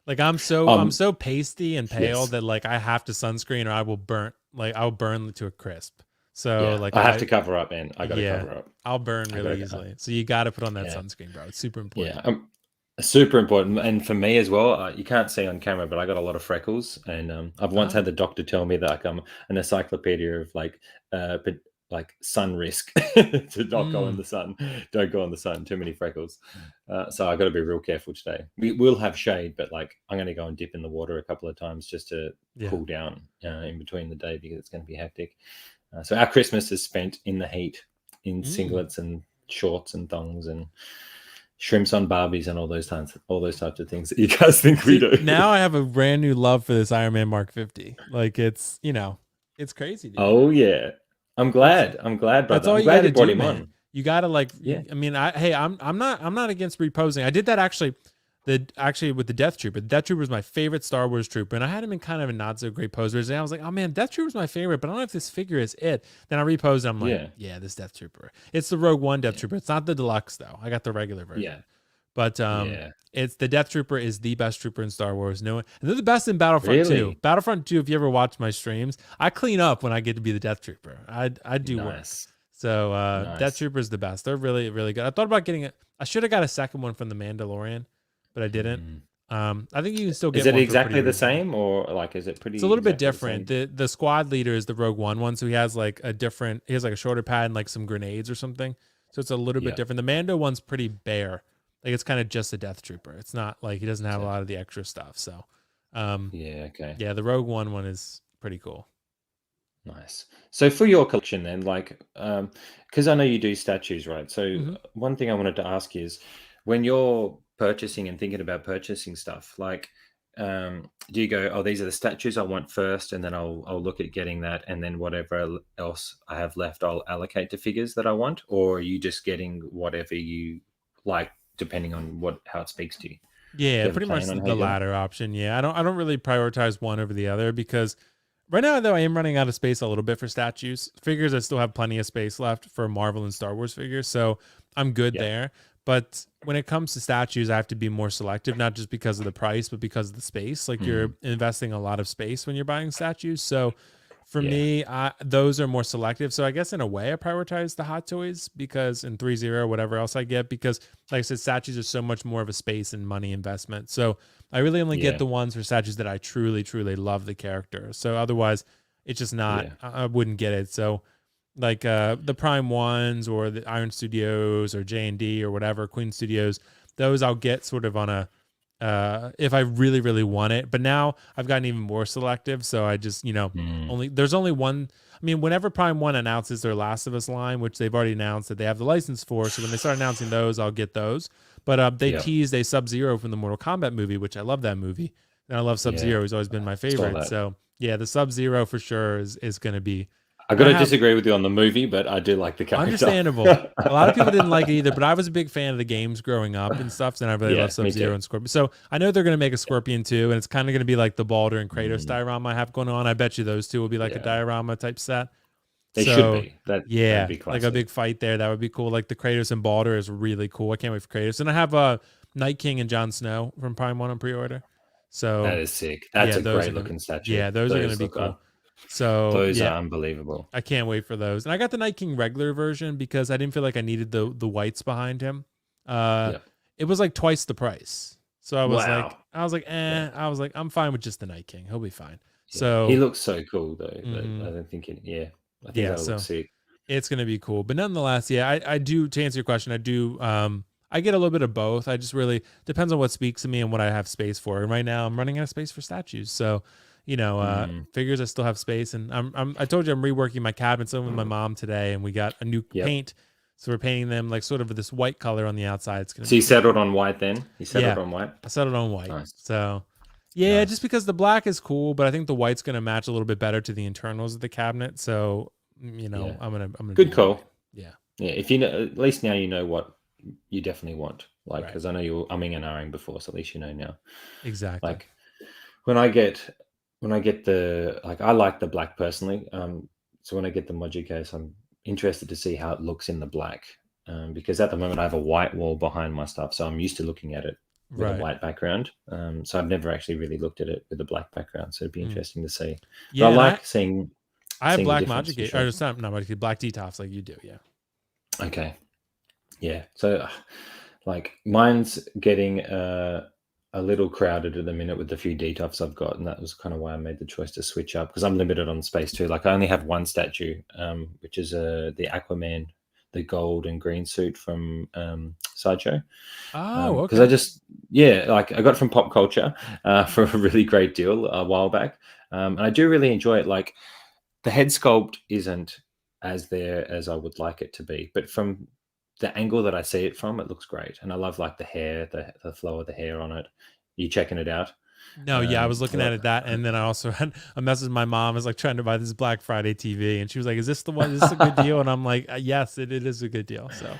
Like I'm so pasty and pale that like I have to sunscreen or I will burn. Like I'll burn to a crisp. So like I have to cover up, man. I got to cover up. I'll burn really easily. So you got to put on that sunscreen, bro. It's super important. Yeah, super important. And for me as well, you can't see on camera, but I got a lot of freckles. And I've once had the doctor tell me that like, I'm an encyclopedia of like sun risk to not go in the sun. Don't go in the sun. Too many freckles. So I got to be real careful today. We will have shade, but like I'm going to go and dip in the water a couple of times just to cool down in between the day because it's going to be hectic. So our Christmas is spent in the heat, in singlets and shorts and thongs and shrimps on Barbies and all those types of things that you guys think we do. Now I have a brand new love for this Iron Man Mark 50. Like it's it's crazy. Dude. Oh yeah. I'm glad, brother. That's all I'm you glad gotta you brought do, him man. on. You gotta like, I mean, I'm not against reposing. I did that actually. With the Death Trooper. The Death Trooper is my favorite Star Wars trooper, and I had him in kind of a not so great pose. And I was like, oh man, Death Trooper is my favorite, but I don't know if this figure is it. Then I reposed, and I'm like, yeah, this Death Trooper. It's the Rogue One Death Trooper. It's not the deluxe though. I got the regular version. Yeah. But it's the Death Trooper is the best trooper in Star Wars. No one, and they're the best in Battlefront 2. Battlefront 2, if you ever watch my streams, I clean up when I get to be the Death Trooper. I do work. So Death Trooper is the best. They're really, really good. I thought about getting it. I should have got a second one from the Mandalorian, but I didn't. I think you can still get. Is it exactly the same, or like is it pretty? It's a little bit different. The squad leader is the Rogue One, so he has like a different. He has like a shoulder pad and like some grenades or something. So it's a little bit different. The Mando one's pretty bare. Like it's kind of just a Death Trooper. It's not like he doesn't have a lot of the extra stuff. So, okay. Yeah, the Rogue One is pretty cool. Nice. So for your collection then, like, because I know you do statues, right? So one thing I wanted to ask is, when you're purchasing and thinking about purchasing stuff, like, do you go, oh, these are the statues I want first, and then I'll look at getting that, and then whatever else I have left, I'll allocate to figures that I want, or are you just getting whatever you like, depending on how it speaks to you? Do Yeah, you have a pretty much plan on how the you do it? latter option. Yeah, I don't really prioritize one over the other because right now though I am running out of space a little bit for statues. Figures I still have plenty of space left for Marvel and Star Wars figures, so I'm good Yeah. there. But when it comes to statues, I have to be more selective, not just because of the price, but because of the space. Like you're investing a lot of space when you're buying statues. So for Yeah. me, those are more selective. So I guess in a way, I prioritize the hot toys because in 3.0, whatever else I get, because like I said, statues are so much more of a space and money investment. So I really only get Yeah. the ones for statues that I truly, truly love the character. So otherwise, it's just not. Yeah. I wouldn't get it. So like the Prime ones or the Iron Studios or J&D or whatever, Queen Studios, those I'll get sort of on a if I really, really want it. But now I've gotten even more selective. So I just, there's only one. I mean, whenever Prime One announces their Last of Us line, which they've already announced that they have the license for, so when they start announcing those, I'll get those. But they Yeah. teased a Sub-Zero from the Mortal Kombat movie, which I love that movie, and I love Sub-Zero. Yeah. He's always been my Saw favorite. that. So yeah, the Sub-Zero for sure is going to be. I got And I to have disagree with you on the movie, but I do like the character. understandable. A lot of people didn't like it either, but I was a big fan of the games growing up and stuff, and I really Yeah, love me Sub-Zero too. and Scorpion. So I know they're going to make a Scorpion too, and it's kind of going to be like the Balder and Kratos diorama I have going on. I bet you those two will be like a Yeah, diorama type set. they should So be. That'd yeah, be like a classic. big fight there. That would be cool. Like the Kratos and Balder is really cool. I can't wait for Kratos. And I have Night King and Jon Snow from Prime One on pre-order. That So is sick. That's yeah, a great looking statue. those are gonna be cool. So Those yeah, are unbelievable. I can't wait for those. And I got the Night King regular version because I didn't feel like I needed the whites behind him. Yeah. It was like twice the price. So Wow. Yeah. I was like, I'm fine with just the Night King. He'll be fine. Yeah. He So looks so cool though. That mhm, I don't think I think yeah, that'll look so sick. it's gonna be cool. But nonetheless, yeah, I do, to answer your question, I do I get a little bit of both. I just really depends on what speaks to me and what I have space for. And right now I'm running out of space for statues. So, figures I still have space, and I told you I'm reworking my cabinets over with my mom today, and we got a new Yep. paint. So we're painting them like sort of this white color on the outside. It's gonna So be you pretty settled cool. on white then? You settled Yeah, on white? I settled on white. Nice. So yeah, just Nice. because the black is cool, but I think the white's gonna match a little bit better to the internals of the cabinet. So Yeah. I'm gonna Good do call. white. Yeah, Yeah. If you know, at least now you know what you definitely want. Like, right. because I know you were umming and ahhing before, so at least you know now. Exactly. Like, when I get the, like, I like the black personally. So when I get the Moji case, I'm interested to see how it looks in the black. Because at the moment I have a white wall behind my stuff, so I'm used to looking at it with a Right. white background. So I've never actually really looked at it with a black background. So it'd be Mm. interesting to see. But Yeah, I and like seeing I have the black difference magic for or sure. it's not magic Key, black detox like you do. Yeah. Okay. Yeah. So like mine's getting a little crowded at the minute with the few detox I've got, and that was kind of why I made the choice to switch up, because I'm limited on space too. Like I only have one statue, which is the Aquaman, the gold and green suit from Sideshow. Oh, Because I okay. just like I got it from Pop Culture for a really great deal a while back, and I do really enjoy it. Like the head sculpt isn't as there as I would like it to be, but from the angle that I see it from, it looks great, and I love like the hair, the flow of the hair on it. You checking it out? No, yeah, I was I looking at love, it that, and then I also had a message. My mom is like trying to buy this Black Friday TV, and she was like, "Is this the one? Is this a good deal?" And I'm like, "Yes, it is a good deal." So,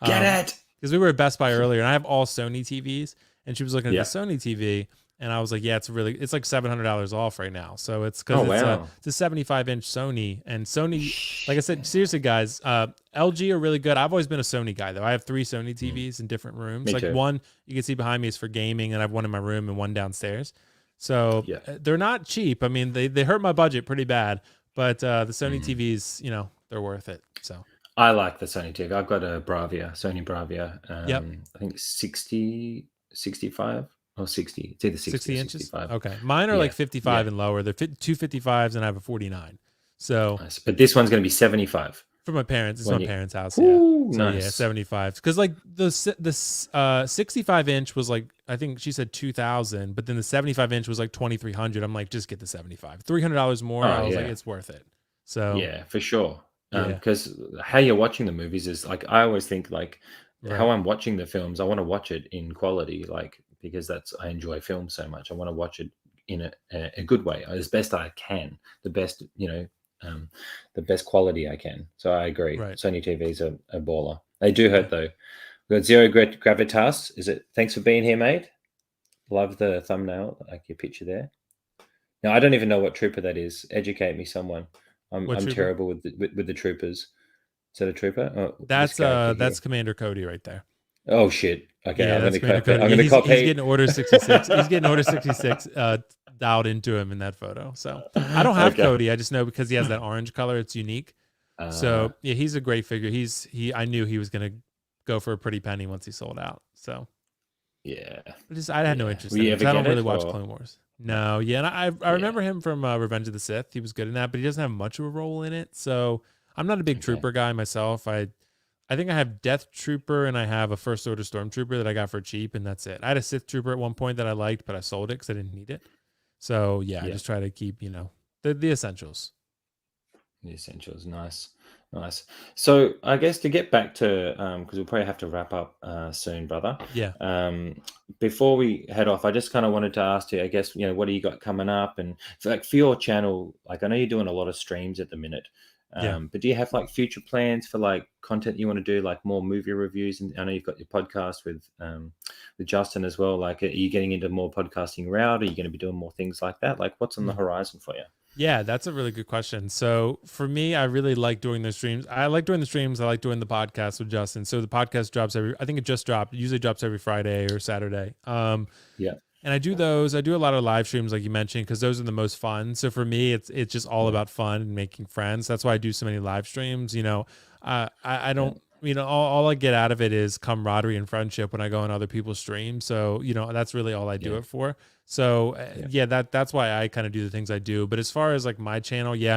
get um, it. because we were at Best Buy earlier, and I have all Sony TVs, and she was looking at the Yeah. Sony TV, and I was like, "Yeah, it's like $700 off right now." So it's Oh because wow. it's a 75-inch Sony, and Sony, like I said, seriously, guys, LG are really good. I've always been a Sony guy though. I have 3 Sony TVs in different rooms. Me Like too. one you can see behind me is for gaming, and I have one in my room and one downstairs. So Yeah. they're not cheap. I mean, they hurt my budget pretty bad, but the Sony Mm. TVs, they're worth it. So I like the Sony TV. I've got a Bravia, Sony Bravia. yep, I think 60, 65 or 60. It's either 60 60 or inches. 65. Okay, mine are Yeah. like 55 Yeah. and lower. They're 255s, and I have a 49. So Nice. But this one's going to be 75. for my parents, it's When my you, parents' house. Yeah. ooh, So yeah, nice. 75s. Because like the 65-inch was like, I think she said 2,000, but then the 75-inch was like 2,300. I'm like, just get the 75. $300 more. Oh I was like, yeah. it's worth it. So yeah, for sure. yeah, Because how you're watching the movies is like I always think like right, how I'm watching the films. I want to watch it in quality, like because that's I enjoy film so much. I want to watch it in a good way, as best I can, the best um, the best quality I can. So I agree. right. Sony TVs are a baller. They do Yeah. hurt though. We got Zero Gravitas. Is it? Thanks for being here, mate. Love the thumbnail, like your picture there. Now I don't even know what trooper that is. Educate me, someone. I'm What I'm trooper? terrible with the troopers. Is that a trooper? Oh, this character here. That's Commander Cody right there. Oh shit. Okay, Yeah, I'm that's gonna Commander copy. Cody. I'm Yeah, gonna he's copy. getting Order 66. He's getting Order 66 dialed into him in that photo. So I don't have Okay. Cody. I just know because he has that orange color, it's unique. Uh, So yeah, he's a great figure. I knew he was gonna go for a pretty penny once he sold out. So yeah, I had no yeah. interest Will in you him ever because I don't get really it watch or Clone Wars. no? No, yeah, and I Yeah. remember him from Revenge of the Sith. He was good in that, but he doesn't have much of a role in it. So I'm not a big Okay. trooper guy myself. I think I have Death Trooper and I have a First Order Stormtrooper that I got for cheap, and that's it. I had a Sith Trooper at one point that I liked, but I sold it because I didn't need it. So yeah, I Yeah. just try to keep the essentials. The essentials. Nice. Nice. So I guess to get back to because we'll probably have to wrap up soon, brother. Yeah, Before we head off, I just kind of wanted to ask you, I guess, what do you got coming up? And for your channel, like I know you're doing a lot of streams at the minute. yeah. But do you have like future plans for like content you want to do, like more movie reviews? And I know you've got your podcast with Justin as well. Like, are you getting into more podcasting route? Are you going to be doing more things like that? Like, what's on the horizon for you? Yeah, that's a really good question. So for me, I really like doing the streams. I like doing the streams. I like doing the podcast with Justin. So the podcast drops I think it just dropped. It usually drops every Friday or Saturday. Yeah, And I do those. I do a lot of live streams, like you mentioned, because those are the most fun. So for me, it's just all yeah, about fun and making friends. That's why I do so many live streams. I yeah, don't. All I get out of it is camaraderie and friendship when I go on other people's streams. So that's really all I do yeah, it for. So yeah, yeah, that's why I kind of do the things I do. But as far as like my channel, yeah,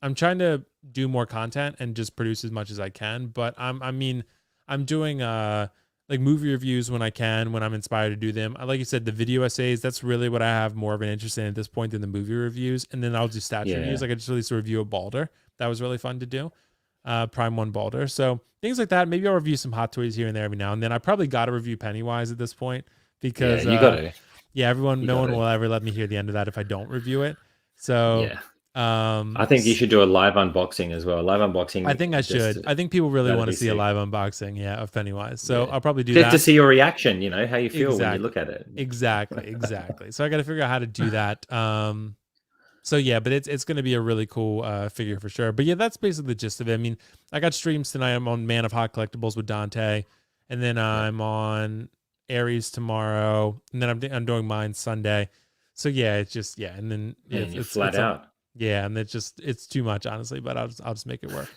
I'm trying to do more content and just produce as much as I can. But I'm doing like movie reviews when I can, when I'm inspired to do them. Like you said, the video essays, that's really what I have more of an interest in at this point than the movie reviews. And then I'll do stats yeah, reviews. Like I just released a review of Balder. That was really fun to do. Prime 1 Balder. So things like that. Maybe I'll review some Hot Toys here and there every now and then. I probably got to review Pennywise at this point yeah. because You got to. yeah, You no got one to. will ever let me hear the end of that if I don't review it. So Yeah. I think you should do a live unboxing as well. Live I unboxing, think I just should. I think people really that'd want to be see a sick. live unboxing, yeah, of Pennywise. So Yeah, I'll probably do just to that. see your reaction. How you feel when you Exactly. look at it. Exactly. So I got to figure out how to do that. So yeah, but it's going to be a really cool figure for sure. But yeah, that's basically the gist of it. I got streams tonight. I'm on Man of Hot Collectibles with Dante, and then Yeah, I'm on Aries tomorrow, and then I'm doing mine Sunday. So yeah, it's just and then and you're it's flat a out. yeah, and it's too much honestly, but I'll just make it work.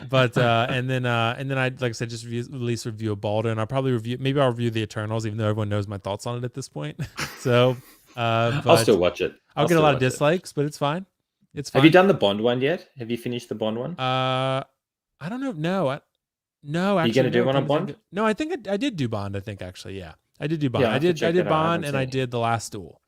But and then I like I said just release review of Balder, and I'll probably I'll review the Eternals, even though everyone knows my thoughts on it at this point. So I'll still but watch it. I'll get a lot of dislikes, but it's fine. It's Have you fine. done the Bond one yet? Have you finished the Bond one? I don't know. No, Are you actually, going to do no. one Come on to think Bond? of, no, I think I did do Bond. I think actually, yeah, I did do Bond. Yeah, I have to I check did that out. I Bond, haven't and I seen it. did The Last Duel.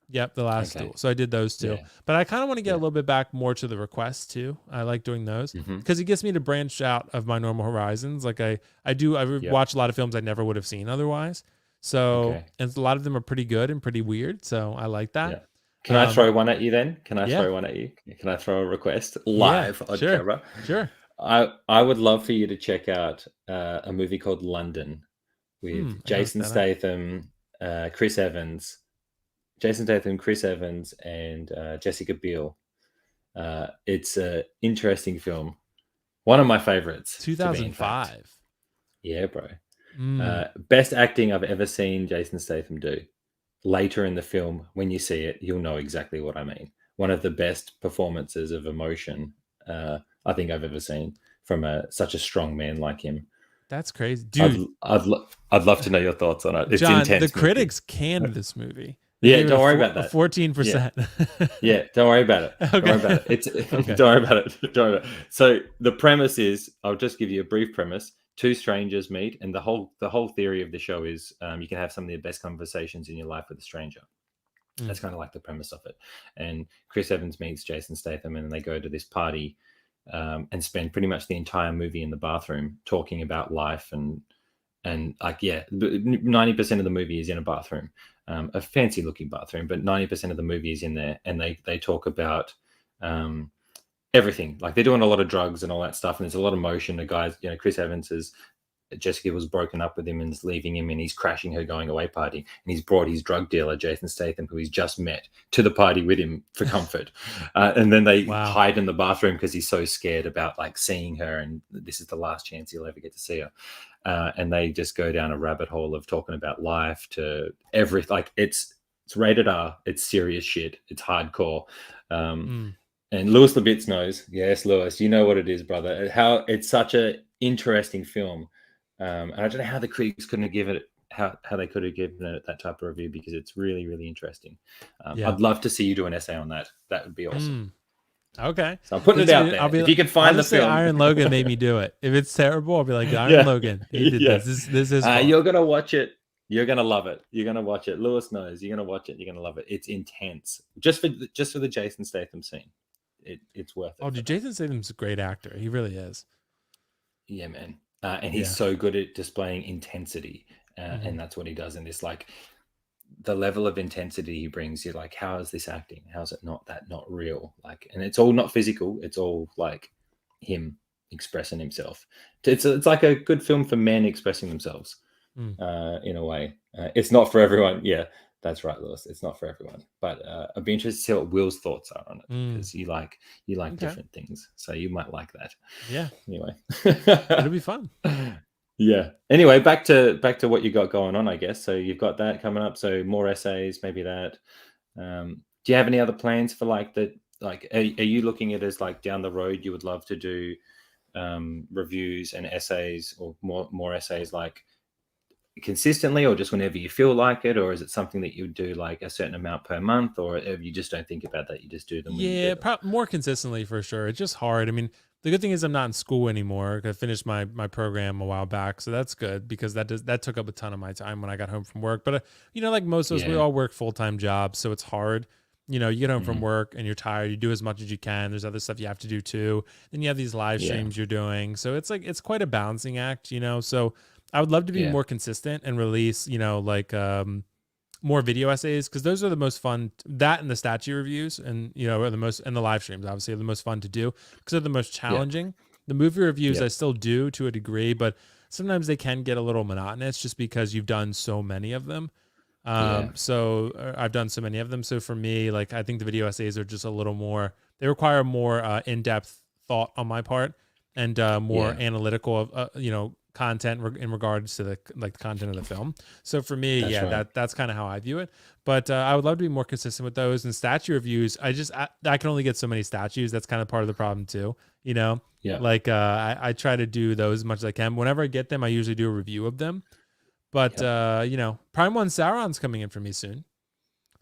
Yep, The Last Duel. Okay. So I did those two. Yeah. But I kind of want to get a Yeah. little bit back more to the requests too. I like doing those Mm-hmm. because it gets me to branch out of my normal horizons. Like I Yep. watch a lot of films I never would have seen otherwise. So Okay. and a lot of them are pretty good and pretty weird. So I like that. Yeah. Can I throw one at you then? Can I Yeah. throw one at you? Can I throw a request Yeah, live on sure. camera? Sure. I would love for you to check out a movie called London with I gotta Jason look that up. Statham, Chris Evans, and Jessica Biel. It's an interesting film. One of my favorites. To be, in fact. 2005. Yeah, bro. Mm, Best acting I've ever seen Jason Statham do. Later in the film, when you see it, you'll know exactly what I mean. One of the best performances of emotion I think I've ever seen from such a strong man like him. that's crazy, dude. I'd love to know your thoughts on it. It's John, intense. the critics canned this movie. Yeah, don't worry about that. 14%. Yeah, don't worry about it. Okay. Don't worry about it. It's Okay. don't worry about it. Don't worry about it. So the premise is, I'll just give you a brief premise. Two strangers meet, and the whole theory of the show is you can have some of the best conversations in your life with a stranger. That's kind of like the premise of it. And Chris Evans meets Jason Statham, and they go to this party and spend pretty much the entire movie in the bathroom talking about life and 90% of the movie is in a bathroom, a fancy looking bathroom, but 90% of the movie is in there, and they talk about everything. Like they're doing a lot of drugs and all that stuff, and there's a lot of motion. The guys, Chris Evans is Jessica was broken up with him and is leaving him, and he's crashing her going away party, and he's brought his drug dealer Jason Statham, who he's just met, to the party with him for comfort. And then they hide in the bathroom because he's so scared about like seeing her, and this is the last chance he'll ever get to see her. And they just go down a rabbit hole of talking about life to everything. Like it's rated R, it's serious shit, it's hardcore. And Lewis Lebitz knows. Yes, Lewis, you know what it is, brother. How it's such a interesting film. And I don't know how the critics couldn't have given it, how they could have given it that type of review, because it's really, really interesting. I'd love to see you do an essay on that. That would be awesome. Okay. So I'm putting it out there. If you can find the film. Iron Logan made me do it. If it's terrible, I'll be like, Iron Logan. He did this. This is you're going to watch it. You're going to love it. You're going to watch it. Lewis knows. You're going to watch it. You're going to love it. It's intense. Just for the Jason Statham scene. It's worth it. Oh, dude, Jason Statham's a great actor. He really is. Yeah, man. And he's so good at displaying intensity, and that's what he does in this. Like the level of intensity he brings, you're like, how is this acting? How is it not real? Like, and it's all not physical. It's all like him expressing himself. It's like a good film for men expressing themselves, in a way. It's not for everyone. Yeah, that's right, Lewis. It's not for everyone. But I'd be interested to see what Will's thoughts are on it, because you like different things, so you might like that. Yeah. Anyway, it'll be fun. Yeah. Anyway, back to what you got going on, I guess. So you've got that coming up. So more essays, maybe that. Do you have any other plans for like the are you looking at it as like down the road you would love to do reviews and essays, or more essays like consistently, or just whenever you feel like it, or is it something that you would do like a certain amount per month, or you just don't think about that, you just do them? Yeah, more consistently for sure. It's just hard. I mean, the good thing is I'm not in school anymore. I finished my program a while back, so that's good, because that took up a ton of my time when I got home from work. But like most of us, we all work full-time jobs, so it's hard. You get home from work and you're tired. You do as much as you can. There's other stuff you have to do too. Then you have these live streams you're doing, so it's quite a balancing act. So I would love to be more consistent and release, more video essays, because those are the most fun. That and the statue reviews, and are the most, and the live streams obviously are the most fun to do, because they're the most challenging. The movie reviews I still do to a degree, but sometimes they can get a little monotonous just because you've done so many of them. So I've done so many of them. So for me, like, I think the video essays are just a little more. They require more in-depth thought on my part, and more analytical of content in regards to the content of the film. So for me, that's kind of how I view it. But I would love to be more consistent with those. And statue reviews, I can only get so many statues. That's kind of part of the problem too. I try to do those as much as I can. Whenever I get them, I usually do a review of them. But Prime One Sauron's coming in for me soon.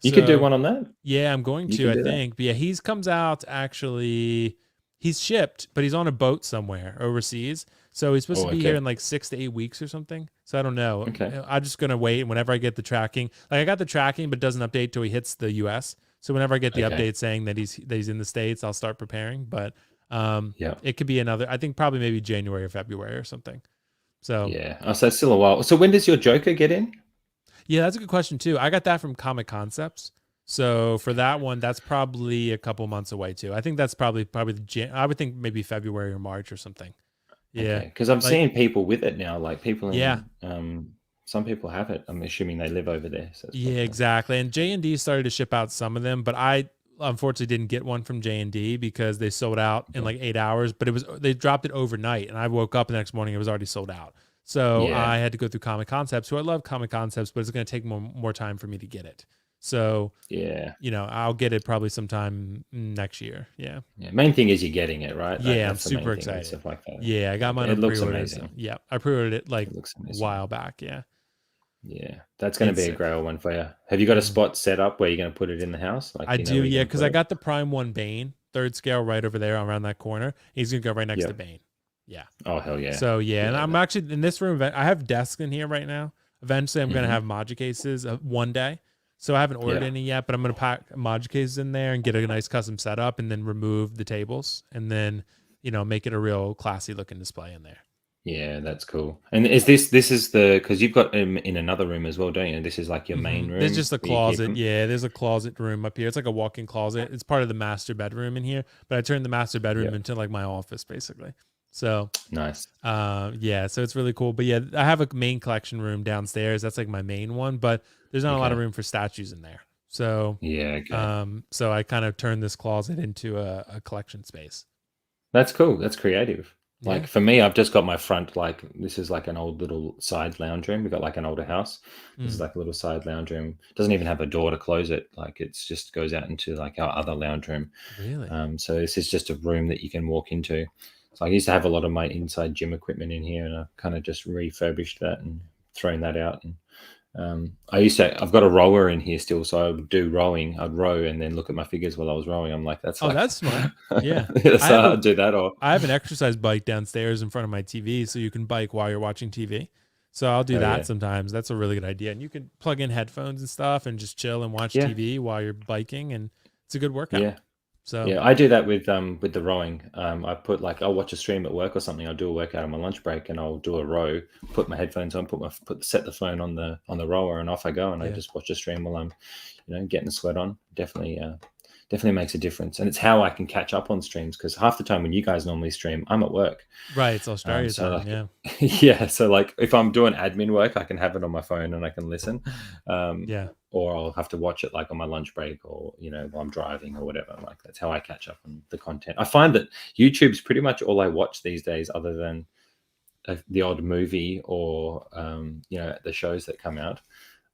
You could do one on that. Yeah, I'm going to. I think. But yeah, he's comes out actually. He's shipped, but he's on a boat somewhere overseas. So he's supposed to be here in like 6 to 8 weeks or something. So I don't know. Okay. I'm just going to wait. Whenever I get the tracking, like I got the tracking, but it doesn't update till he hits the US. So whenever I get the update saying that he's in the States, I'll start preparing. But it could be another, I think probably maybe January or February or something. So so it's still a while. So when does your Joker get in? Yeah, that's a good question too. I got that from Comic Concepts. So for that one, that's probably a couple months away too. I think that's probably I would think maybe February or March or something. Yeah, because I'm seeing people with it now. Like people, some people have it. I'm assuming they live over there. So exactly. And J&D started to ship out some of them, but I unfortunately didn't get one from J&D because they sold out in like 8 hours. But they dropped it overnight, and I woke up the next morning, it was already sold out. So I had to go through Comic Concepts, who I love Comic Concepts, but it's going to take more time for me to get it. So I'll get it probably sometime next year. Yeah. Main thing is you're getting it, right? I'm super excited. Stuff like that. Yeah, I got mine. It looks amazing. Yeah, I pre-ordered it like a while back. Yeah. Yeah, that's going to be a grail one for you. Have you got a spot set up where you're going to put it in the house? Like, I do, because I got the Prime 1 Bane, 3rd scale, right over there around that corner. He's going to go right next to Bane. Yeah. Oh, hell yeah. So, and I'm actually in this room. I have desks in here right now. Eventually, I'm going to have Magic cases one day. So I haven't ordered Yeah. any yet, but I'm going to pack mod cases in there and get a nice custom setup and then remove the tables and then, make it a real classy looking display in there. Yeah, that's cool. And is this is the, because you've got them in another room as well, don't you? This is like your main room There's just a where you keep closet. them? Yeah, there's a closet room up here. It's like a walk-in closet. It's part of the master bedroom in here, but I turned the master bedroom Yeah. into like my office basically. So Nice. yeah, so it's really cool. But yeah, I have a main collection room downstairs. That's like my main one, but there's not a lot of Okay. room for statues in there. So Yeah, okay. so I kind of turned this closet into a collection space. That's cool. That's creative. Yeah. Like for me, I've just got my front, like this is like an old little side lounge room. We've got like an older house. This is Mm, like a little side lounge room. Doesn't even have a door to close it. Like it's just goes out into like our other lounge room. really? So this is just a room that you can walk into. So I used to have a lot of my inside gym equipment in here, and I kind of just refurbished that and thrown that out. And I've got a rower in here still, so I would do rowing. I'd row and then look at my figures while I was rowing. I'm like, that's Oh, like, that's smart. Yeah. so I'd do that. Or I have an exercise bike downstairs in front of my TV, so you can bike while you're watching TV. So I'll do oh that yeah, sometimes. That's a really good idea. And you can plug in headphones and stuff and just chill and watch yeah, TV while you're biking, and it's a good workout. yeah. So Yeah, I do that with the rowing. I put like I'll watch a stream at work or something. I'll do a workout on my lunch break and I'll do a row, put my headphones on, set the phone on the rower and off I go and I yeah, just watch a stream while I'm, getting the sweat on. Definitely makes a difference. And it's how I can catch up on streams because half the time when you guys normally stream, I'm at work. right. It's Australia So time. like, Yeah. yeah, so like if I'm doing admin work, I can have it on my phone and I can listen. Yeah. Or I'll have to watch it like on my lunch break or, while I'm driving or whatever. Like that's how I catch up on the content. I find that YouTube's pretty much all I watch these days other than the odd movie or, the shows that come out.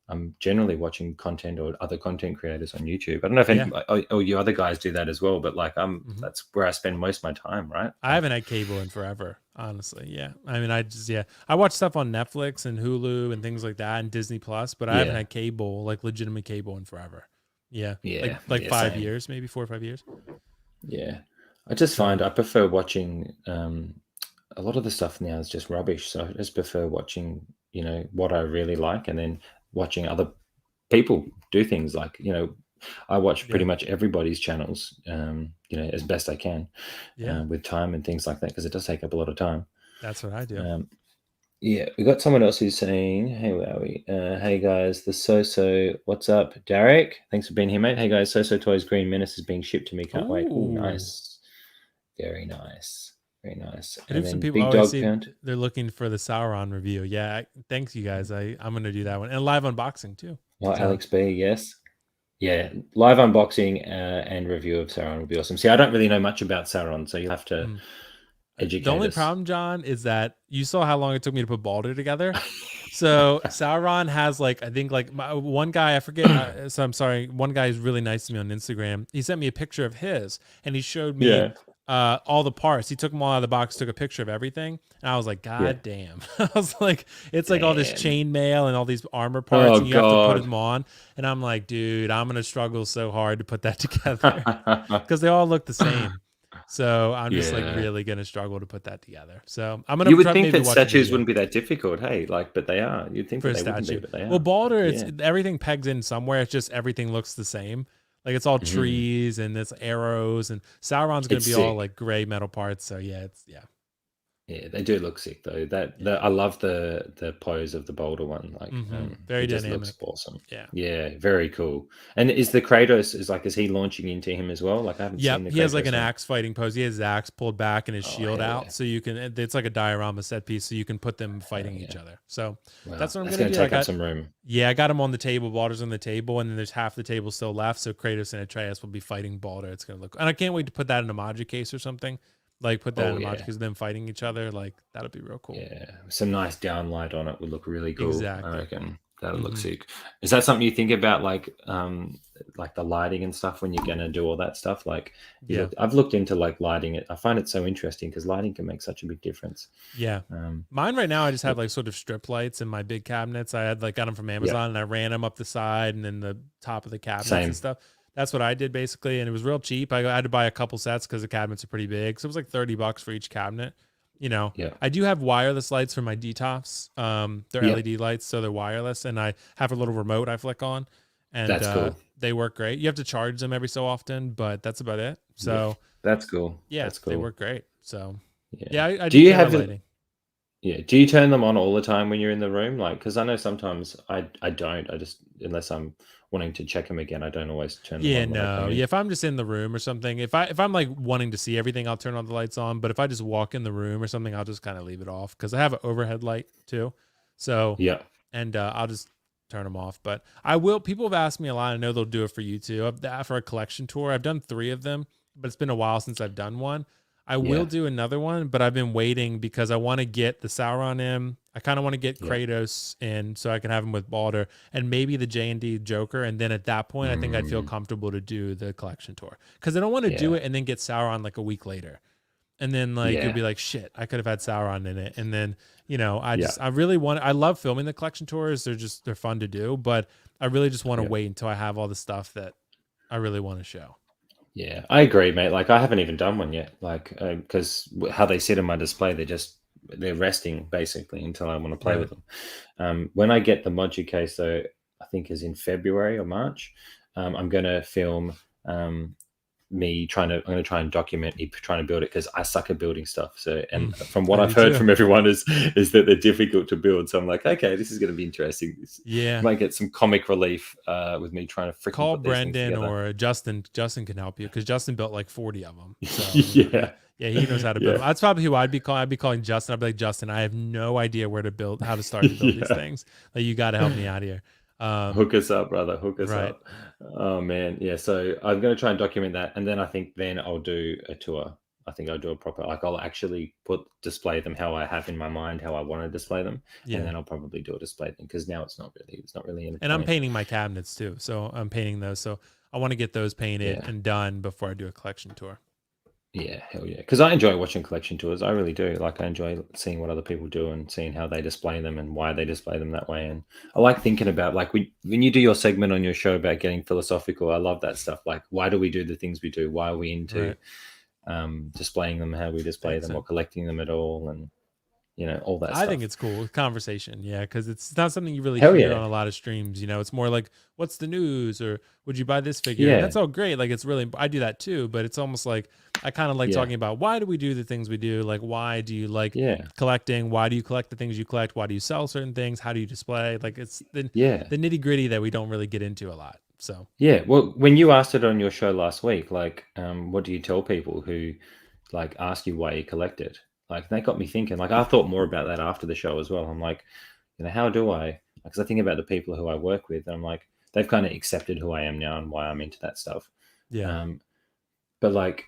I'm generally watching content or other content creators on YouTube. I don't know if Yeah. you other guys do that as well, but like Mhm. that's where I spend most of my time, right? I haven't had cable in forever, honestly. Yeah. I mean, I watch stuff on Netflix and Hulu and things like that and Disney Plus, but I haven't Yeah, had cable, like legitimate cable in forever. Yeah. yeah, Like yeah, 5 years, maybe 4 or 5 years. yeah. I just So find I prefer watching a lot of the stuff now is just rubbish. So I just prefer watching, what I really like and then watching other people do things like, I watch pretty yeah. much everybody's channels, as best I can Yeah. with time and things like that because it does take up a lot of time. That's what I do. Yeah, we got someone else who's saying, "Hey, where are we? Hey guys, the So, what's up, Derek? Thanks for being here, mate. Hey guys, So Toys Green Menace is being shipped to me. Can't wait. Oh, Ooh. nice, very nice, very nice. And And if some then people Big always Dog see Pound. they're looking for the Sauron review. Yeah. Thanks you guys. I'm gonna do that one. And a live unboxing too. Oh, So Alex B, yes. Yeah, live unboxing and review of Sauron would be awesome. See, I don't really know much about Sauron, so you'll have to the educate only us. problem, John, is that you saw how long it took me to put Baldur together. So Sauron has like I think like one guy I forget. So I'm sorry. One guy is really nice to me on Instagram. He sent me a picture of his, and he showed me Yeah, all the parts. He took them all out of the box, took a picture of everything, and I was like, yeah. God damn! I was like, it's like all this Damn. chainmail and all these armor parts, Oh and you have to put God. them on. And I'm like, dude, I'm gonna struggle so hard to put that together because they all look the same. So I'm just like Yeah. really gonna struggle to put that together. So I'm gonna You would try think maybe that watch a statues video wouldn't be that difficult, hey? Like, but they are. You'd think for that a they wouldn't be, statue. but they Well, are. Baldur, it's Yeah. everything pegs in somewhere. It's just everything looks the same. Like it's all Mhm. trees and it's arrows, and Sauron's gonna It's be all sick. like gray metal parts. So yeah, Yeah, they do look sick though. yeah. I love the pose of the boulder one. Like, Very it just looks dynamic. awesome. Yeah. Yeah, very cool. And is the Kratos is he launching into him as well? Like, I haven't seen Yep, the he has like Kratos an one. axe fighting pose. He has his axe pulled back and his Oh shield hell out, yeah, so you can. It's like a diorama set piece, so you can put them hell fighting each yeah. other. So Wow, that's what I'm that's gonna going to do. I take up got some room. Yeah, I got him on the table. Baldur's on the table, and then there's half the table still left. So Kratos and Atreus will be fighting Baldur. It's gonna look, and I can't wait to put that in a Maji case or something. Like put that Oh in a Maji yeah, case, them fighting each other. Like that'll be real cool. yeah. Some nice downlight on it would look really cool. I Exactly. reckon that'll look hmm sick. Is that something you think about, like the lighting and stuff when you're going to do all that stuff? Like, Yeah. I've looked into like lighting it. I find it so interesting because lighting can make such a big difference. Yeah. Um, Mine right now, I just have but- like sort of strip lights in my big cabinets. I had like got them from yeah, Amazon, and I ran them up the side and then the top of the cabinets and same. stuff. That's what I did basically, and it was real cheap. I had to buy a couple sets because the cabinets are pretty big, so it was like $30 for each cabinet. Yeah, I do have wireless lights for my detox. They're yeah, LED lights, so they're wireless, and I have a little remote I flick on, and That's cool. they work great. You have to charge them every so often, but that's about it. So that's cool. Yeah, that's cool. They work great. So yeah, I do you have lighting. Yeah. Do you turn them on all the time when you're in the room? Like, because I know sometimes I don't. I just, unless I'm wanting to check them again, I don't always turn them on when I come in. Yeah, if I'm just in the room or something, if I'm like wanting to see everything, I'll turn all the lights on. But if I just walk in the room or something, I'll just kind of leave it off because I have an overhead light too. So yeah, and I'll just turn them off. But I will. People have asked me a lot. I know they'll do it for you too. For a collection tour, I've done 3 of them, but it's been a while since I've done one. I will do another one, but I've been waiting because I want to get the Sauron in. I kind of want to get Kratos in so I can have him with Baldur and maybe the J&D Joker. And then at that point, I think I'd feel comfortable to do the collection tour because I don't want to do it and then get Sauron like a week later. And then you'll be like, shit, I could have had Sauron in it. And then, I really I love filming the collection tours. They're fun to do, but I really just want to wait until I have all the stuff that I really want to show. Yeah, I agree, mate. Like, I haven't even done one yet. Like, because how they sit in my display, they're resting basically until I want to play with them. When I get the Moji case, though, I think is in February or March. I'm going to film I'm going to try and document me trying to build it because I suck at building stuff. So, and from what I've heard from everyone is that they're difficult to build. So I'm like, okay, this is going to be interesting. Might get some comic relief with me trying to freaking call Brendan or Justin. Justin can help you because Justin built like 40 of them. So, yeah, he knows how to build them. That's probably who I'd be calling. I'd be calling Justin. I'd be like, Justin, I have no idea how to start to build these things. Like, you got to help me out here. Hook us up, brother. Hook us up. Oh man, yeah. So I'm going to try and document that, and then I think I'll do a tour. I think I'll do a proper, like, I'll actually display them how I have in my mind, how I want to display them, and then I'll probably do a display thing because now it's not really in. And I'm painting my cabinets too, so I'm painting those. So I want to get those painted and done before I do a collection tour. Yeah, hell yeah. Because I enjoy watching collection tours. I really do. Like, I enjoy seeing what other people do and seeing how they display them and why they display them that way. And I like thinking about, like, when you do your segment on your show about getting philosophical, I love that stuff. Like, why do we do the things we do? Why are we into displaying them, how we display them, or collecting them at all, and all that stuff. I think it's cool conversation, because it's not something you really hear on a lot of streams. It's more like, what's the news, or would you buy this figure? And that's all great. Like, it's really, I do that too, but it's almost like I kind of like talking about, why do we do the things we do? Like, why do you like collecting? Why do you collect the things you collect? Why do you sell certain things? How do you display? Like, it's the nitty gritty that we don't really get into a lot. So well, when you asked it on your show last week, like, what do you tell people who like ask you why you collect it? Like, that got me thinking. Like, I thought more about that after the show as well. I'm like, how do I? Because I think about the people who I work with, and I'm like, they've kind of accepted who I am now and why I'm into that stuff. But like,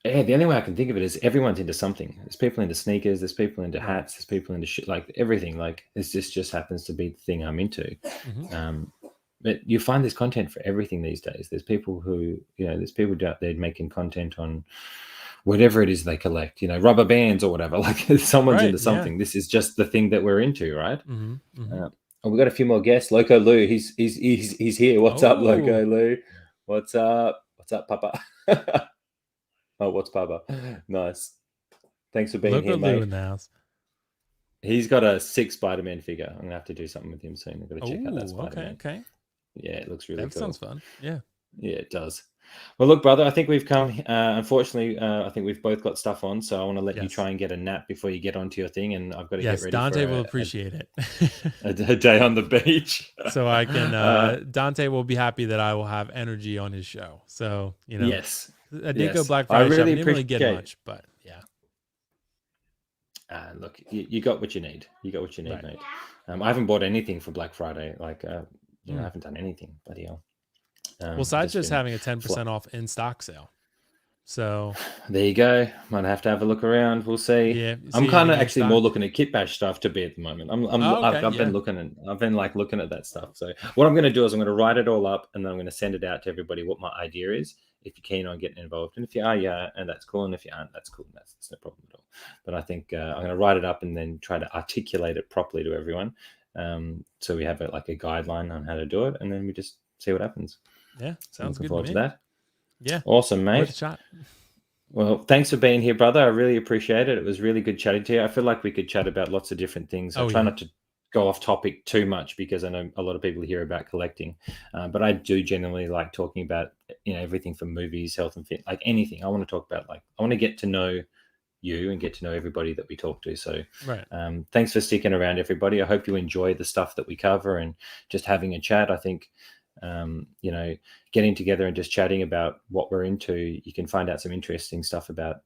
the only way I can think of it is everyone's into something. There's people into sneakers. There's people into hats. There's people into shit, like everything. Like, this just happens to be the thing I'm into. But you find this content for everything these days. There's people who, there's people out there making content on whatever it is they collect, rubber bands or whatever. Like, someone's into something. This is just the thing that we're into, right? And we've got a few more guests. Loco Lou, he's here. What's up, Loco Lou? What's up? What's up, Papa? Oh, what's Papa? Nice. Thanks for being here, mate. Lou in the house. He's got a 6 Spider-Man figure. I'm gonna have to do something with him soon. I've got to check out that Spider-Man. Okay. Yeah, it looks really cool. That sounds fun. Yeah, it does. Well, look, brother, I think we've come. Unfortunately, I think we've both got stuff on, so I want to let you try and get a nap before you get onto your thing, and I've got to get ready. Dante will appreciate it. A day on the beach, so I can. Dante will be happy that I will have energy on his show. So yes, I did go Black Friday shopping. Didn't really get much, but look, you got what you need. You got what you need, mate. I haven't bought anything for Black Friday. Like, I haven't done anything. Bloody hell. Well, Side's just having a 10% off in stock sale. So there you go. Might have to have a look around. We'll see. Yeah, I'm kind of actually more looking at Kit Bash stuff to be at the moment. I've been looking at that stuff. So what I'm going to do is I'm going to write it all up, and then I'm going to send it out to everybody what my idea is, if you're keen on getting involved. And if you are, and that's cool. And if you aren't, that's cool. That's no problem at all. But I think I'm going to write it up and then try to articulate it properly to everyone. So we have a guideline on how to do it, and then we just see what happens. Yeah, sounds good. Looking forward to that. Yeah. Awesome, mate. Worth a shot. Well, thanks for being here, brother. I really appreciate it. It was really good chatting to you. I feel like we could chat about lots of different things. I try not to go off topic too much, because I know a lot of people hear about collecting, but I do generally like talking about, everything from movies, health and fit, like anything. I want to talk about, I want to get to know you and get to know everybody that we talk to. So Right. Thanks for sticking around, everybody. I hope you enjoy the stuff that we cover and just having a chat. I think getting together and just chatting about what we're into, you can find out some interesting stuff about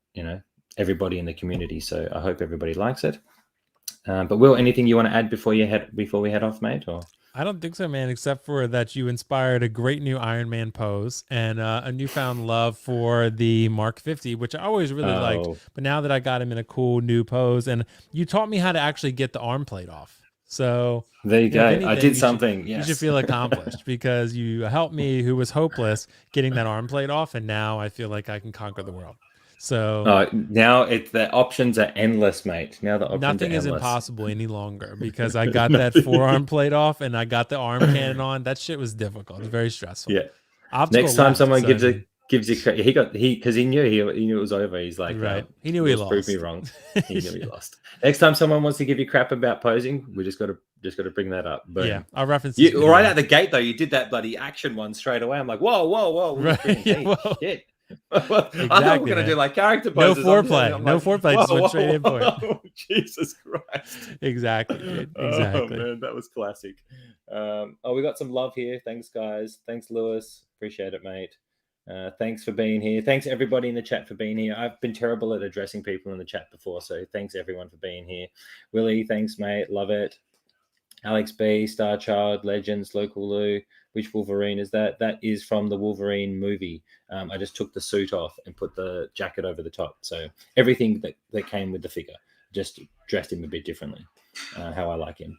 everybody in the community. So I hope everybody likes it. But Will, anything you want to add before we head off, mate? Or I don't think so, man, except for that you inspired a great new Iron Man pose and a newfound love for the Mark 50, which I always really liked. But now that I got him in a cool new pose, and you taught me how to actually get the arm plate off. So there you go. Anything, I did something. You should feel accomplished because you helped me, who was hopeless, getting that arm plate off. And now I feel like I can conquer the world. So now the options are endless, mate. Now the options nothing are is endless. impossible any longer because I got that forearm plate off and I got the arm cannon on. That shit was difficult. It's very stressful. Yeah. Next time someone gives you because he knew it was over. He's like, right. He knew he lost. Prove me wrong. He knew he lost. Next time someone wants to give you crap about posing, we just got to bring that up. But yeah, our reference. Right out the gate though, you did that bloody action one straight away. I'm like, whoa. Right. Yeah, shit. Exactly, I thought we were going to do like character poses. No foreplay. No foreplay. Just went straight in for it. Jesus Christ. Exactly. Dude. Exactly. Oh, man, that was classic. We got some love here. Thanks, guys. Thanks, Lewis. Appreciate it, mate. Thanks for being here. Thanks, everybody in the chat, for being here. I've been terrible at addressing people in the chat before, so thanks, everyone, for being here. Willie, thanks, mate. Love it. Alex B, Star Child, Legends, Local Lou. Which Wolverine is that? That is from the Wolverine movie. I just took the suit off and put the jacket over the top. So everything that came with the figure, just dressed him a bit differently, how I like him.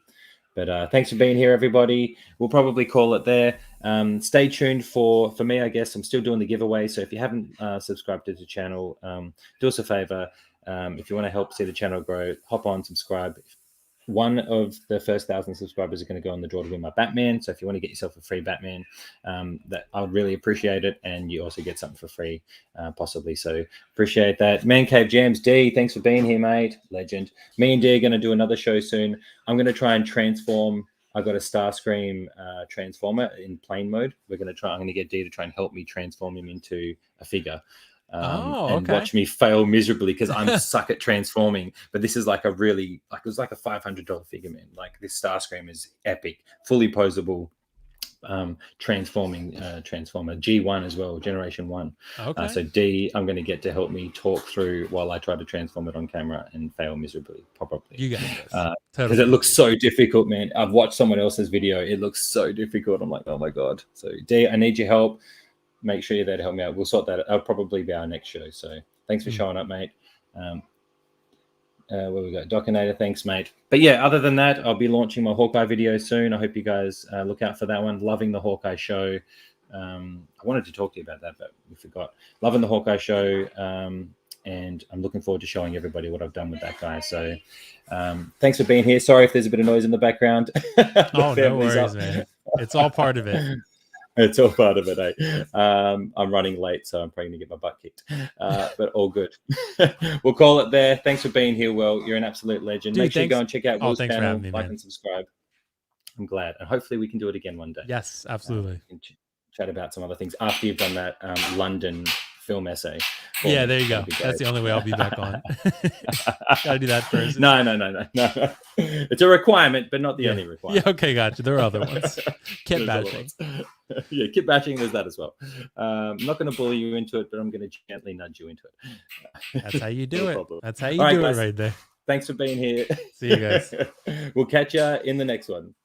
But thanks for being here, everybody. We'll probably call it there. Stay tuned for me, I guess. I'm still doing the giveaway. So if you haven't subscribed to the channel, do us a favor. If you want to help see the channel grow, hop on, subscribe. One of the first 1,000 subscribers are going to go on the draw to win my Batman. So if you want to get yourself a free Batman, that I would really appreciate it. And you also get something for free, possibly. So appreciate that. Man Cave Jams, D, thanks for being here, mate. Legend. Me and D are going to do another show soon. I'm going to try and transform. I've got a Starscream transformer in plane mode. I'm going to get D to try and help me transform him into a figure. And watch me fail miserably because I'm suck at transforming. But this is like it was like a $500 figure, man. Like this Starscream is epic, fully posable, transforming transformer, G1 as well, generation 1. So D, I'm going to get to help me talk through while I try to transform it on camera and fail miserably, probably. You got this. Because it looks so difficult, man. I've watched someone else's video. It looks so difficult. I'm like, oh my God. So D, I need your help. Make sure you're there to help me out. We'll sort that out. That'll probably be our next show. So thanks for showing up, mate. Where we go? Docinator, thanks, mate. But yeah, other than that, I'll be launching my Hawkeye video soon. I hope you guys look out for that one. Loving the Hawkeye show. I wanted to talk to you about that, but we forgot. Loving the Hawkeye show. And I'm looking forward to showing everybody what I've done with that guy. So thanks for being here. Sorry if there's a bit of noise in the background. Oh, no worries, man. It's all part of it. It's all part of it, eh? I'm running late, so I'm probably going to get my butt kicked. But all good. We'll call it there. Thanks for being here, Will. You're an absolute legend. Dude, make sure you go and check out Will's channel, me, like and subscribe. I'm glad. And hopefully we can do it again one day. Yes, absolutely. We can chat about some other things after you've done that London film essay. Yeah, there you go. That's the only way I'll be back on. Gotta do that first. No. It's a requirement, but not the only requirement. Yeah, okay, gotcha. There are other ones. Kit bashing. Yeah, kit bashing, there's that as well. I'm not going to bully you into it, but I'm going to gently nudge you into it. That's how you do No it. problem. That's how you do it right there. Thanks for being here. See you guys. We'll catch you in the next one.